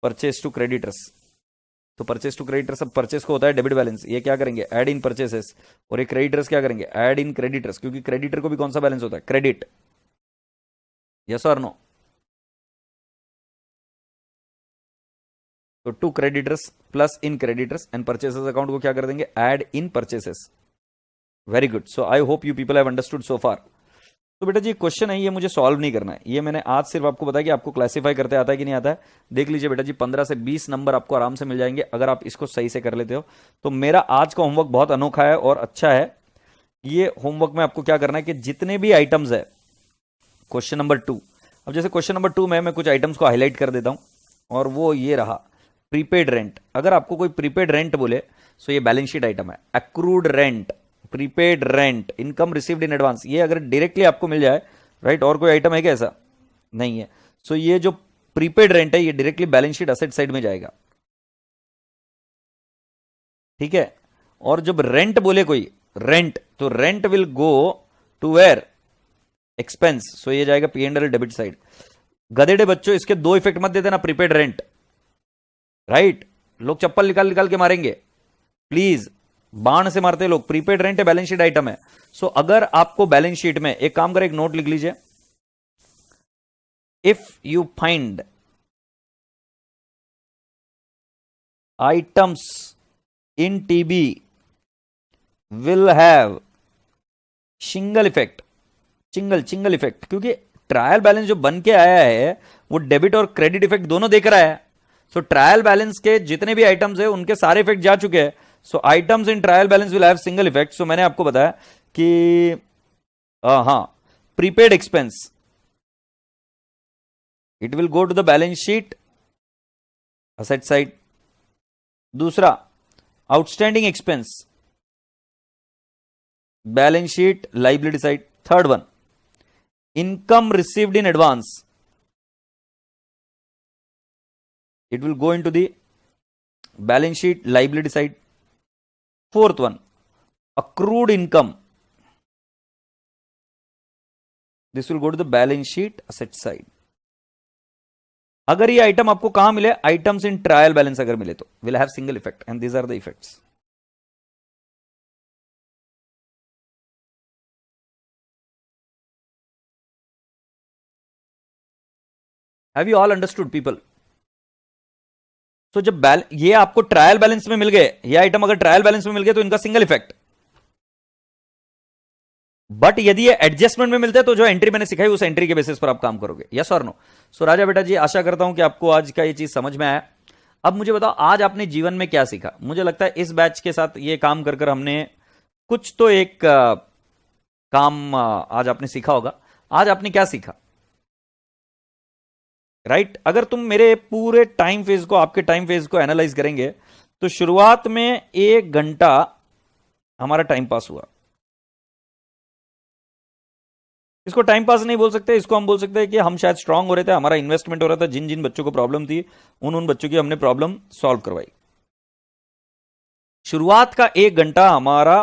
purchase to creditors, तो परचेस टू क्रेडिटर्स, अब परचेस को होता है डेबिट बैलेंस, ये क्या करेंगे ऐड इन परचेसेस, और ये क्रेडिटर्स क्या करेंगे ऐड इन क्रेडिटर्स, क्योंकि क्रेडिटर को भी कौन सा बैलेंस होता है क्रेडिट। यस और नो? तो to creditors plus in creditors and purchases account को क्या कर देंगे add in purchases. Very good, so I hope you people have understood so far. तो बेटा जी क्वेश्चन है ये मुझे सॉल्व नहीं करना है, ये मैंने आज सिर्फ आपको बताया कि आपको क्लासिफाई करते आता है कि नहीं आता है। देख लीजिए बेटा जी 15 से 20 नंबर आपको आराम से मिल जाएंगे अगर आप इसको सही से कर लेते हो। तो मेरा आज का होमवर्क बहुत अनोखा है और अच्छा है। ये होमवर्क में आपको क्या करना है कि जितने भी आइटम्स है क्वेश्चन नंबर 2, अब जैसे क्वेश्चन नंबर 2 में मैं कुछ आइटम्स को हाईलाइट कर देता हूं और वो ये रहा प्रीपेड रेंट। अगर आपको कोई प्रीपेड रेंट बोले तो ये बैलेंस शीट आइटम है। Accrued rent, prepaid rent, income received in advance, ये अगर डायरेक्टली आपको मिल जाए, राइट, और कोई आइटम है क्या ऐसा? नहीं है। सो ये जो प्रीपेड रेंट है ये directly balance sheet asset side में जाएगा, ठीक है। और जब रेंट बोले कोई रेंट, तो rent will go to where expense, so ये जाएगा P&L डेबिट साइड। गधेड़े बच्चों इसके दो इफेक्ट मत दे देना प्रीपेड रेंट, राइट। लोग चप्पल निकाल निकाल के मारेंगे, प्लीज, बाण से मारते लोग। प्रीपेड रेंट है, बैलेंस शीट आइटम है। सो अगर आपको बैलेंस शीट में एक काम करें, एक नोट लिख लीजिए, if you find items in TB will have single effect, single effect, क्योंकि ट्रायल बैलेंस जो बन के आया है वो डेबिट और क्रेडिट इफेक्ट दोनों देख रहा है। सो ट्रायल बैलेंस के जितने भी आइटम्स है उनके सारे इफेक्ट जा चुके हैं। So items in trial balance will have single effect. So मैंने आपको बताया कि हाँ, prepaid expense it will go to the balance sheet asset side. दूसरा outstanding expense balance sheet liability side. Third one income received in advance, it will go into the balance sheet liability side. Fourth one accrued income, this will go to the balance sheet asset side. अगर ये आइटम आपको कहां मिले, आइटम्स इन ट्रायल बैलेंस अगर मिले तो will have single effect and these are the effects. Have you all understood people? तो जब ये आपको ट्रायल बैलेंस में मिल गए, ये आइटम अगर ट्रायल बैलेंस में मिल गए तो इनका सिंगल इफेक्ट। बट यदि ये एडजस्टमेंट में मिलते हैं तो जो एंट्री मैंने सिखाई उस एंट्री के बेसिस पर आप काम करोगे। यस और नो? सो राजा बेटा जी आशा करता हूं कि आपको आज का ये चीज समझ में आया। अब मुझे बताओ आज आपने जीवन में क्या सीखा। मुझे लगता है इस बैच के साथ ये काम कर कर हमने कुछ तो एक काम आज आपने सीखा होगा। आज आपने क्या सीखा, राइट? अगर तुम मेरे पूरे टाइम फेज को, आपके टाइम फेज को एनालाइज करेंगे तो शुरुआत में 1 घंटा हमारा टाइम पास हुआ। इसको टाइम पास नहीं बोल सकते, इसको हम बोल सकते हैं कि हम शायद स्ट्रांग हो रहे थे, हमारा इन्वेस्टमेंट हो रहा था। जिन जिन बच्चों को प्रॉब्लम थी उन बच्चों की हमने प्रॉब्लम सॉल्व करवाई। शुरुआत का 1 घंटा हमारा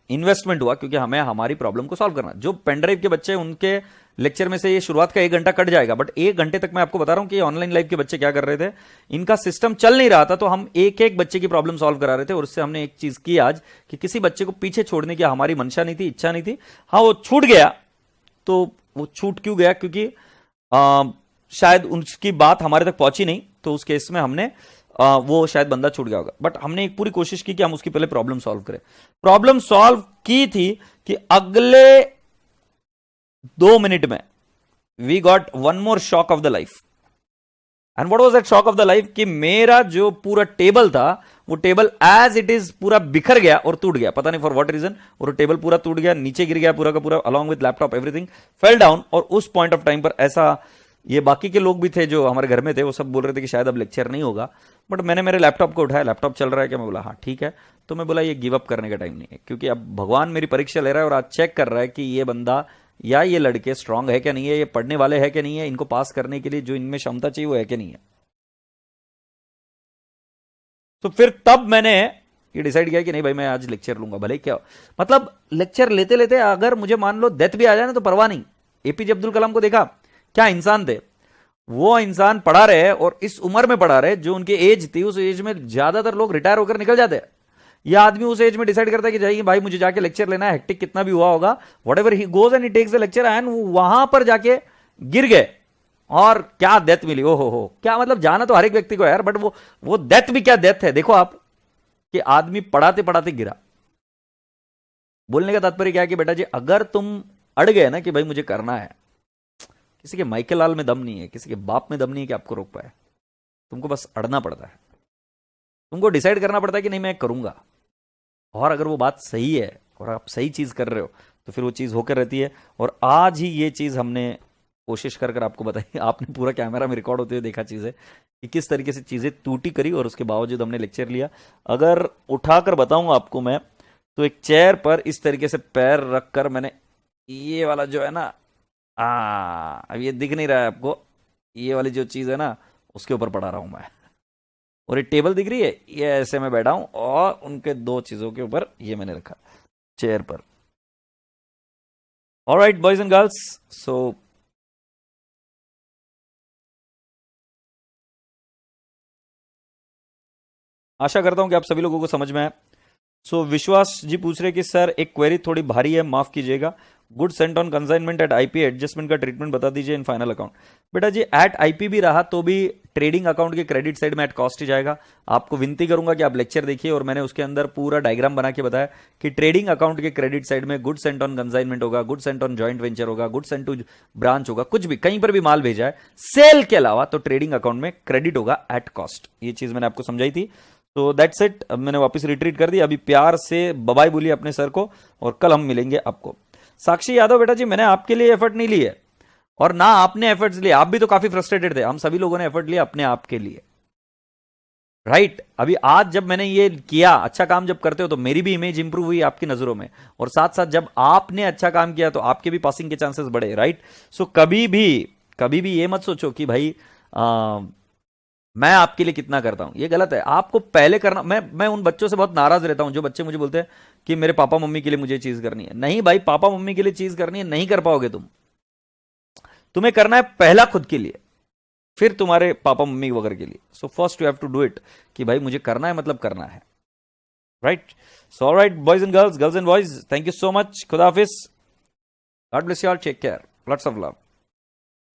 इन्वेस्टमेंट हुआ क्योंकि हमें हमारी प्रॉब्लम को सॉल्व करना। जो पेनड्राइव के बच्चे, उनके लेक्चर में से ये शुरुआत का 1 घंटा कट जाएगा, बट 1 घंटे तक मैं आपको बता रहा हूं कि ऑनलाइन लाइव के बच्चे क्या कर रहे थे, इनका सिस्टम चल नहीं रहा था, तो हम एक एक बच्चे की प्रॉब्लम सॉल्व करा रहे थे। और उससे हमने एक चीज की आज कि किसी बच्चे को पीछे छोड़ने की हमारी मंशा नहीं थी, इच्छा नहीं थी। हाँ, वो छूट गया, तो वो छूट क्यों गया? क्योंकि शायद उसकी बात हमारे तक पहुंची नहीं, तो उस केस में हमने वो शायद बंदा छूट गया होगा। बट हमने एक पूरी कोशिश की कि हम उसकी पहले प्रॉब्लम सॉल्व करें। प्रॉब्लम सॉल्व की थी कि अगले 2 मिनट में we got one more shock of the life. And what was that shock of the life कि मेरा जो पूरा टेबल था वो टेबल एज इट इज पूरा बिखर गया और टूट गया, पता नहीं फॉर व्हाट रीजन, और वो टेबल पूरा टूट गया, नीचे गिर गया पूरा का पूरा, along with laptop everything fell down. और उस पॉइंट ऑफ टाइम पर ऐसा, ये बाकी के लोग भी थे जो हमारे घर में थे, वो सब बोल रहे थे कि शायद अब लेक्चर नहीं होगा, बट मैंने मेरे लैपटॉप को उठाया, लैपटॉप चल रहा है क्या, मैं बोला हाँ ठीक है। तो मैं बोला ये गिव अप करने का टाइम नहीं है, क्योंकि अब भगवान मेरी परीक्षा ले रहा है और आज चेक कर रहा है कि ये बंदा या ये लड़के स्ट्रांग है क्या नहीं है, ये पढ़ने वाले है क्या नहीं है, इनको पास करने के लिए जो इनमें क्षमता चाहिए वो है क्या नहीं है। तो फिर तब मैंने ये डिसाइड किया कि नहीं भाई मैं आज लेक्चर लूंगा, भले क्या मतलब लेक्चर लेते लेते अगर मुझे मान लो डेथ भी आ जाए ना तो परवाह नहीं। एपीजे अब्दुल कलाम को देखा, क्या इंसान थे वो, इंसान पढ़ा रहे और इस उम्र में पढ़ा रहे, जो उनकी एज थी उस एज में ज्यादातर लोग रिटायर होकर निकल जाते हैं। यह आदमी उस एज में डिसाइड करता है कि जाइए भाई मुझे जाके लेक्चर लेना है, हेक्टिक कितना भी हुआ होगा, whatever he goes and he takes the lecture, एंड वहां पर जाके गिर गए और क्या डेथ मिली, ओ हो क्या, मतलब जाना तो हर एक व्यक्ति को यार, बट वो डेथ भी क्या डेथ है। देखो आप कि आदमी पढ़ाते पढ़ाते गिरा। बोलने का तात्पर्य क्या है कि बेटा जी अगर तुम अड़ गए ना कि भाई मुझे करना है, किसी के माइकल लाल में दम नहीं है, किसी के बाप में दम नहीं है कि आपको रोक पाए, तुमको बस अड़ना पड़ता है, तुमको डिसाइड करना पड़ता है कि नहीं मैं करूंगा। और अगर वो बात सही है और आप सही चीज कर रहे हो तो फिर वो चीज होकर रहती है। और आज ही ये चीज हमने कोशिश कर आपको बताई, आपने पूरा कैमरा में रिकॉर्ड होते हुए देखा चीजें कि किस तरीके से चीजें टूटी करी, और उसके बावजूद हमने लेक्चर लिया। अगर उठाकर बताऊं आपको मैं, तो एक चेयर पर इस तरीके से पैर रखकर मैंने ये वाला जो है ना, अब ये दिख नहीं रहा है आपको, ये वाली जो चीज है ना उसके ऊपर पढ़ा रहा हूं मैं, और ये टेबल दिख रही है, ये ऐसे मैं बैठा हूं और उनके दो चीजों के ऊपर ये मैंने रखा चेयर पर। ऑलराइट बॉयज एंड गर्ल्स, सो आशा करता हूं कि आप सभी लोगों को समझ में आया। सो विश्वास जी पूछ रहे कि सर एक क्वेरी थोड़ी भारी है, माफ कीजिएगा, good sent on consignment at IP adjustment का ट्रीटमेंट बता दीजिए इन फाइनल अकाउंट। बेटा जी एट आईपी भी रहा तो भी ट्रेडिंग अकाउंट के क्रेडिट साइड में एट कॉस्ट ही जाएगा। आपको विनती करूंगा कि आप लेक्चर देखिए, और मैंने उसके अंदर पूरा डायग्राम बना के बताया कि ट्रेडिंग अकाउंट के क्रेडिट साइड में गुड सेंट ऑन कंसाइनमेंट होगा, good sent on joint venture होगा, गुड सेंट टू ब्रांच होगा, कुछ भी कहीं पर भी माल भेजा है सेल के अलावा तो ट्रेडिंग अकाउंट में क्रेडिट होगा एट कॉस्ट। ये चीज मैंने आपको समझाई थी। तो दैट्स इट, अब मैंने वापस रिट्रीट कर दी। अभी प्यार से बाय बोलिए अपने सर को, और कल हम मिलेंगे आपको। साक्षी यादव बेटा जी मैंने आपके लिए एफर्ट नहीं लिए और ना आपने एफर्ट्स लिए, आप भी तो काफी फ्रस्ट्रेटेड थे, हम सभी लोगों ने एफर्ट लिया अपने आप के लिए, राइट। अभी आज जब मैंने ये किया, अच्छा काम जब करते हो तो मेरी भी इमेज इंप्रूव हुई आपकी नजरों में, और साथ साथ जब आपने अच्छा काम किया तो आपके भी पासिंग के चांसेस बढ़े, राइट। सो कभी भी ये मत सोचो कि भाई मैं आपके लिए कितना करता हूं, ये गलत है। आपको पहले करना, मैं उन बच्चों से बहुत नाराज रहता हूं जो बच्चे मुझे बोलते हैं कि मेरे पापा मम्मी के लिए मुझे चीज करनी है। नहीं भाई, पापा मम्मी के लिए चीज करनी है नहीं कर पाओगे तुम्हें करना है पहला खुद के लिए, फिर तुम्हारे पापा मम्मी वगैरह के लिए। So first you have to do it कि भाई मुझे करना है मतलब करना है, right. So alright boys and girls and boys, thank you so much, खुदा हाफिज, God bless you all, take care, lots of love.